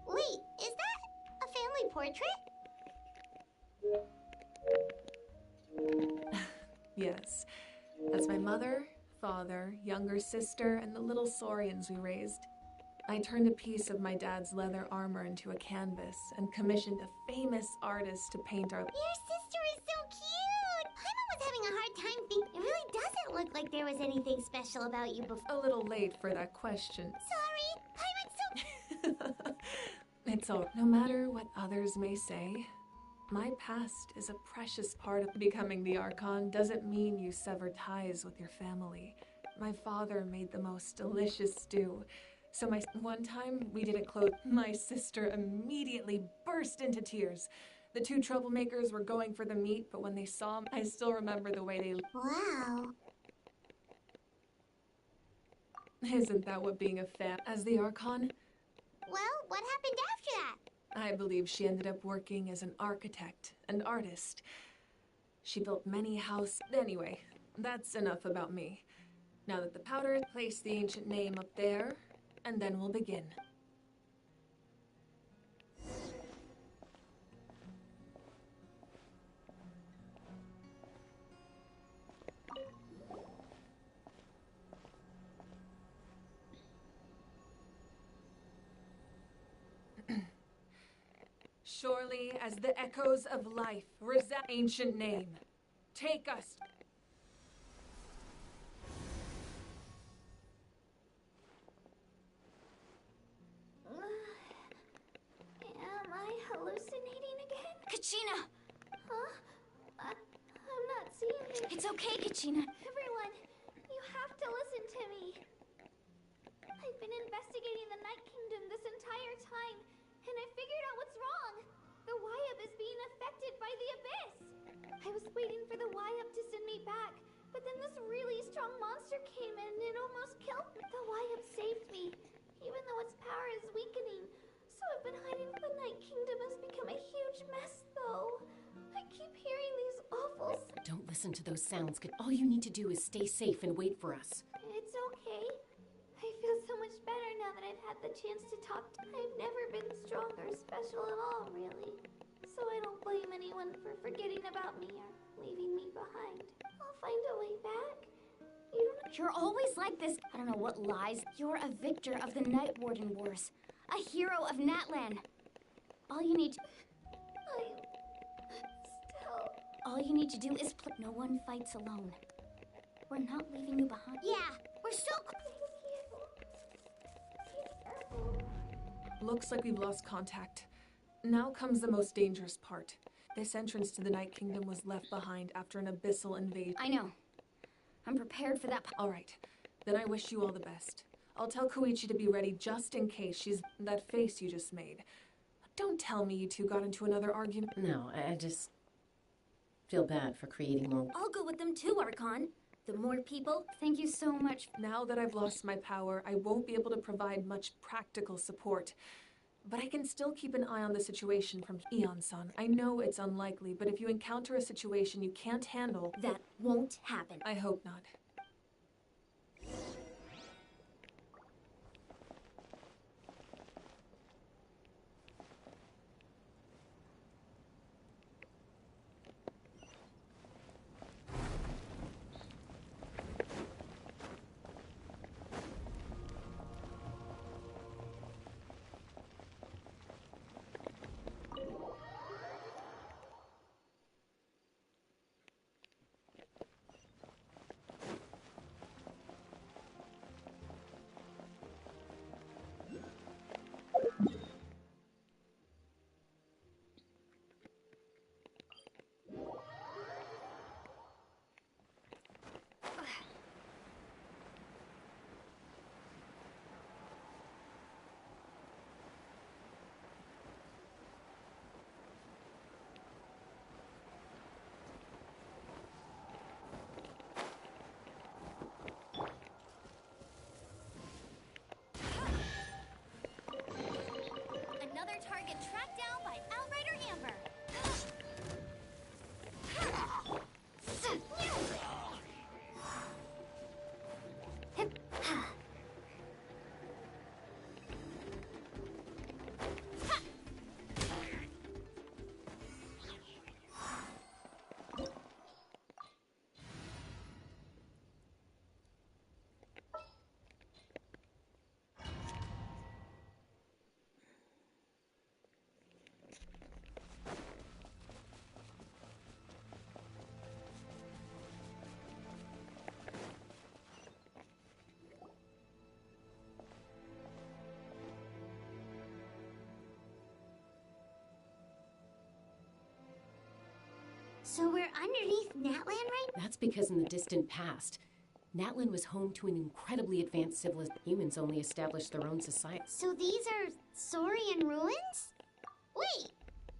Wait, is that a family portrait? Yes. That's my mother, father, younger sister, and the little saurians we raised. I turned a piece of my dad's leather armor into a canvas and commissioned a famous artist to paint our... Your sister is so cute! Paimon was having a hard time thinking. It really doesn't look like there was anything special about you before. A little late for that question. Sorry! Paimon's so... It's all. No matter what others may say, my past is a precious part of becoming the Archon. Doesn't mean you sever ties with your family. My father made the most delicious stew. So one time we did it close. My sister immediately burst into tears. The two troublemakers were going for the meat, but when they saw him, I still remember the way they. Wow. Isn't that what being a fan as the Archon? Well, what happened after that? I believe she ended up working as an architect and artist. She built many houses. Anyway, that's enough about me. Now that the powder, place the ancient name up there, and then we'll begin. Surely as the echoes of life resound ancient name. Take us. Am I hallucinating again? Kachina! Huh? I'm not seeing it. It's okay, Kachina. Everyone, you have to listen to me. I've been investigating the Night Kingdom this entire time, and I figured out what's wrong. The Wyup is being affected by the Abyss. I was waiting for the Wyup to send me back, but then this really strong monster came in and it almost killed me. The Wyup saved me, even though its power is weakening. So I've been hiding. The Night Kingdom has become a huge mess, though. I keep hearing these awful. Don't listen to those sounds. All you need to do is stay safe and wait for us. It's okay. I feel so much better now that I've had the chance to talk. I've never been strong or special at all, really. So I don't blame anyone for forgetting about me or leaving me behind. I'll find a way back. You're always like this. I don't know what lies. You're a victor of the Night Warden Wars. A hero of Natlan. All you need to... All you need to do is no one fights alone. We're not leaving you behind. Yeah, we're so... Looks like we've lost contact. Now comes the most dangerous part. This entrance to the Night Kingdom was left behind after an abyssal invasion. I know. I'm prepared for that. All right. Then I wish you all the best. I'll tell Koichi to be ready just in case she's... That face you just made. Don't tell me you two got into another argument. No, I just feel bad for creating more... I'll go with them too, Archon. The more people... Thank you so much. Now that I've lost my power, I won't be able to provide much practical support. But I can still keep an eye on the situation from Eon-san. I know it's unlikely, but if you encounter a situation you can't handle... That won't happen. I hope not. So we're underneath Natlan right now? That's because in the distant past, Natlan was home to an incredibly advanced civilization. Humans only established their own society. So these are Saurian ruins? Wait,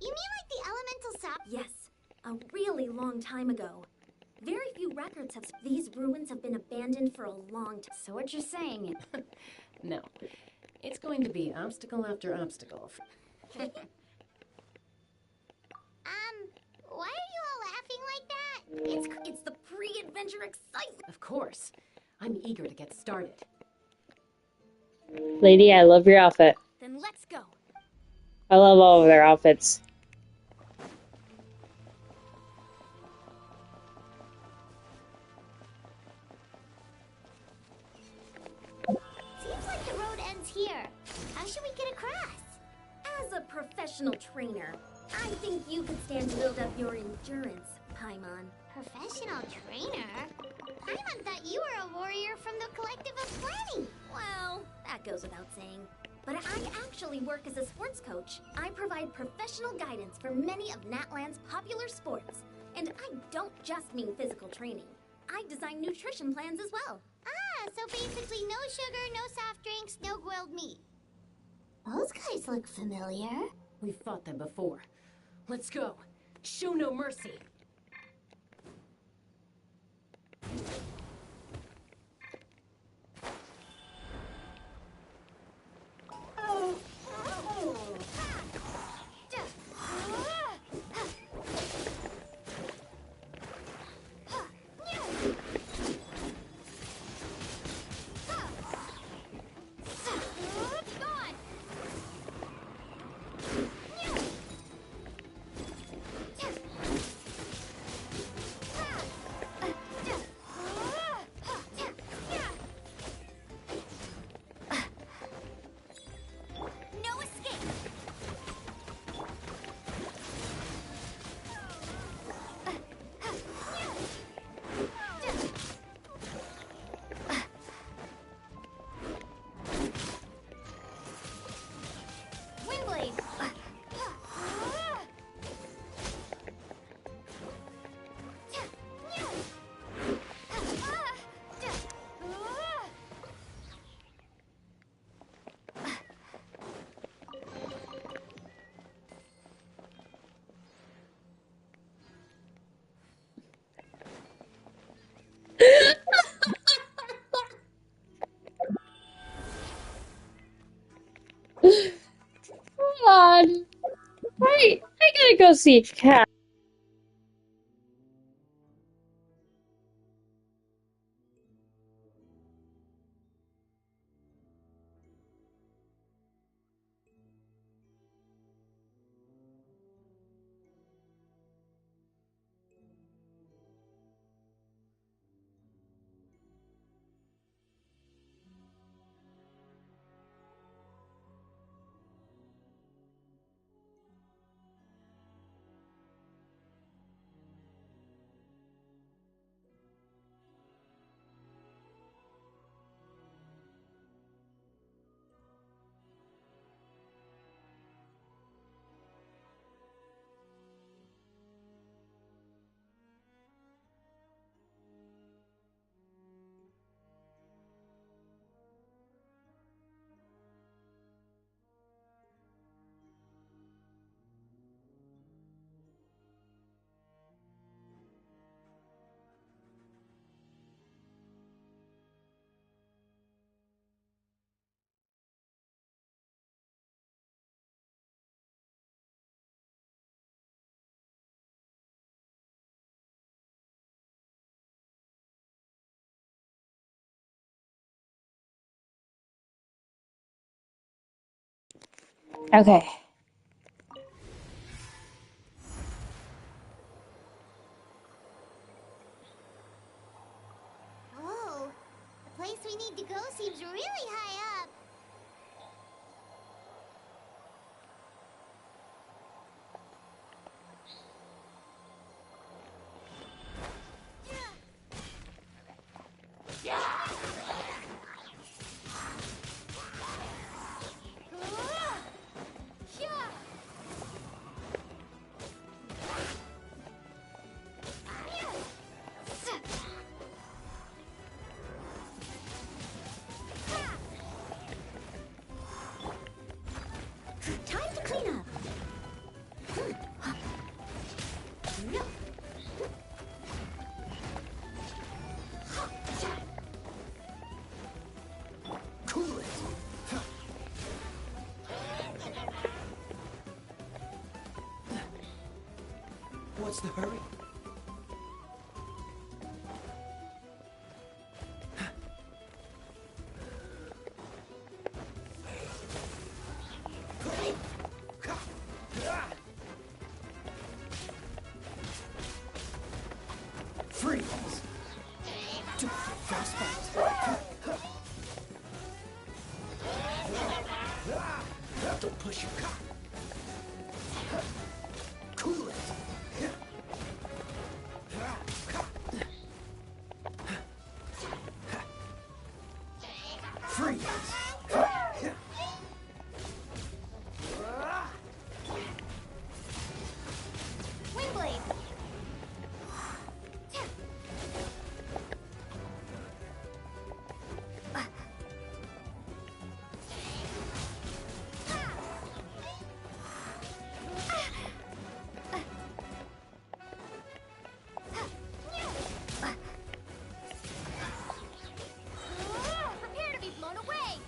you mean like the elemental south? Yes, a really long time ago. Very few records have... These ruins have been abandoned for a long time. So what you're saying? No. It's going to be obstacle after obstacle. Why are you all laughing like that? It's the pre-adventure excitement. Of course. I'm eager to get started. Lady, I love your outfit. Then let's go. I love all of their outfits. Seems like the road ends here. How should we get across? As a professional trainer, I think you could stand to build up your endurance, Paimon. Professional trainer? Paimon thought you were a warrior from the Collective of Planning. Well, that goes without saying. But I actually work as a sports coach. I provide professional guidance for many of Natlan's popular sports. And I don't just mean physical training. I design nutrition plans as well. Ah, so basically no sugar, no soft drinks, no grilled meat. Those guys look familiar. We've fought them before. Let's go. Show no mercy. Come on. I gotta go see Cat. Okay. Whoa, the place we need to go seems really high up. What's the hurry? Freeze! Frostbite! Don't push your cock! Cool it! Freeze! Windblade! Prepare to be blown away!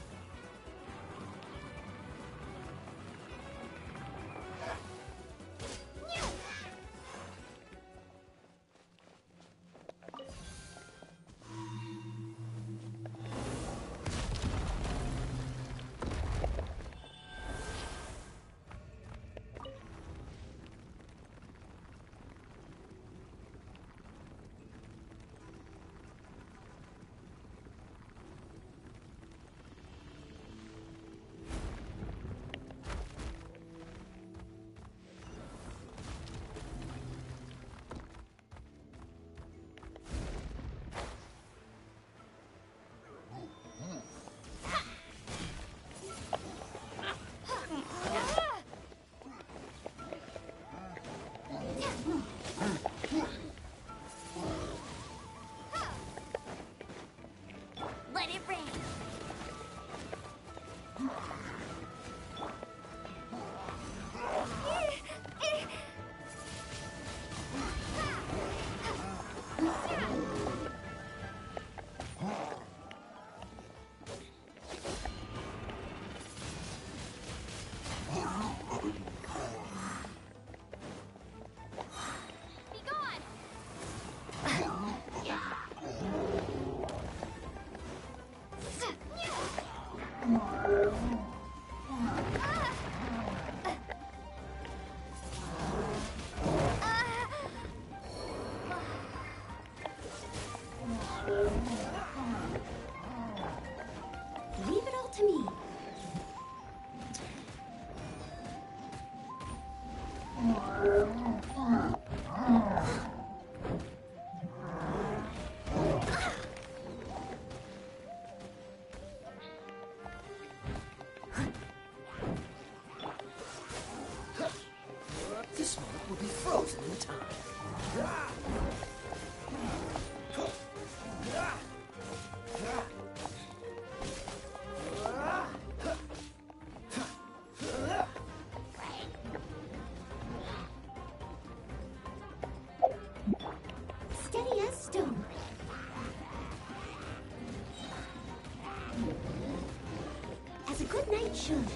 Let it rain! Be gone! Leave it all to me. This moment will be frozen in time. Steady as stone. As a good knight should.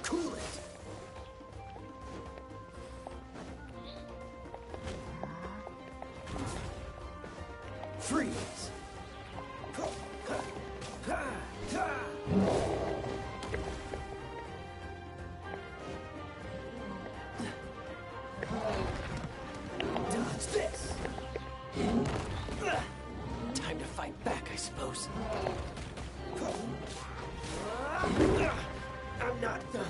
Cool it! Freeze! Dodge this! Time to fight back, I suppose. I'm not done.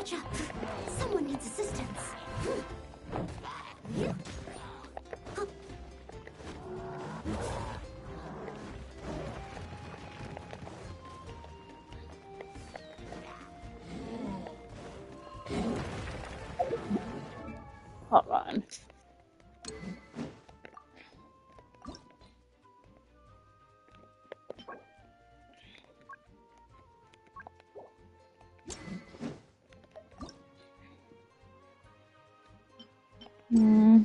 catch up. Someone needs assistance. Hold on. Hmm.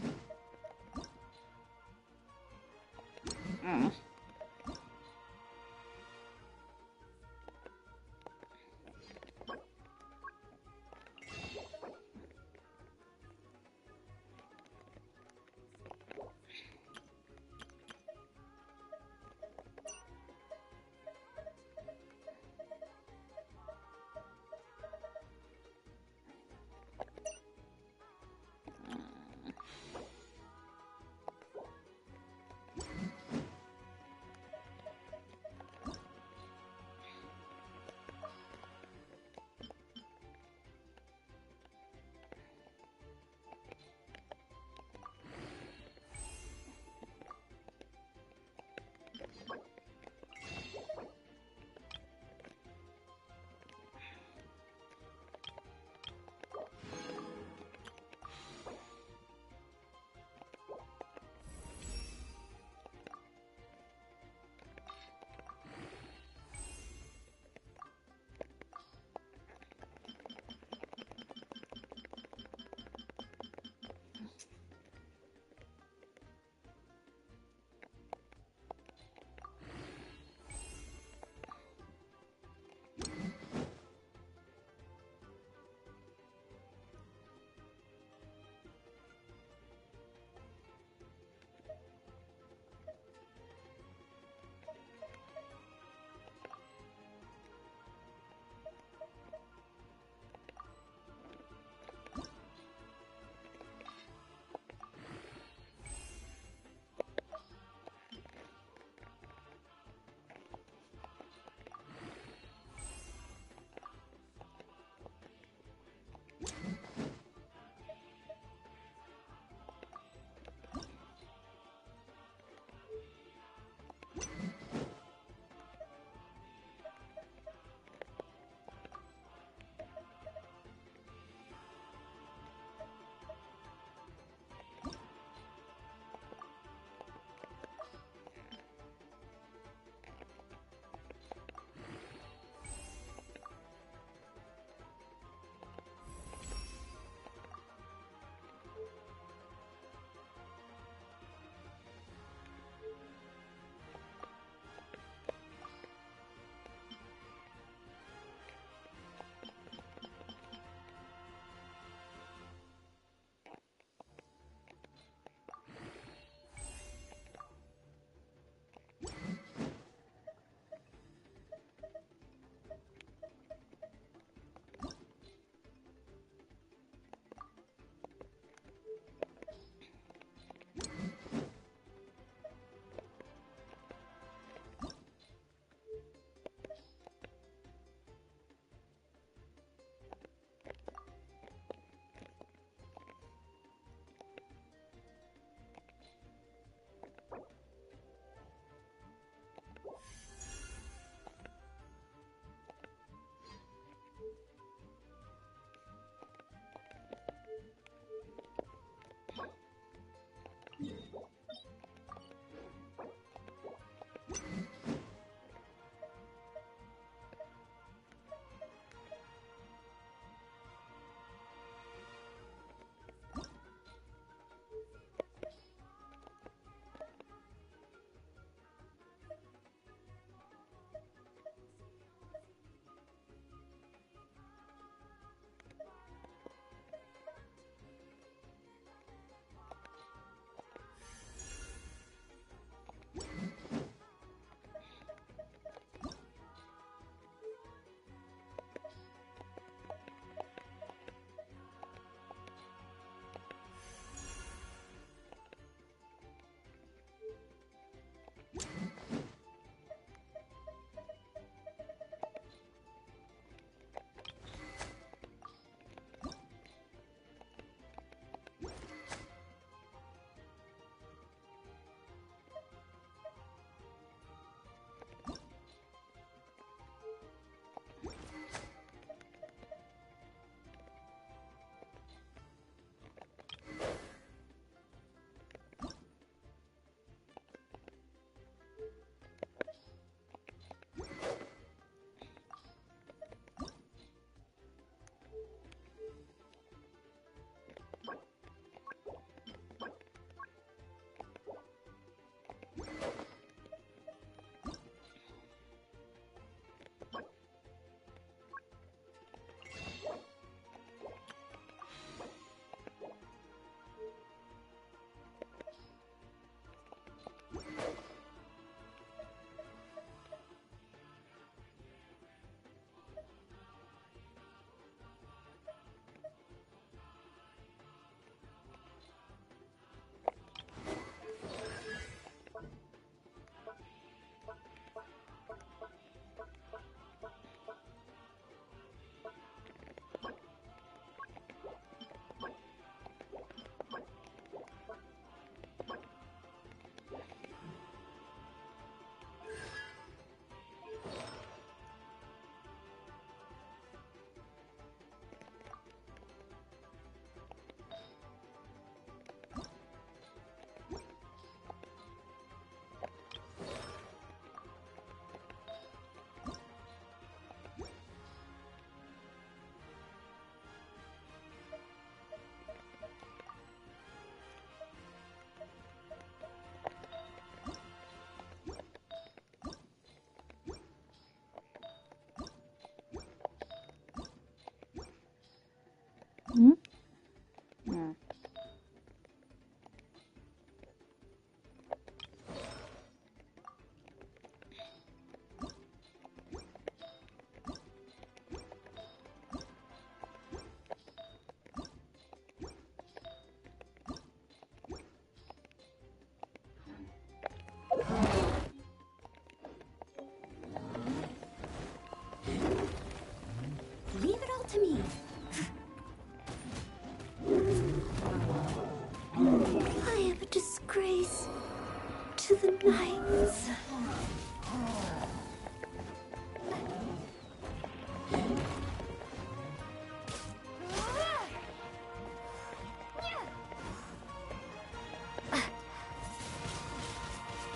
Nice.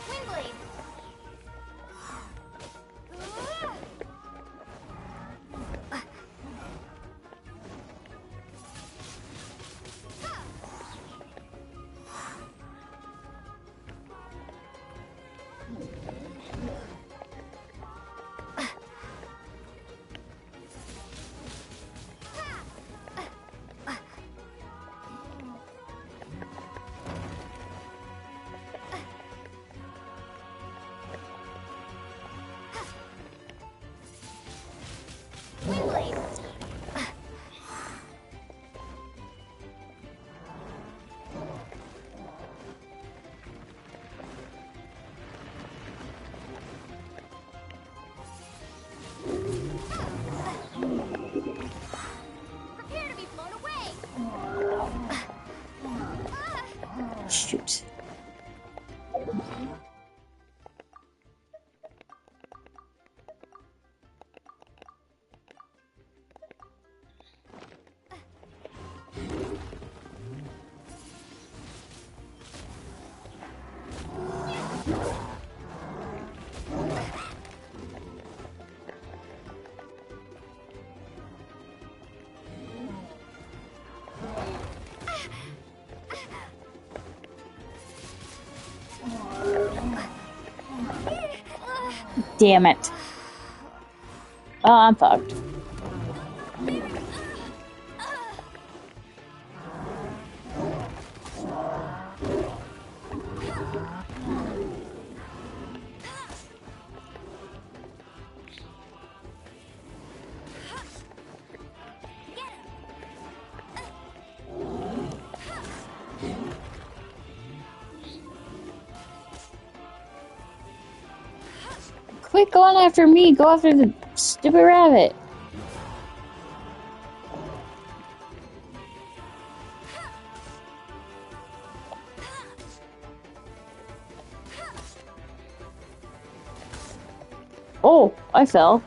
Windblade. Windblade. Prepare to be blown away. Shoot. Damn it. Oh, I'm fucked. Quit going after me. Go after the stupid rabbit. Oh, I fell.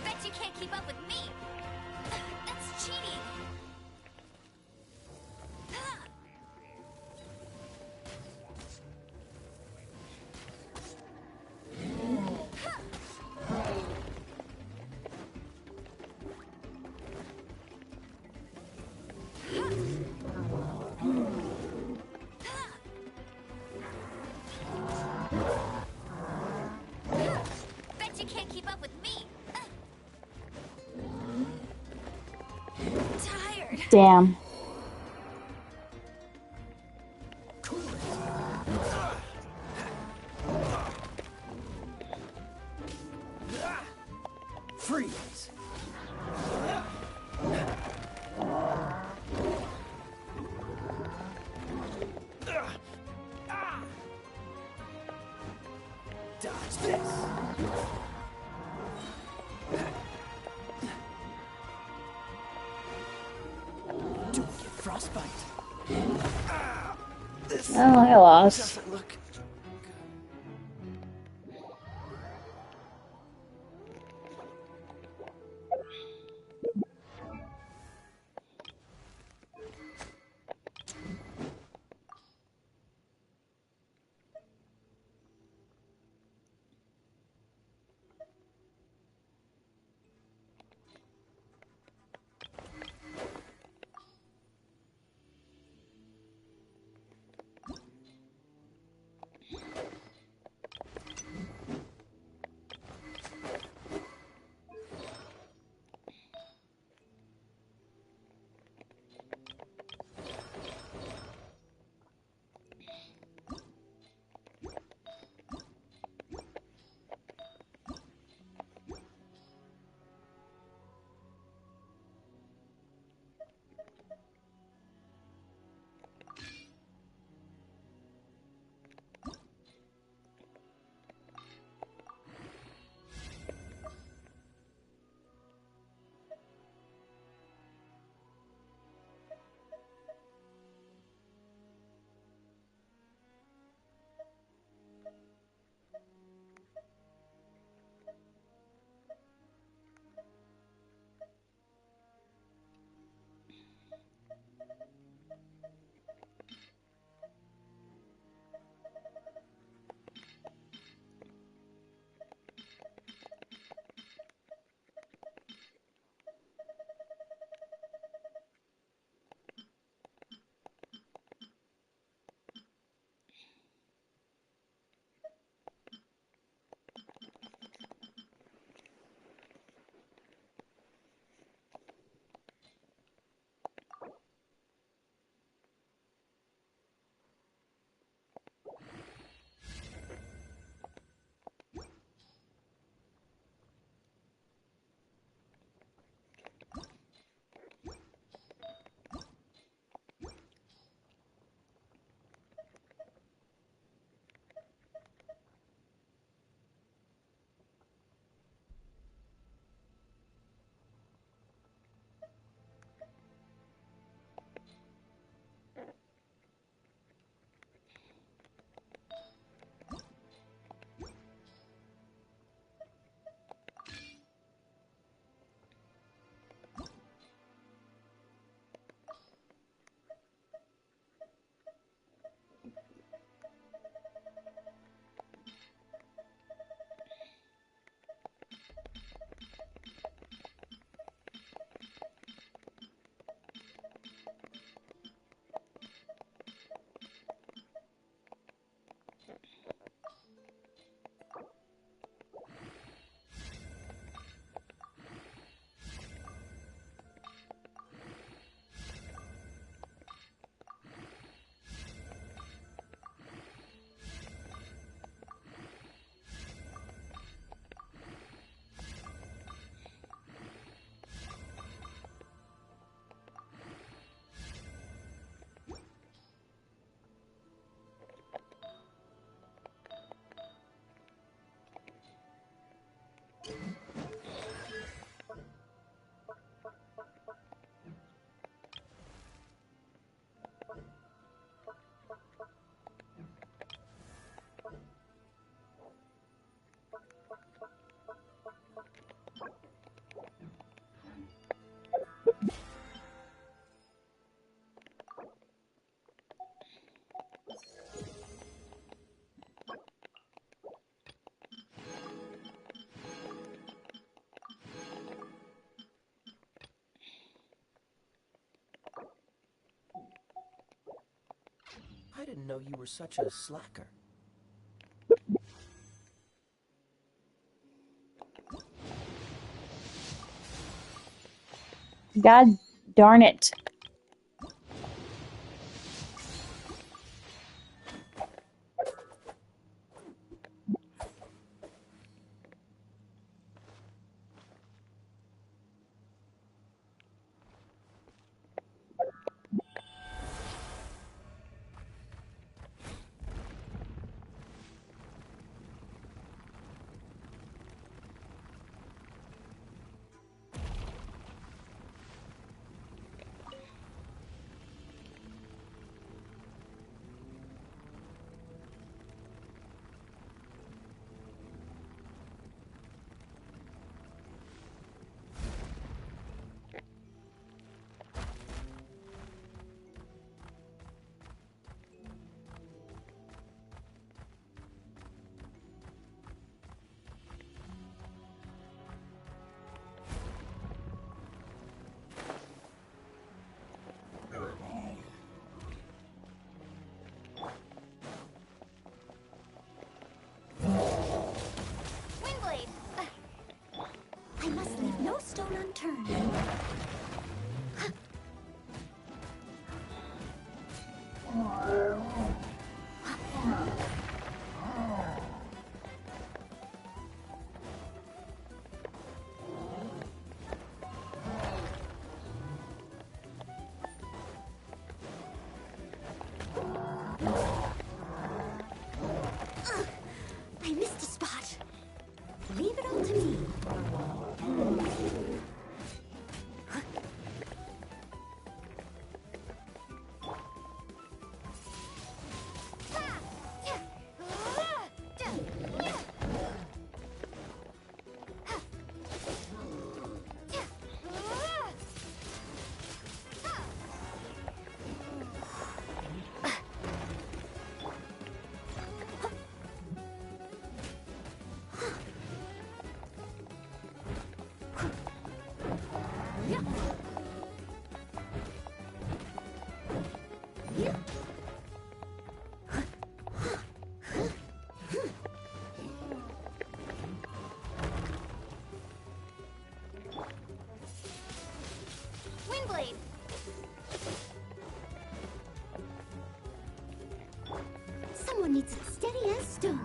Bet you can't keep up with me. That's cheating. Bet you can't keep up with me. Tired. Damn. Freeze! Dodge this! Don't get frostbite. This Oh, I lost. doesn't look. I didn't know you were such a slacker. God darn it. Windblade! I must leave no stone unturned. I missed a spot. Leave it all to me. Windblade! Someone needs it steady as stone.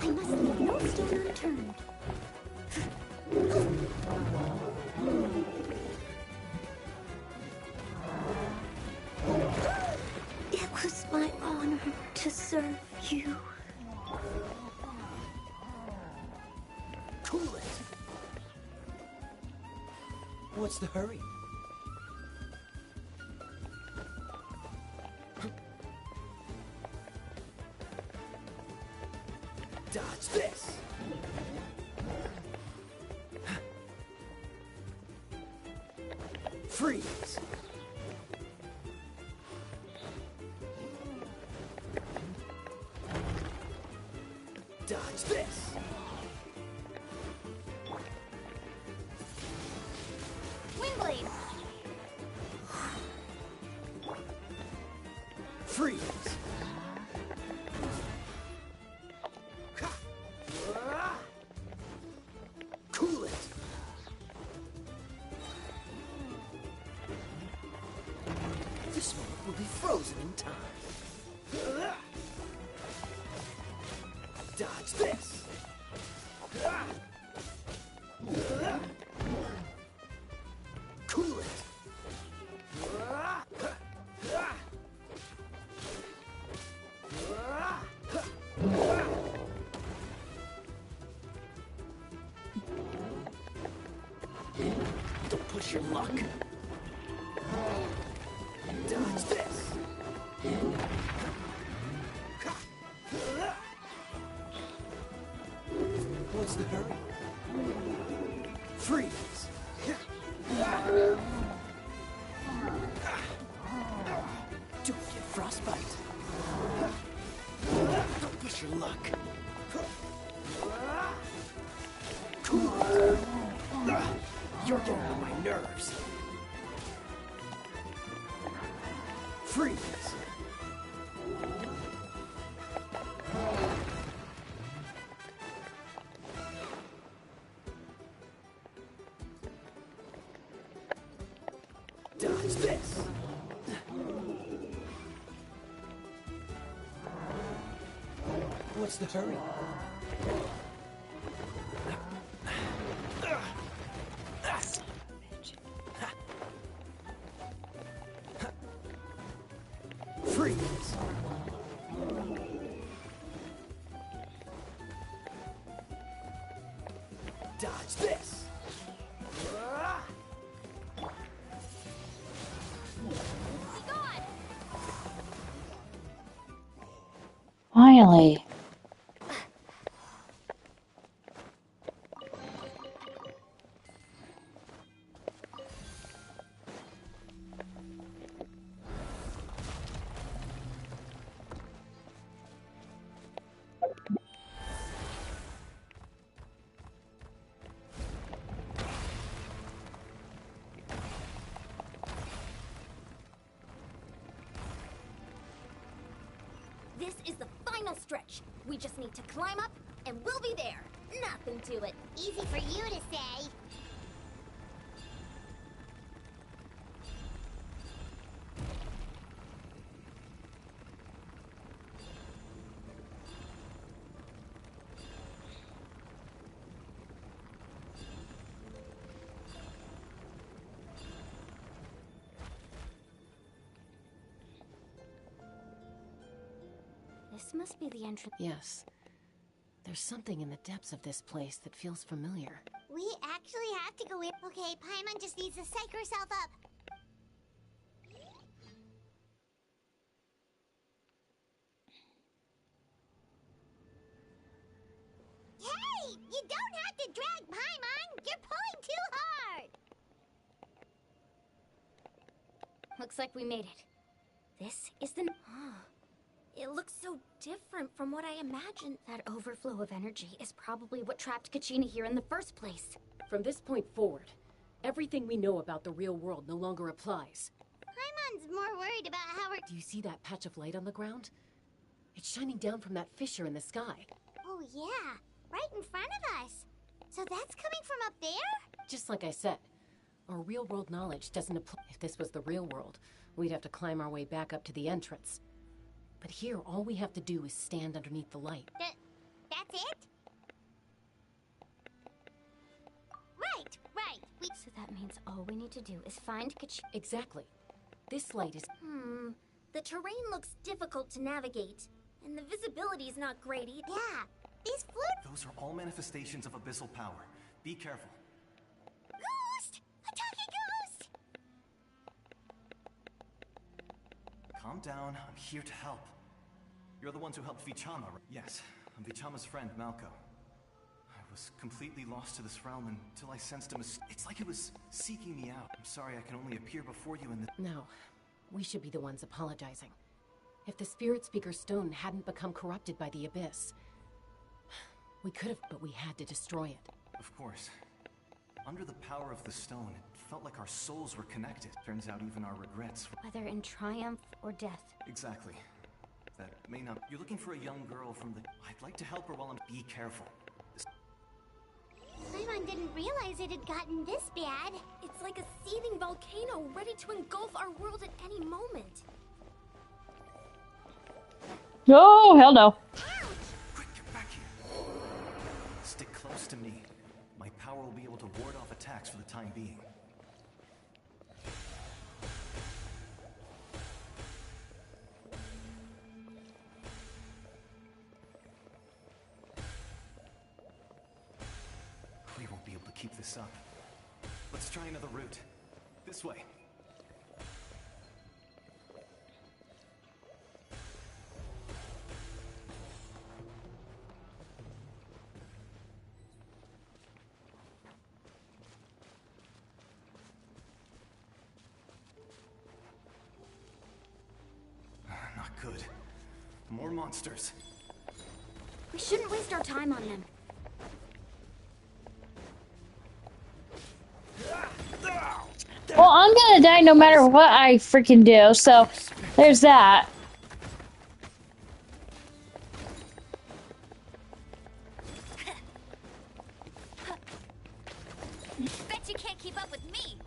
I must leave no stone unturned. It was my honor to serve you. Cool it. What's the hurry? Dodge this! Freeze! Dodge this! Windblade! Freeze! Cool it! This moment will be frozen in time. Dodge this! Cool it! Don't push your luck. Dodge this. What's the hurry? Freeze! Don't get frostbite. Don't push your luck. Cool. You're getting on my nerves. Freeze! Dodge this! What's the hurry? Freeze! Dodge this! Finally. This is the final stretch. We just need to climb up, and we'll be there. Nothing to it. Easy for you to say. This must be the entrance. Yes. There's something in the depths of this place that feels familiar. We actually have to go in. Okay, Paimon just needs to psych herself up. Hey! You don't have to drag Paimon! You're pulling too hard! Looks like we made it. This is the... It looks so different from what I imagined. That overflow of energy is probably what trapped Kachina here in the first place. From this point forward, everything we know about the real world no longer applies. Paimon's more worried about how we're... Do you see that patch of light on the ground? It's shining down from that fissure in the sky. Oh yeah, right in front of us. So that's coming from up there? Just like I said, our real world knowledge doesn't apply. If this was the real world, we'd have to climb our way back up to the entrance. But here, all we have to do is stand underneath the light. That's it? Right. So that means all we need to do is find Kachina. Exactly. This light is... The terrain looks difficult to navigate, and the visibility is not great either. Yeah, these floats... Those are all manifestations of abyssal power. Be careful. Ghost! A talking ghost! Calm down. I'm here to help. You're the ones who helped Vichama, right? Yes, I'm Vichama's friend, Malco. I was completely lost to this realm until I sensed a It's like it was seeking me out. I'm sorry I can only appear before you in the... No, we should be the ones apologizing. If the Spirit Speaker's stone hadn't become corrupted by the Abyss, we could have, but we had to destroy it. Of course. Under the power of the stone, it felt like our souls were connected. Turns out even our regrets were... Whether in triumph or death. Exactly. That may not... You're looking for a young girl from the... I'd like to help her while I'm... Be careful. Paimon didn't realize it had gotten this bad. It's like a seething volcano ready to engulf our world at any moment. Oh, hell no. Quick, get back here. Stick close to me. My power will be able to ward off attacks for the time being. We won't be able to keep this up. Let's try another route. This way. More monsters. We shouldn't waste our time on them. Well, I'm gonna die no matter what I freaking do, so there's that. Bet you can't keep up with me.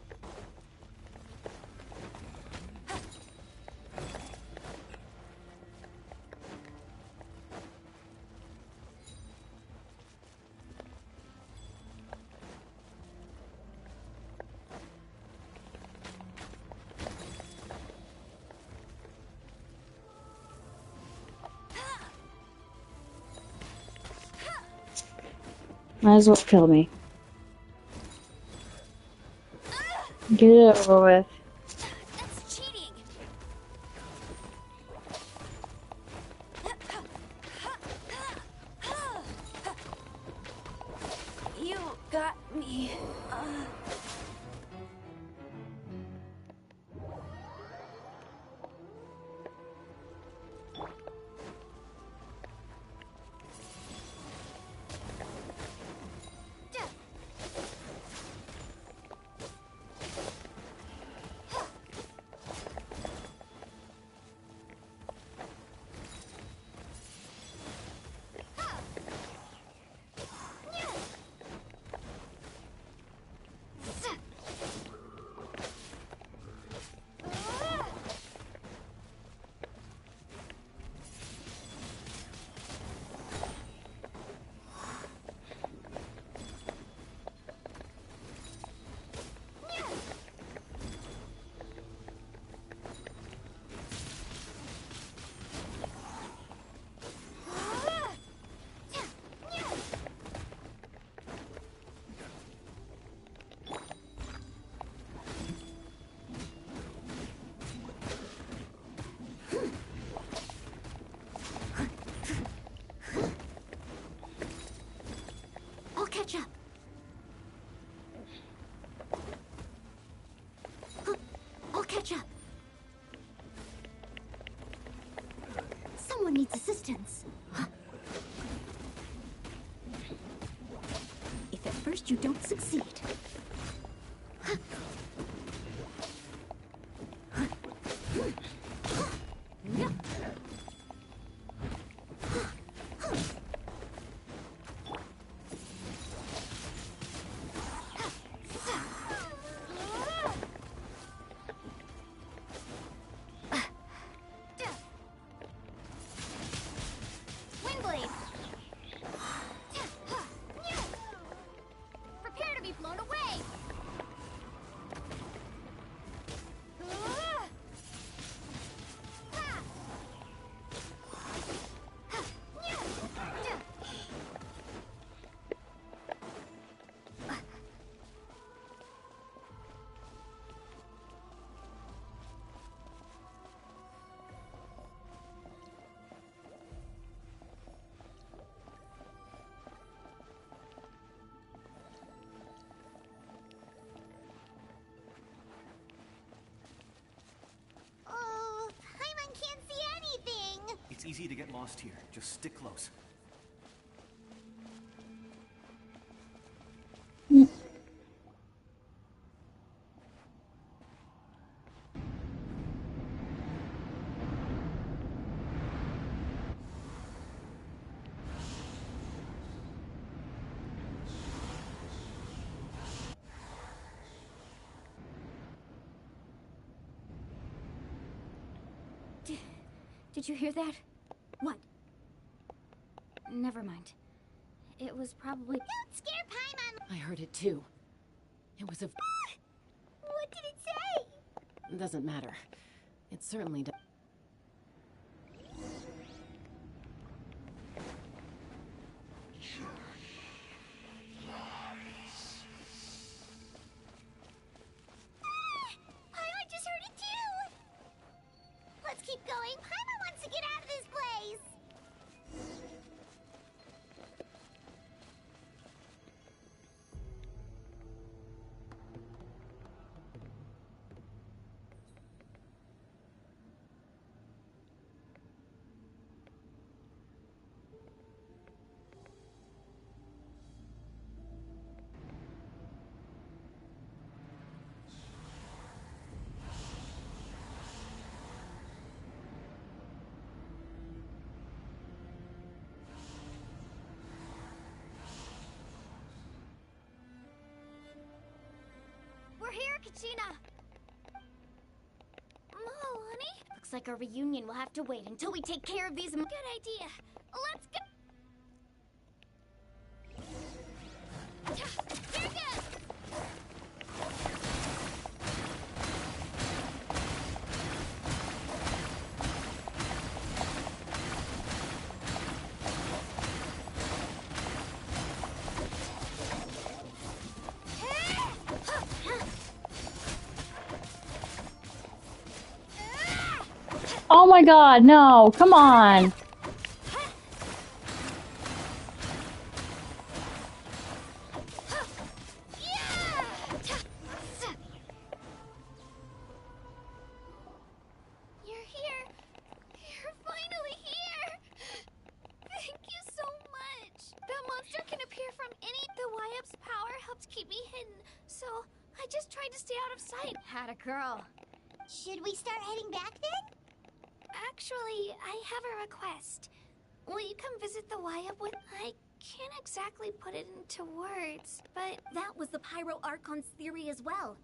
Might as well kill me. Get it over with. That's cheating. You got me. I'll catch up. I'll catch up. Someone needs assistance. If at first you don't succeed. Windblade! Prepare to be blown away! Oh, Paimon can't see anything! It's easy to get lost here. Just stick close. Did you hear that? What? Never mind. It was probably... Don't scare Paimon! I heard it too. It was a... What did it say? It doesn't matter. It certainly does. Paimon just heard it too! Let's keep going. Paimon wants to get out of this place! Kachina! Honey? Looks like our reunion will have to wait until we take care of these. Good idea. Let's go. Here goes. Oh my god, no, come on. You're here. You're finally here. Thank you so much. That monster can appear from any. The YF's power helped keep me hidden, so I just tried to stay out of sight. Had a girl. Should we start heading back then? Actually, I have a request. Will you come visit the YF with? I can't exactly put it into words, but that was the Pyro Archon's theory as well.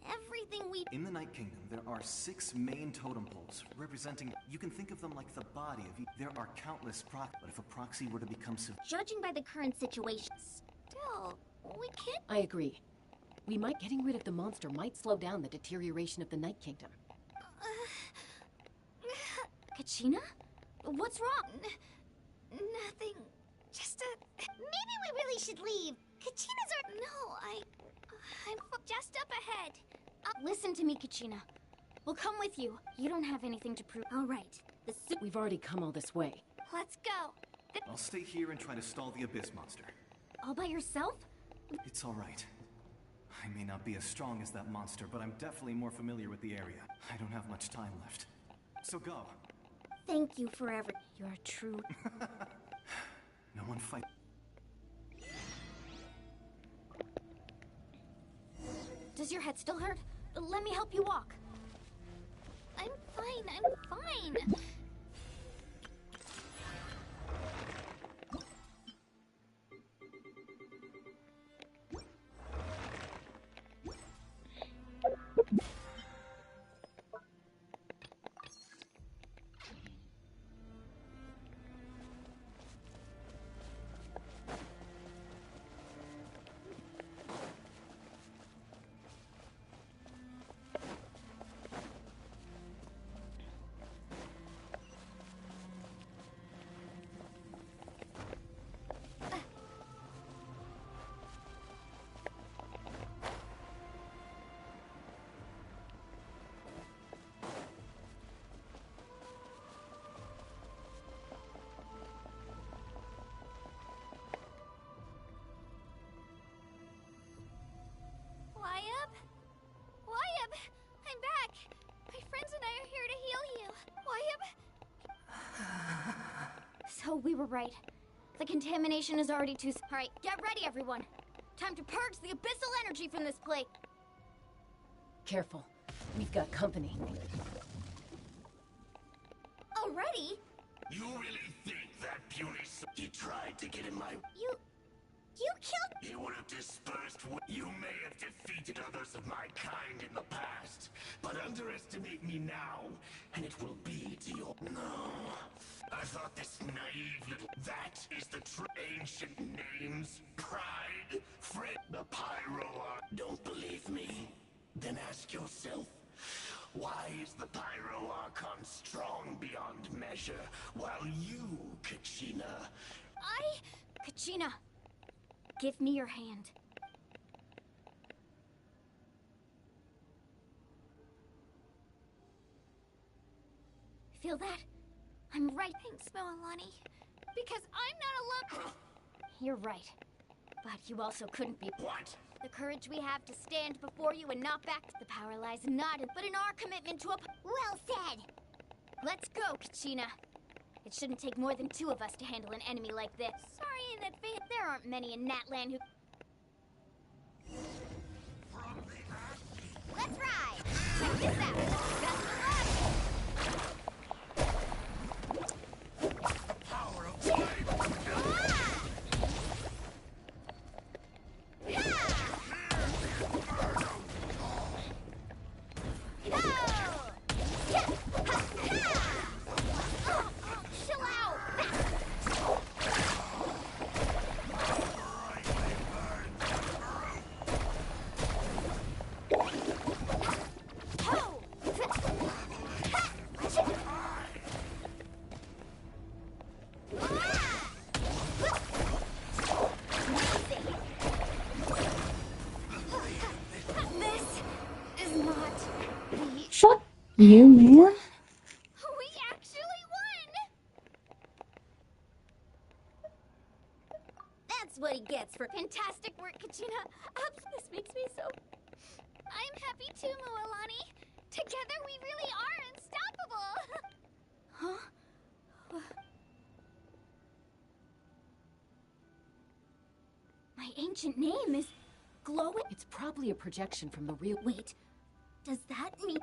Everything we... In the Night Kingdom, there are 6 main totem poles, representing... You can think of them like the body of each. There are countless but if a proxy were to become... Judging by the current situation... Still, we can't... I agree. Getting rid of the monster might slow down the deterioration of the Night Kingdom. Kachina? What's wrong? Nothing. Just a... Maybe we really should leave. Kachina's our... No, I'm just up ahead. Listen to me, Kachina. We'll come with you. You don't have anything to prove. All right. We've already come all this way. Let's go. I'll stay here and try to stall the Abyss monster. All by yourself? It's all right. I may not be as strong as that monster, but I'm definitely more familiar with the area. I don't have much time left. So go. Thank you forever. You're true. No one fight. Does your head still hurt? Let me help you walk. I'm fine. Wyab, I'm back. My friends and I are here to heal you. Wyab. So we were right. The contamination is already too... All right, get ready, everyone. Time to purge the abyssal energy from this place. Careful. We've got company. Already? You really think that puny he tried to get in my... You killed... He would have dispersed what... You may have defeated others of my kind in the past, but underestimate me now, and it will be to your... No. I thought this naive little... That is the true ancient names, pride, friend, the Pyro Archon. Don't believe me? Then ask yourself, why is the Pyro Archon strong beyond measure, while you, Kachina... Kachina, give me your hand. Feel that? I'm right. Thanks, Moalani. Because I'm not alone. You're right. But you also couldn't be... What? The courage we have to stand before you and not back. The power lies not in, but in our commitment to a... Well said. Let's go, Kachina. It shouldn't take more than 2 of us to handle an enemy like this. Sorry in advance. There aren't many in Natlan who... Let's ride. Check this out. Best of luck. Power of life! You, man? We actually won! That's what he gets for fantastic work, Kachina. This makes me so... I'm happy too, Mualani. Together we really are unstoppable. Huh? My ancient name is glowing. It's probably a projection from the real... Wait, does that mean...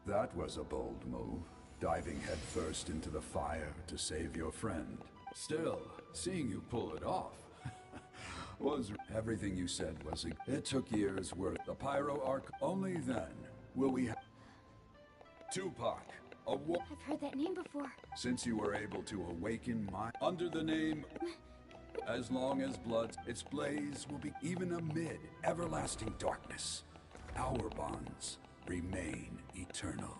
That was a bold move, diving headfirst into the fire to save your friend. Still, seeing you pull it off was everything you said was it took years worth. The Pyro Arc, only then will we have Tupac, I've heard that name before. since you were able to awaken my under the name as long as blood, its blaze will be even amid everlasting darkness. Our bonds remain eternal.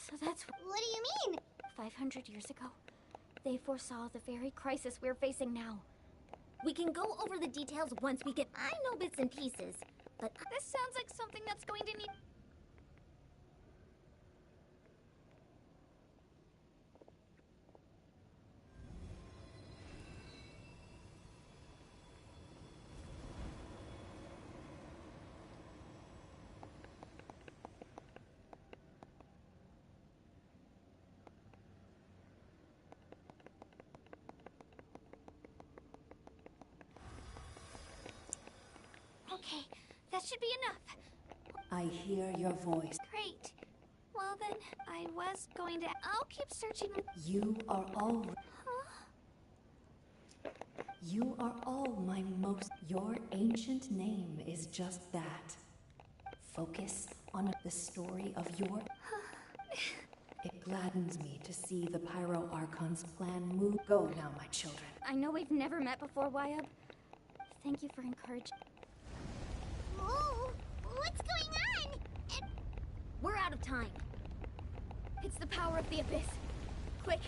So that's What do you mean? 500 years ago, they foresaw the very crisis we're facing now. We can go over the details once we get... I know bits and pieces, but... This sounds like something that's going to need... Okay, that should be enough. I hear your voice. Great. Well then, I was going to... I'll keep searching. You are all... You are all my most... Your ancient name is just that. Focus on the story of your... It gladdens me to see the Pyro Archon's plan move. Go now, my children. I know we've never met before, Wyatt. Thank you for encouraging... Ooh, what's going on? We're out of time. It's the power of the Abyss. Quick!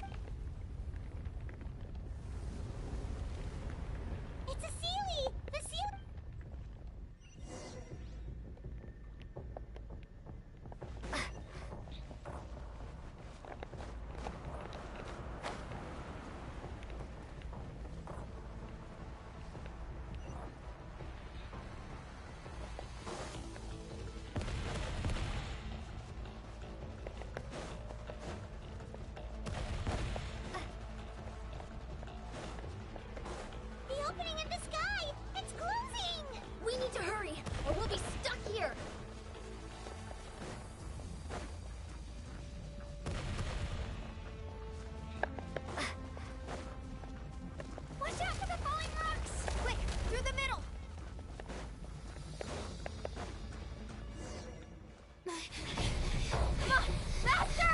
It's a Sealy! The Sealy... The opening in the sky! It's closing! We need to hurry, or we'll be stuck here! Watch out for the falling rocks! Quick, through the middle! Come on, faster!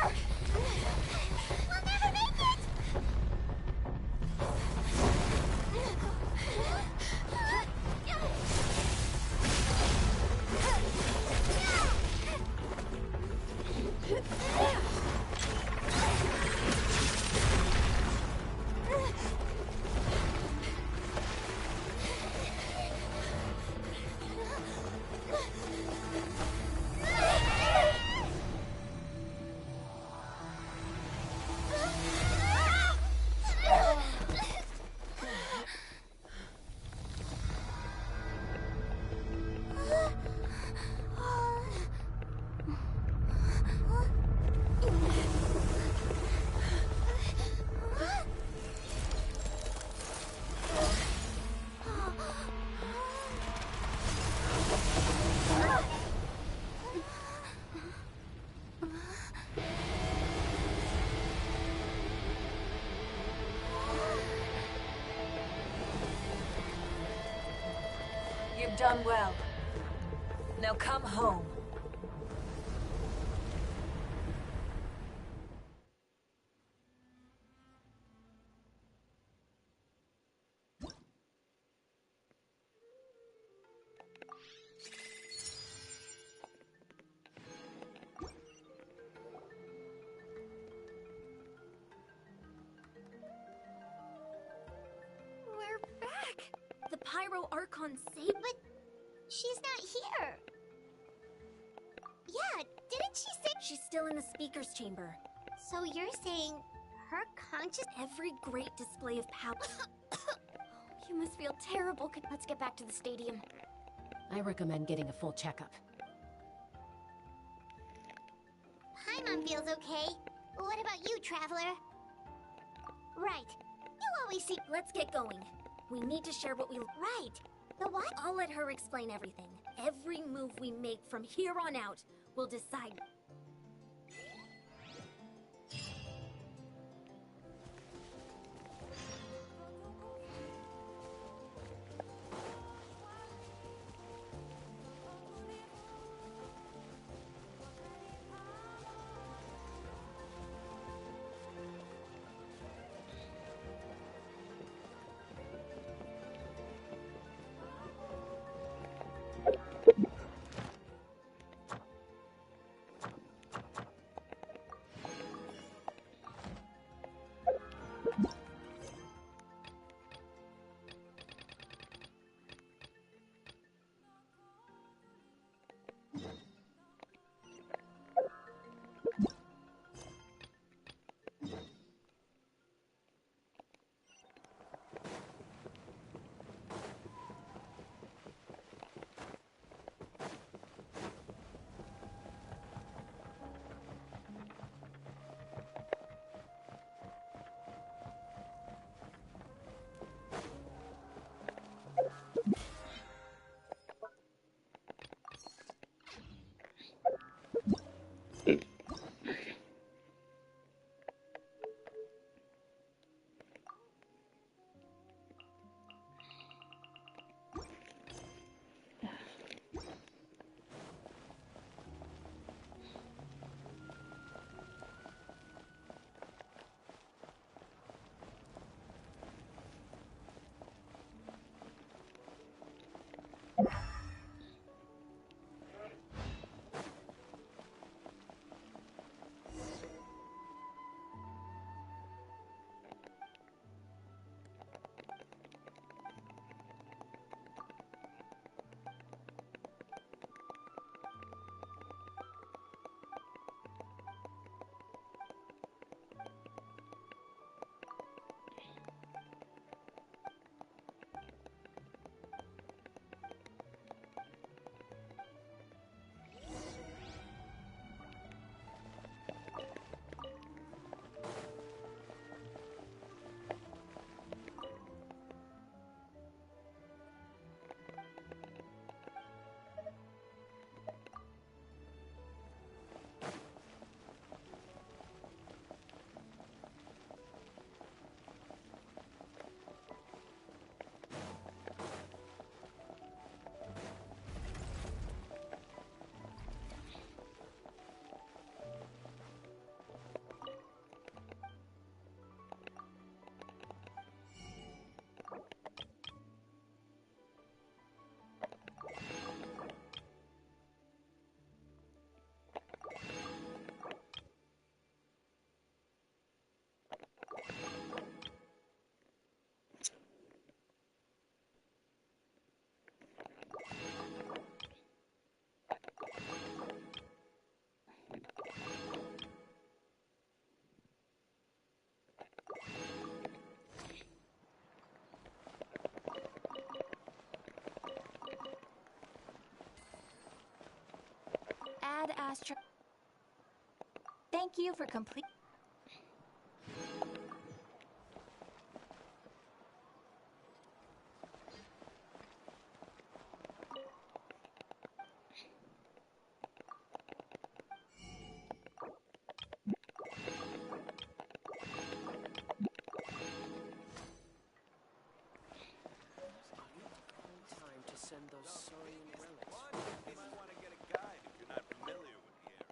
We'll never make it! You've done well. Now come home. She's still in the speaker's chamber. So you're saying her conscious... Every great display of power... You must feel terrible. Let's get back to the stadium. I recommend getting a full checkup. Paimon feels okay. What about you, Traveler? Right. You always see... Let's get going. We need to share what we... Right. The what? I'll let her explain everything. Every move we make from here on out will decide... Ad Astra... Thank you for complete... Time to send those saurian relics. You might want to get a guide if you're not familiar with the area.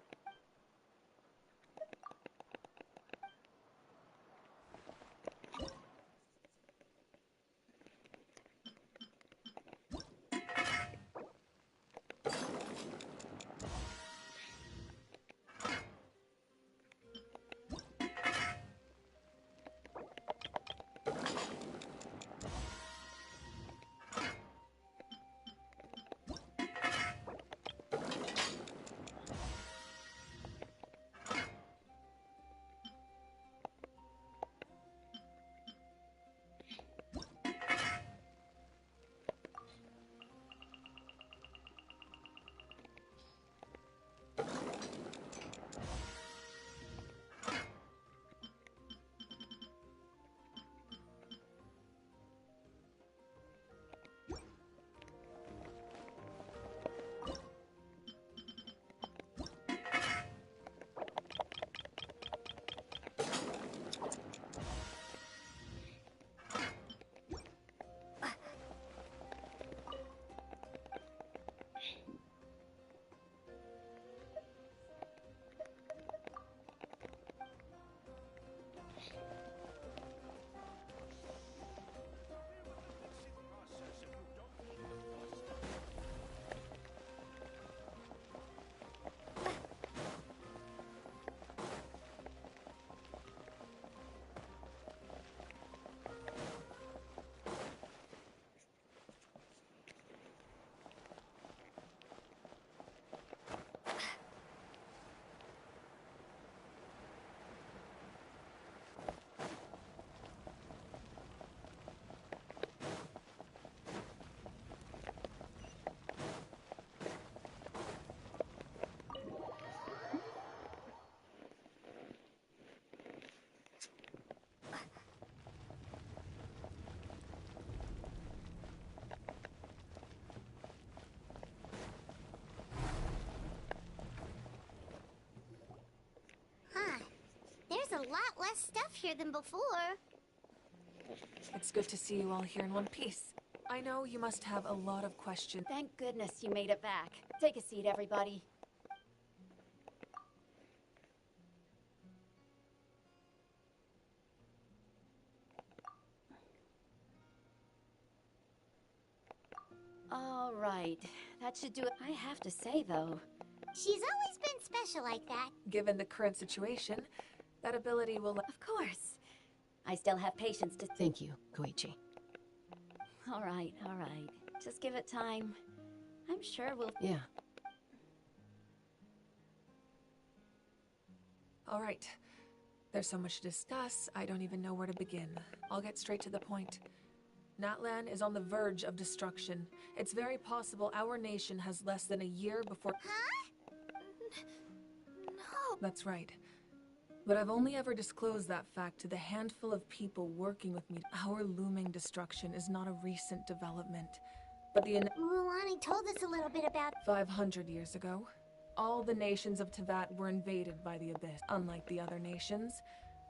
less stuff here than before. It's good to see you all here in one piece. I know you must have a lot of questions. Thank goodness you made it back. Take a seat, everybody. All right, that should do it. I have to say, though, She's always been special like that. Given the current situation, that ability will... of course. I still have patience to... Thank you, Koichi. All right, all right. Just give it time. I'm sure we'll... Yeah. All right. There's so much to discuss, I don't even know where to begin. I'll get straight to the point. Natlan is on the verge of destruction. It's very possible our nation has less than a year before... Huh? No. That's right. But I've only ever disclosed that fact to the handful of people working with me. Our looming destruction is not a recent development, but the... Mulan told us a little bit about... 500 years ago, all the nations of Teyvat were invaded by the Abyss. Unlike the other nations,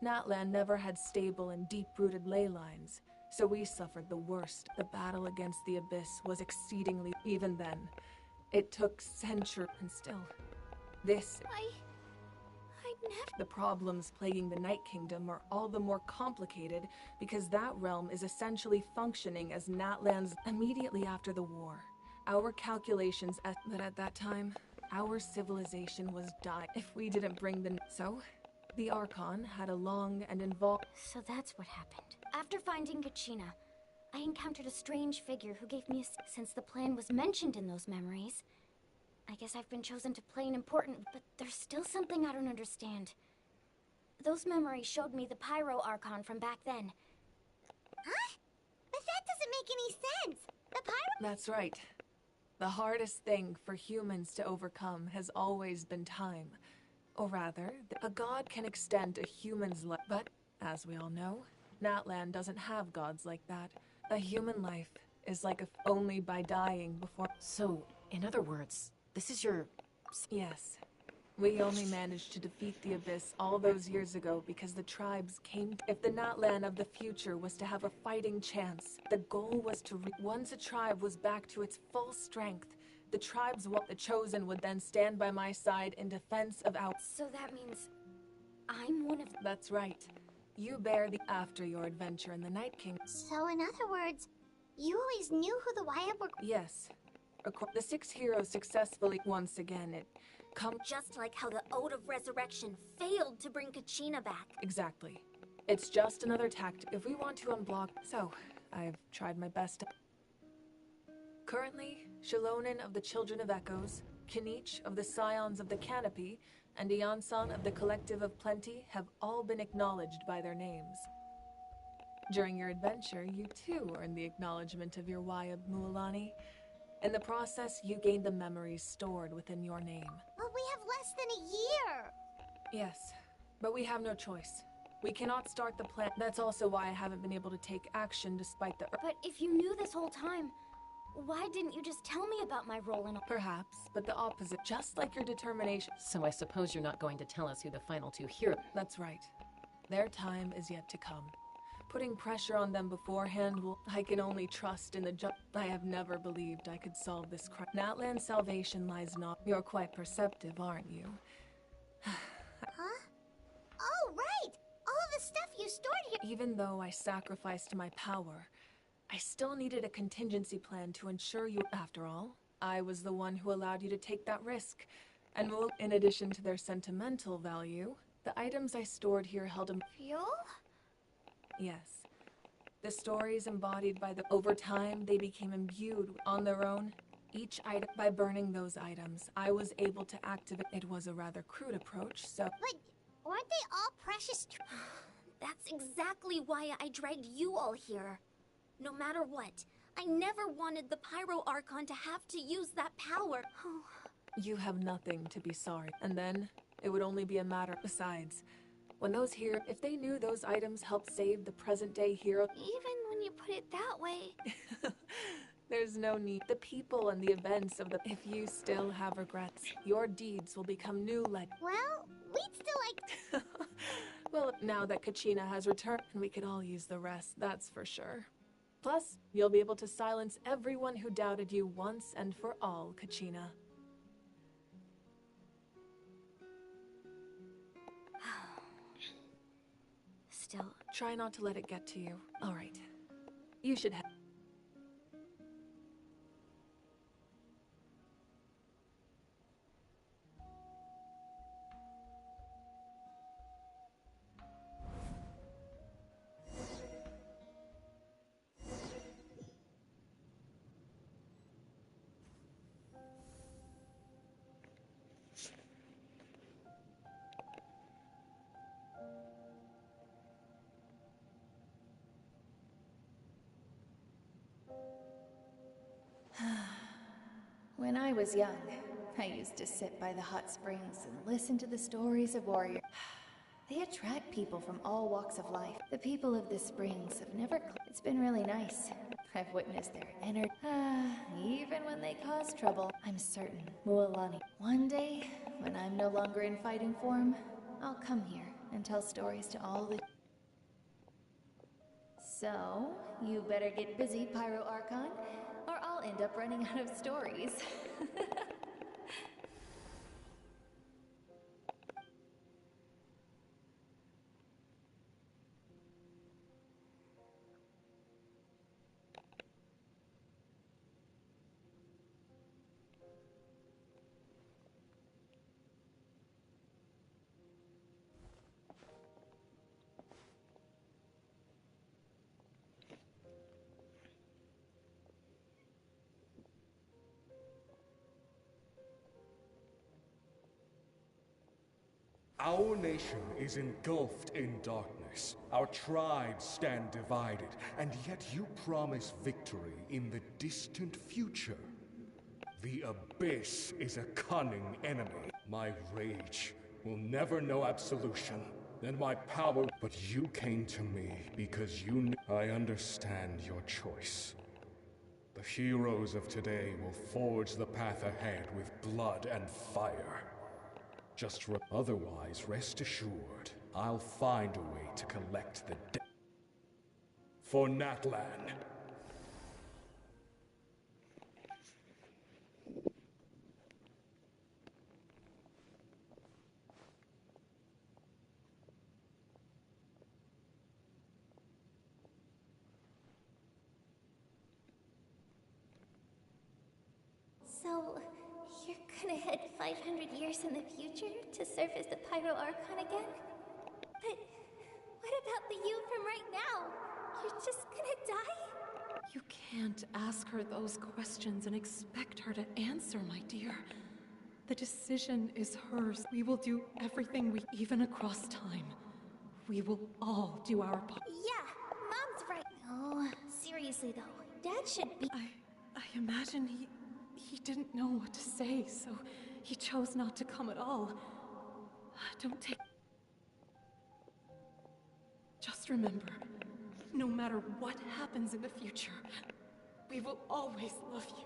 Natlan never had stable and deep-rooted ley lines, so we suffered the worst. The battle against the Abyss was exceedingly... Even then, it took centuries, and still, this... I'd never... The problems plaguing the Night Kingdom are all the more complicated because that realm is essentially functioning as Natlan's immediately after the war. Our calculations that at that time, our civilization was dying if we didn't bring the... So, the Archon had a long and involved... So that's what happened. After finding Kachina, I encountered a strange figure who gave me a... Since the plan was mentioned in those memories, I guess I've been chosen to play an important... But there's still something I don't understand. Those memories showed me the Pyro Archon from back then. Huh? But that doesn't make any sense. The Pyro... That's right. The hardest thing for humans to overcome has always been time. Or rather, a god can extend a human's life. But, as we all know, Natlan doesn't have gods like that. A human life is like only by dying before... So, in other words, this is your... Yes. We only managed to defeat the Abyss all those years ago because the tribes came... If the Natlan of the future was to have a fighting chance, the goal was to... Once a tribe was back to its full strength, the tribes, the Chosen, would then stand by my side in defense of our... So that means I'm one of... That's right. You bear the... After your adventure in the Night King... So in other words, you always knew who the Wyatt were... Yes. The 6 heroes successfully... Once again, it... Just like how the Ode of Resurrection failed to bring Kachina back. Exactly. It's just another tactic if we want to unblock... So, I've tried my best to... Currently, Shilonen of the Children of Echoes, Kinich of the Scions of the Canopy, and Iansan of the Collective of Plenty have all been acknowledged by their names. During your adventure, you too earned the acknowledgement of your Wayab Mualani. In the process, you gained the memories stored within your name. But we have less than a year! Yes, but we have no choice. We cannot start the plan. That's also why I haven't been able to take action despite the... But if you knew this whole time, why didn't you just tell me about my role in... Perhaps, but the opposite, just like your determination. So I suppose you're not going to tell us who the final 2 heroes... That's right. Their time is yet to come. Putting pressure on them beforehand will... I can only trust in the I have never believed I could solve this crime. Natlan's salvation lies not... You're quite perceptive, aren't you? Huh? Oh, right! All the stuff you stored here... Even though I sacrificed my power, I still needed a contingency plan to ensure you... After all, I was the one who allowed you to take that risk. And in addition to their sentimental value, the items I stored here held a... Fuel? Yes. The stories embodied by the... Over time, they became imbued on their own. Each item... By burning those items, I was able to activate... It was a rather crude approach, so... But weren't they all precious... That's exactly why I dragged you all here. No matter what, I never wanted the Pyro Archon to have to use that power. You have nothing to be sorry. And then, it would only be a matter... Besides... When those heroes, if they knew those items helped save the present-day hero... Even when you put it that way... There's no need. The people and the events of the... If you still have regrets, your deeds will become new Well, we'd still like... Well, now that Kachina has returned, we could all use the rest, that's for sure. Plus, you'll be able to silence everyone who doubted you once and for all, Kachina. Still, try not to let it get to you. All right. You should have. When I was young, I used to sit by the hot springs and listen to the stories of warriors. They attract people from all walks of life. The people of the springs have never... It's been really nice. I've witnessed their energy. Even when they cause trouble, I'm certain Mualani. One day, when I'm no longer in fighting form, I'll come here and tell stories to all the... So, you better get busy, Pyro Archon, or I'll end up running out of stories. Our nation is engulfed in darkness. Our tribes stand divided, and yet you promise victory in the distant future. The Abyss is a cunning enemy. My rage will never know absolution, and my power... But you came to me because you knew... I understand your choice. The heroes of today will forge the path ahead with blood and fire. Otherwise, rest assured, I'll find a way to collect the debt for Natlan. So, you're gonna head 500 years in the future to serve as the Pyro Archon again? But what about the you from right now? You're just gonna die? You can't ask her those questions and expect her to answer, my dear. The decision is hers. We will do everything we... even across time. We will all do our part. Yeah, Mom's right. No, seriously though, Dad should be... I imagine he didn't know what to say, so he chose not to come at all. Don't take... Just remember, no matter what happens in the future, we will always love you.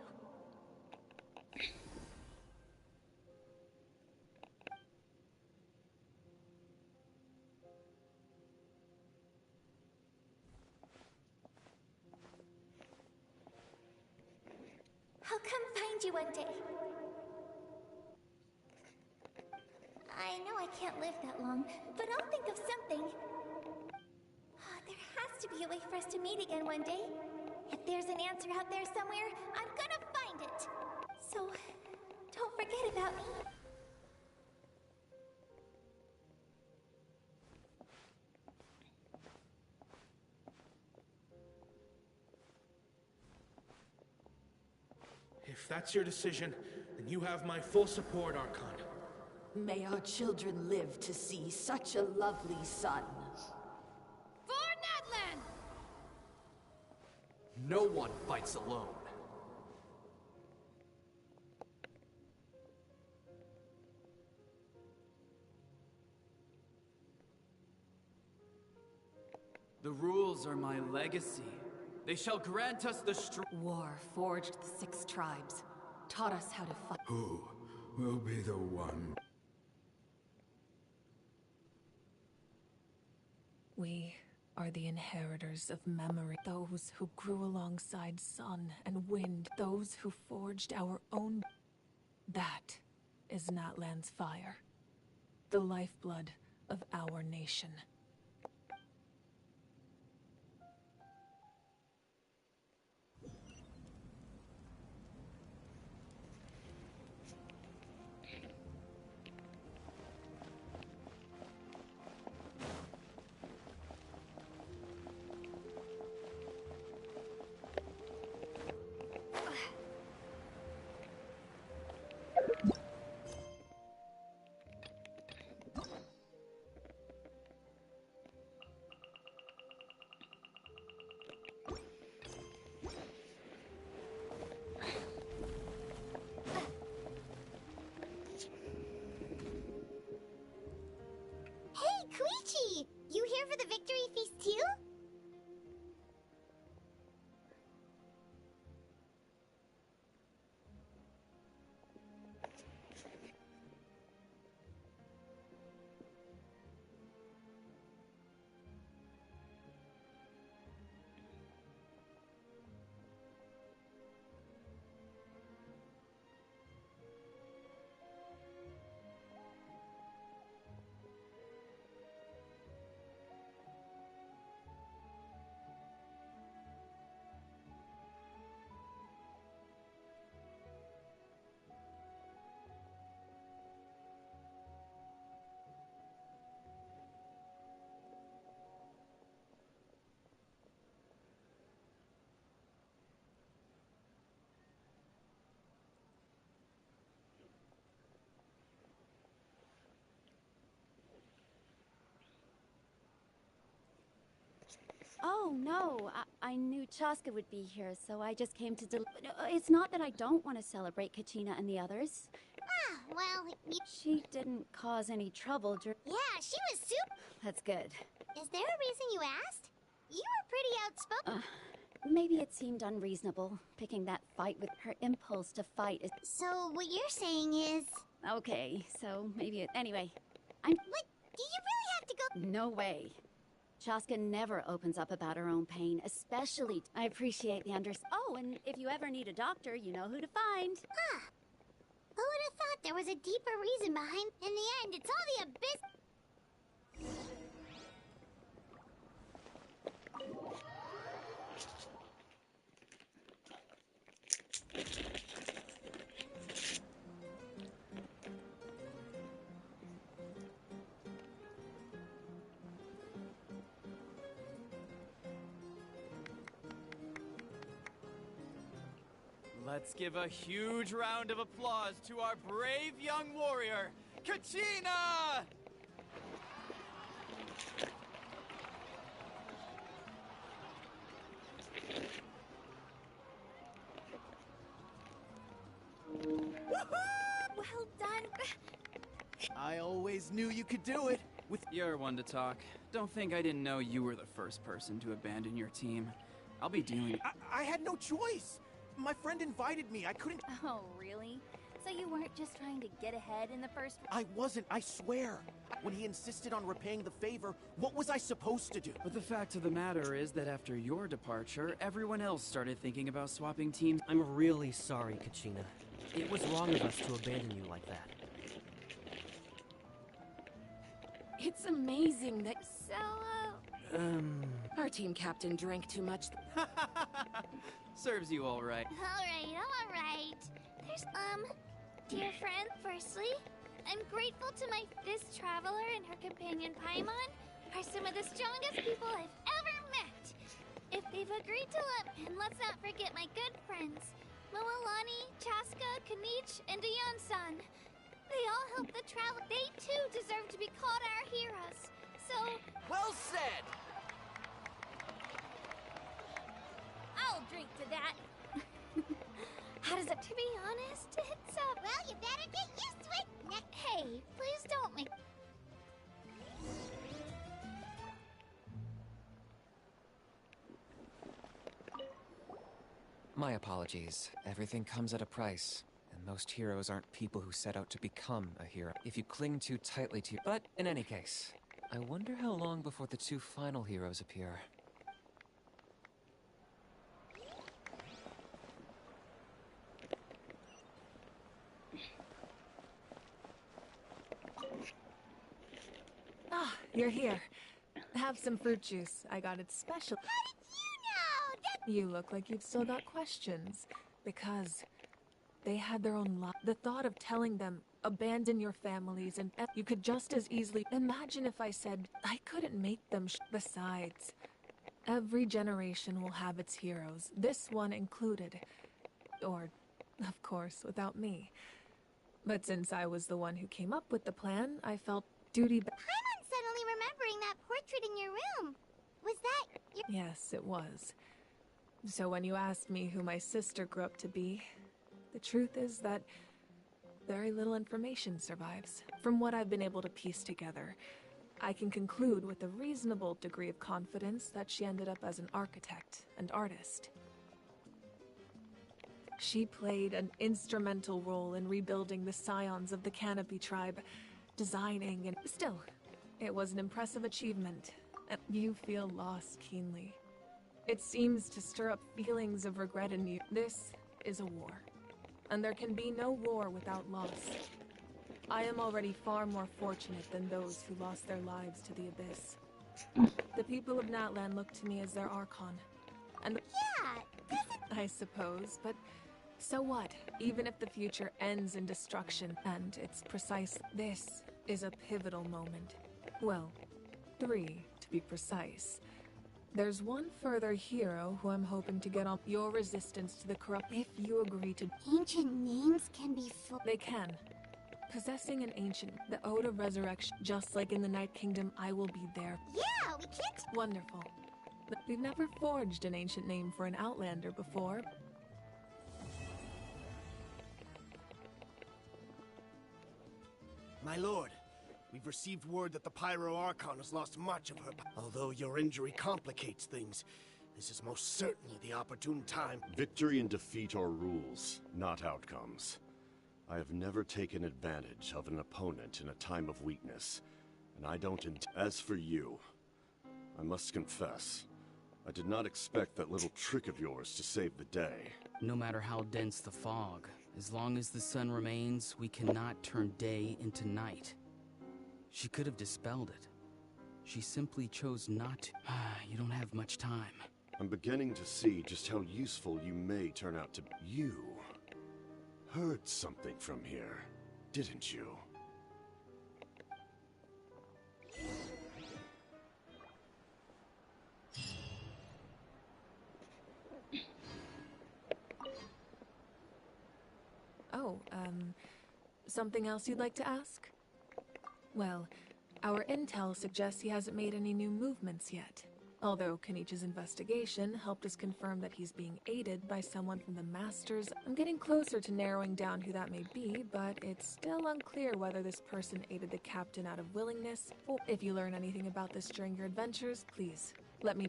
I'll come find you one day. I know I can't live that long, but I'll think of something. There has to be a way for us to meet again one day. If there's an answer out there somewhere, I'm gonna find it. So, don't forget about me. If that's your decision, then you have my full support, Archon. May our children live to see such a lovely son. For Natlan! No one fights alone. The rules are my legacy. They shall grant us the War forged the 6 tribes, taught us how to fight. Who will be the one? We are the inheritors of memory, those who grew alongside sun and wind, those who forged our own. That is Natlan's fire, the lifeblood of our nation. Hey, Koichi! You here for the victory feast too? Oh, no. I knew Chaska would be here, so I just came to It's not that I don't want to celebrate Kachina and the others. Ah, well, She didn't cause any trouble Yeah, she was super. That's good. Is there a reason you asked? You were pretty outspoken. Maybe it seemed unreasonable, picking that fight with her impulse to fight is... So, what you're saying is... Okay, so maybe Anyway, What? Do you really have to go... No way. Chaska never opens up about her own pain, especially... I appreciate the Oh, and if you ever need a doctor, you know who to find. Huh. Who would have thought there was a deeper reason behind... In the end, it's all the abyss... Let's give a huge round of applause to our brave young warrior, Kachina! Well done. I always knew you could do it. You're one to talk. Don't think I didn't know you were the first person to abandon your team. I'll be dealing... I had no choice. My friend invited me. I couldn't... Oh, really? So you weren't just trying to get ahead in the first... I wasn't, I swear. When he insisted on repaying the favor, what was I supposed to do? But the fact of the matter is that after your departure, everyone else started thinking about swapping teams. I'm really sorry, Kachina. It was wrong of us to abandon you like that. It's amazing that... So, Our team captain drank too much. Serves you all right. Alright. there's, dear friend, firstly, I'm grateful to this traveler and her companion Paimon are some of the strongest people I've ever met. If they've agreed to and let's not forget my good friends, Moalani, Chaska, Kanich, and Dion-san. They all helped the travel. They too deserve to be called our heroes. So... Well said! I'll drink to that. How does it... To be honest, it's Well, you better get used to it. Hey, please don't make... My apologies. Everything comes at a price. And most heroes aren't people who set out to become a hero. If you cling too tightly to... But in any case, I wonder how long before the two final heroes appear. Ah, you're here. Have some fruit juice. I got it special. How did you know? You look like you've still got questions. Because they had their own life. The thought of telling them, abandon your families, and you could just as easily imagine if I said, I couldn't make them. Besides, every generation will have its heroes, this one included. Or, of course, without me. But since I was the one who came up with the plan, I felt duty. I'm suddenly remembering that portrait in your room. Was that your... Yes, it was. So when you asked me who my sister grew up to be, the truth is that very little information survives. From what I've been able to piece together, I can conclude with a reasonable degree of confidence that she ended up as an architect and artist. She played an instrumental role in rebuilding the scions of the Canopy tribe, designing and... Still, it was an impressive achievement, and you feel loss keenly. It seems to stir up feelings of regret in you. This is a war, and there can be no war without loss. I am already far more fortunate than those who lost their lives to the Abyss. The people of Natlan look to me as their Archon, and... Yeah, I suppose, but so what? Even if the future ends in destruction, and it's precise, this is a pivotal moment. Well, 3, to be precise. There's one further hero who I'm hoping to get on your resistance to the corrupt. If you agree to... Ancient names can be full... They can. Possessing an ancient, the Ode of Resurrection, just like in the Night Kingdom, I will be there. Yeah, we can't... Wonderful. We've never forged an ancient name for an Outlander before. My lord, we've received word that the Pyro Archon has lost much of her. Although your injury complicates things, this is most certainly the opportune time. Victory and defeat are rules, not outcomes. I have never taken advantage of an opponent in a time of weakness, and I don't As for you, I must confess, I did not expect that little trick of yours to save the day. No matter how dense the fog, as long as the sun remains, we cannot turn day into night. She could have dispelled it. She simply chose not to. You don't have much time. I'm beginning to see just how useful you may turn out to be. You heard something from here, didn't you? Oh, something else you'd like to ask? Well, our intel suggests he hasn't made any new movements yet. Although Kenichi's investigation helped us confirm that he's being aided by someone from the Masters. I'm getting closer to narrowing down who that may be, but it's still unclear whether this person aided the captain out of willingness, or if you learn anything about this during your adventures, please let me...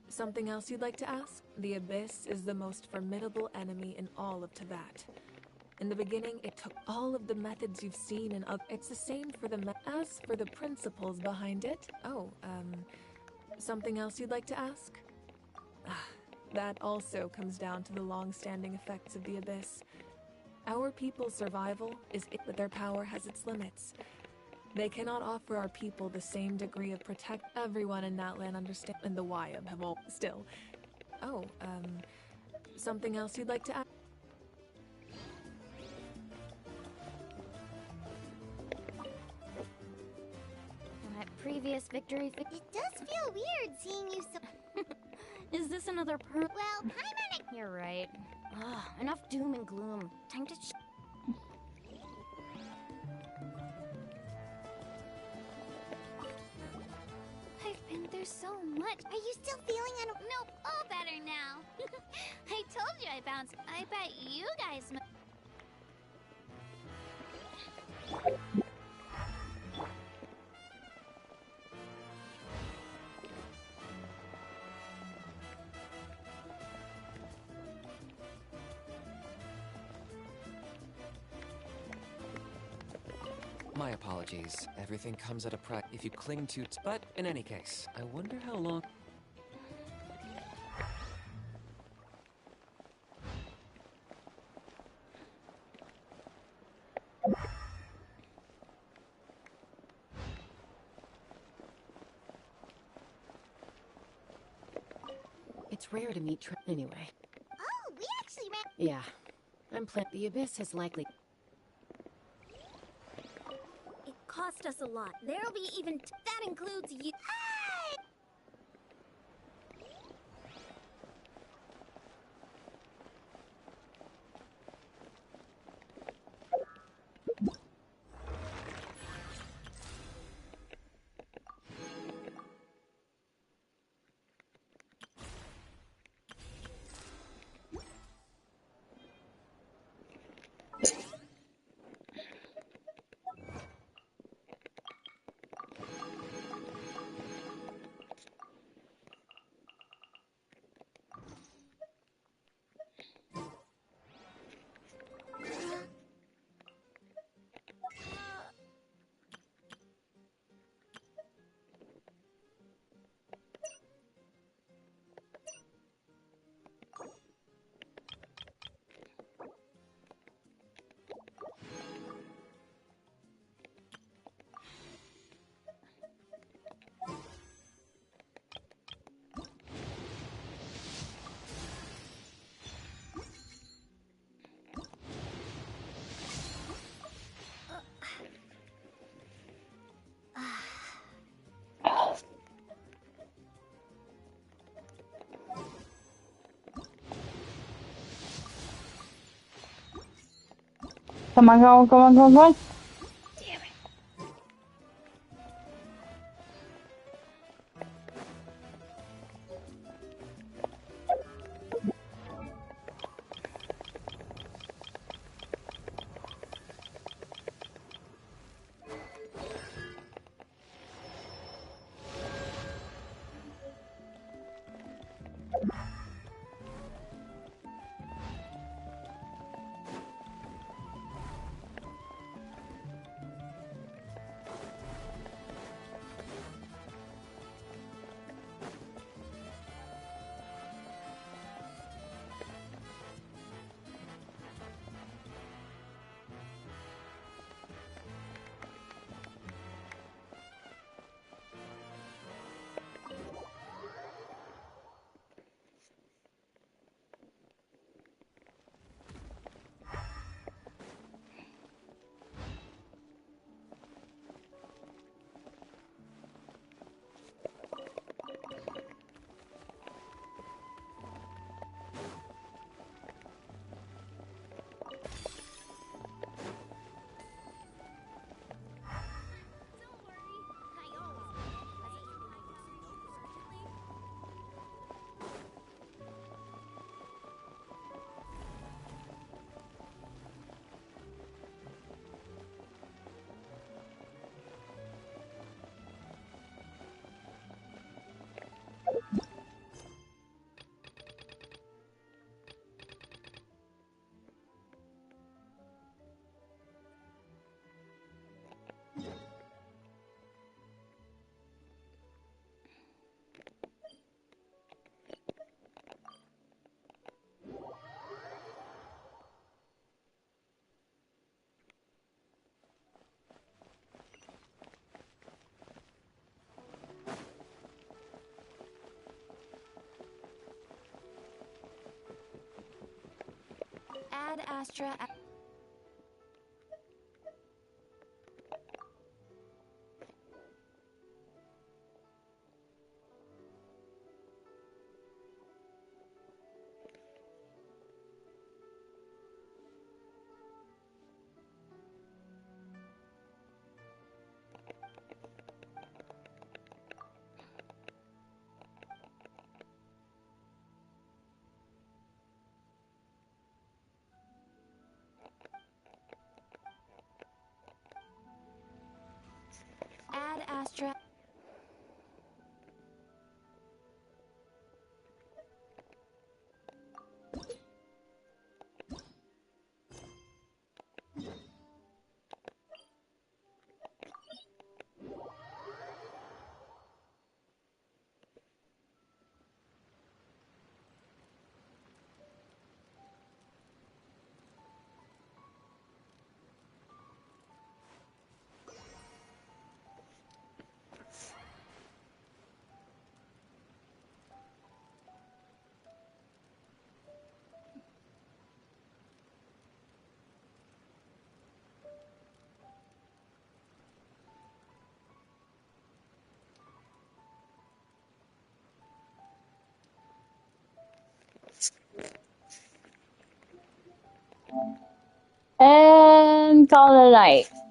something else you'd like to ask? The Abyss is the most formidable enemy in all of Teyvat. In the beginning, it took all of the methods you've seen and it's the same for as for the principles behind it. Something else you'd like to ask? That also comes down to the long-standing effects of the Abyss. Our people's survival is it, but their power has its limits. They cannot offer our people the same degree of protect. Everyone in Natlan understand, and the Wyam have all still. Something else you'd like to ask? That previous victory. It does feel weird seeing you so... Is this another Well, paimon... You're right. Enough doom and gloom. Time to... I've been through so much. Are you still feeling Nope, all better now. I told you I bounced. I bet you guys... My apologies. Everything comes at a price if you cling to but in any case, I wonder how long... It's rare to meet anyway. Oh, we actually ran. Yeah. The Abyss has likely... It cost us a lot. There'll be even... that includes you. Hey! Come on, come on, come on, come on, come on. Ad Astra. Ad Astra. saw the light.